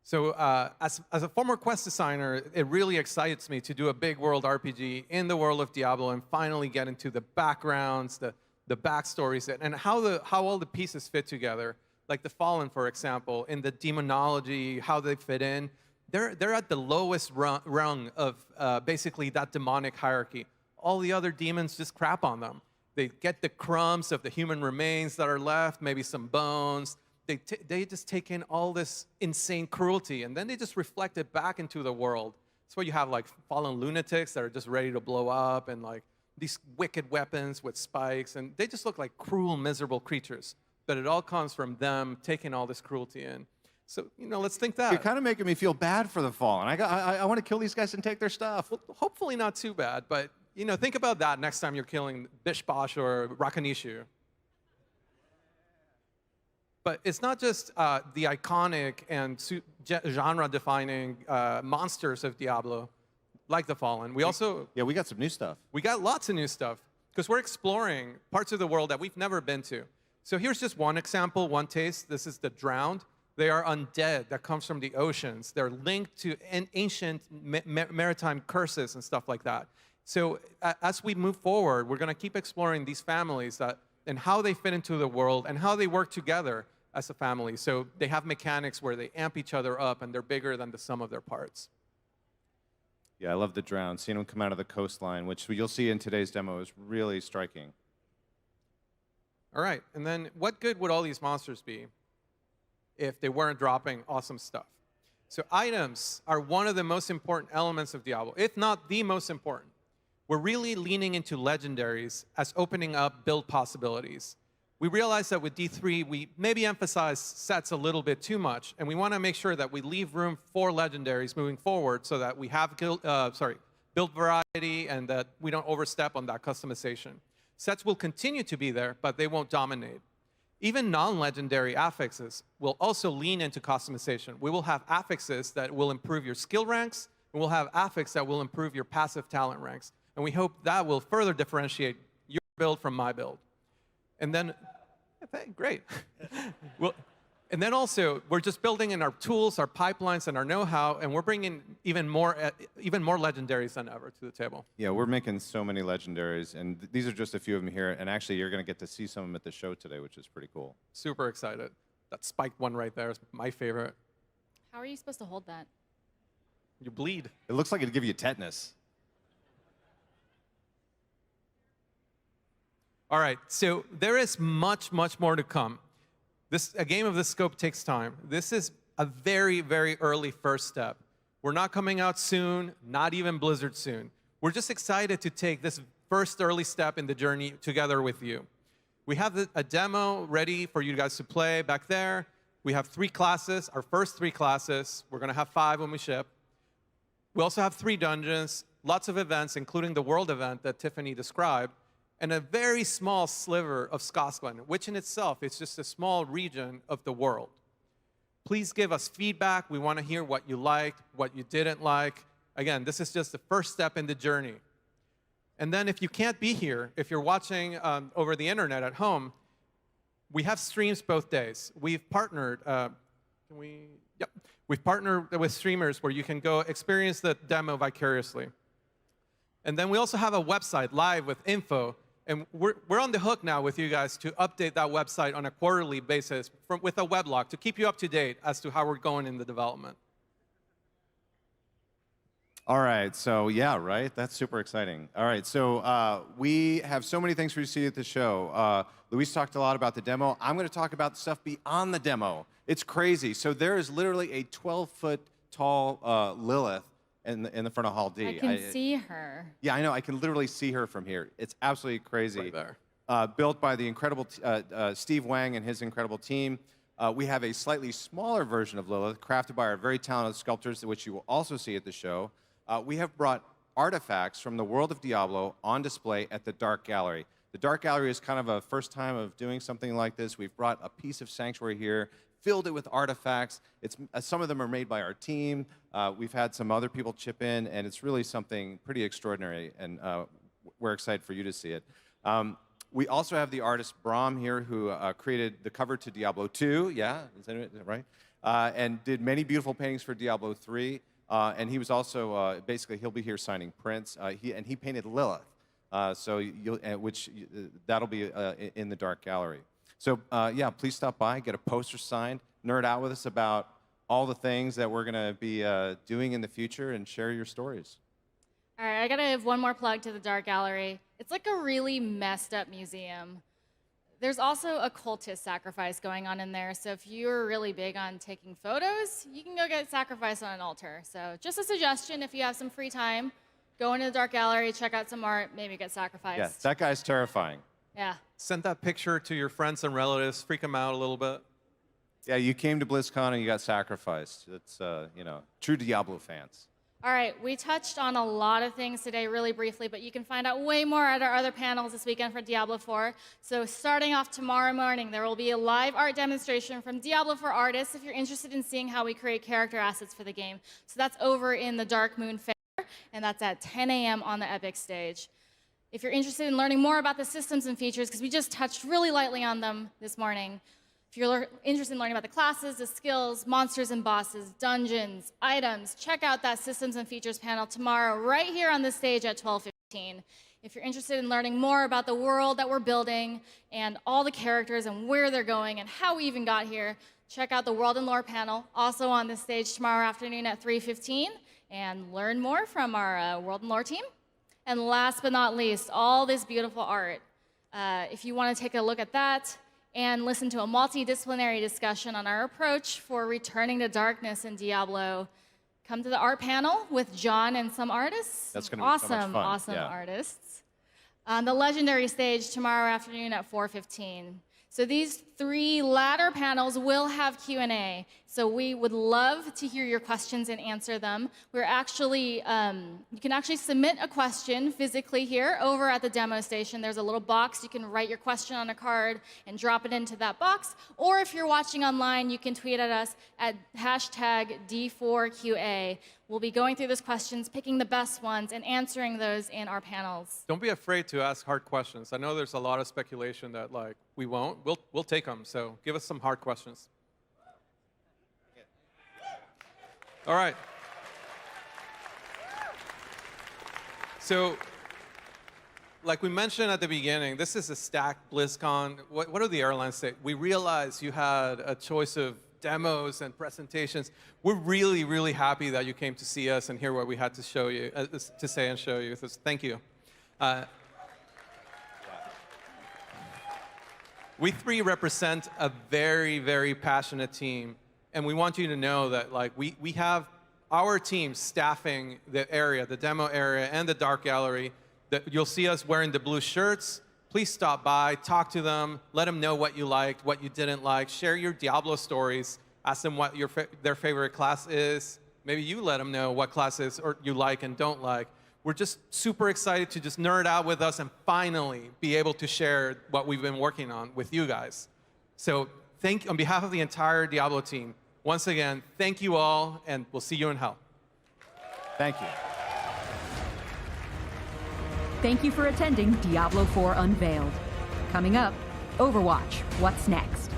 So as a former quest designer, it really excites me to do a big world RPG in the world of Diablo and finally get into the backgrounds, the backstories, and how all the pieces fit together. Like the Fallen, for example, in the demonology, how they fit in. They're at the lowest rung of basically that demonic hierarchy. All the other demons just crap on them. They get the crumbs of the human remains that are left, maybe some bones. They just take in all this insane cruelty, and then they just reflect it back into the world. That's why you have like fallen lunatics that are just ready to blow up, and like these wicked weapons with spikes, and they just look like cruel, miserable creatures. But it all comes from them taking all this cruelty in. So, let's think that. You're kind of making me feel bad for the Fallen. I want to kill these guys and take their stuff. Well, hopefully not too bad, but think about that next time you're killing Bish Bosh or Rakanishu. But it's not just the iconic and genre-defining monsters of Diablo, like the Fallen. We also... Yeah, we got some new stuff. We got lots of new stuff, because we're exploring parts of the world that we've never been to. So here's just one example, one taste. This is the Drowned. They are undead that comes from the oceans. They're linked to ancient maritime curses and stuff like that. So as we move forward, we're going to keep exploring these families and how they fit into the world and how they work together as a family. So they have mechanics where they amp each other up and they're bigger than the sum of their parts. Yeah, I love the Drowned. Seeing them come out of the coastline, which you'll see in today's demo, is really striking. All right, and then what good would all these monsters be if they weren't dropping awesome stuff? So items are one of the most important elements of Diablo, if not the most important. We're really leaning into legendaries as opening up build possibilities. We realized that with D3, we maybe emphasize sets a little bit too much, and we want to make sure that we leave room for legendaries moving forward so that we have build variety and that we don't overstep on that customization. Sets will continue to be there, but they won't dominate. Even non-legendary affixes will also lean into customization. We will have affixes that will improve your skill ranks, and we'll have affixes that will improve your passive talent ranks. And we hope that will further differentiate your build from my build. And then, great. And then also, we're just building in our tools, our pipelines, and our know-how, and we're bringing even more legendaries than ever to the table. Yeah, we're making so many legendaries, and these are just a few of them here. And actually, you're going to get to see some of them at the show today, which is pretty cool. Super excited. That spiked one right there is my favorite. How are you supposed to hold that? You bleed. It looks like it'd give you tetanus. All right, so there is much, much more to come. A game of this scope takes time. This is a very, very early first step. We're not coming out soon, not even Blizzard soon. We're just excited to take this first early step in the journey together with you. We have a demo ready for you guys to play back there. We have 3 classes, our first 3 classes. We're going to have 5 when we ship. We also have 3 dungeons, lots of events, including the world event that Tiffany described, and a very small sliver of Scotland, which in itself is just a small region of the world. Please give us feedback. We want to hear what you liked, what you didn't like. Again, this is just the first step in the journey. And then if you can't be here, if you're watching over the internet at home, we have streams both days. We've partnered, We've partnered with streamers where you can go experience the demo vicariously. And then we also have a website live with info. And we're on the hook now with you guys to update that website on a quarterly basis with a weblog to keep you up to date as to how we're going in the development. All right, so yeah, right? That's super exciting. All right, so we have so many things for you to see at the show. Luis talked a lot about the demo. I'm going to talk about the stuff beyond the demo. It's crazy. So there is literally a 12-foot tall Lilith in the front of Hall D. I can see her. Yeah, I know. I can literally see her from here. It's absolutely crazy. Right there. Built by the incredible Steve Wang and his incredible team. We have a slightly smaller version of Lilith, crafted by our very talented sculptors, which you will also see at the show. We have brought artifacts from the world of Diablo on display at the Dark Gallery. The Dark Gallery is kind of a first time of doing something like this. We've brought a piece of Sanctuary here, filled it with artifacts. Some of them are made by our team. We've had some other people chip in, and it's really something pretty extraordinary, and we're excited for you to see it. We also have the artist Brahm here, who created the cover to Diablo 2, yeah, is that right? And did many beautiful paintings for Diablo 3. And he was also, basically, he'll be here signing prints. He painted Lilith, that'll be in the Dark Gallery. So yeah, please stop by, get a poster signed, nerd out with us about all the things that we're going to be doing in the future, and share your stories. All right, I got to have one more plug to the Dark Gallery. It's like a really messed up museum. There's also a cultist sacrifice going on in there, so if you're really big on taking photos, you can go get sacrificed on an altar. So just a suggestion, if you have some free time, go into the Dark Gallery, check out some art, maybe get sacrificed. Yeah, that guy's terrifying. Yeah. Send that picture to your friends and relatives, freak them out a little bit. Yeah, you came to BlizzCon and you got sacrificed. That's, true Diablo fans. All right, we touched on a lot of things today really briefly, but you can find out way more at our other panels this weekend for Diablo 4. So starting off tomorrow morning, there will be a live art demonstration from Diablo 4 artists if you're interested in seeing how we create character assets for the game. So that's over in the Dark Moon Fair, and that's at 10 a.m. on the Epic stage. If you're interested in learning more about the systems and features, because we just touched really lightly on them this morning, if you're interested in learning about the classes, the skills, monsters and bosses, dungeons, items, check out that Systems and Features panel tomorrow right here on this stage at 12:15. If you're interested in learning more about the world that we're building and all the characters and where they're going and how we even got here, check out the World and Lore panel, also on this stage tomorrow afternoon at 3:15, and learn more from our World and Lore team. And last but not least, all this beautiful art. If you want to take a look at that, and listen to a multidisciplinary discussion on our approach for returning to darkness in Diablo, come to the art panel with John and some artists. That's going to be so much fun. Awesome artists. On the Legendary stage tomorrow afternoon at 4:15. So these 3 latter panels will have Q&A. So we would love to hear your questions and answer them. We're actually, you can actually submit a question physically here over at the demo station. There's a little box. You can write your question on a card and drop it into that box. Or if you're watching online, you can tweet at us at hashtag D4QA. We'll be going through those questions, picking the best ones, and answering those in our panels. Don't be afraid to ask hard questions. I know there's a lot of speculation that like we won't. We'll take them. So give us some hard questions. All right. So, like we mentioned at the beginning, this is a stacked BlizzCon. What do the airlines say? We realize you had a choice of demos and presentations. We're really, really happy that you came to see us and hear what we had to show you, to say and show you. So thank you. We 3 represent a very, very passionate team, and we want you to know that like we have our team staffing the area, the demo area, and the dark gallery. That you'll see us wearing the blue shirts. Please stop by, talk to them, let them know what you liked, what you didn't like, share your Diablo stories, ask them what their favorite class is. Maybe you let them know what classes you like and don't like. We're just super excited to just nerd out with us and finally be able to share what we've been working on with you guys. So on behalf of the entire Diablo team, once again, thank you all, and we'll see you in hell. Thank you. Thank you for attending Diablo 4 Unveiled. Coming up, Overwatch, what's next?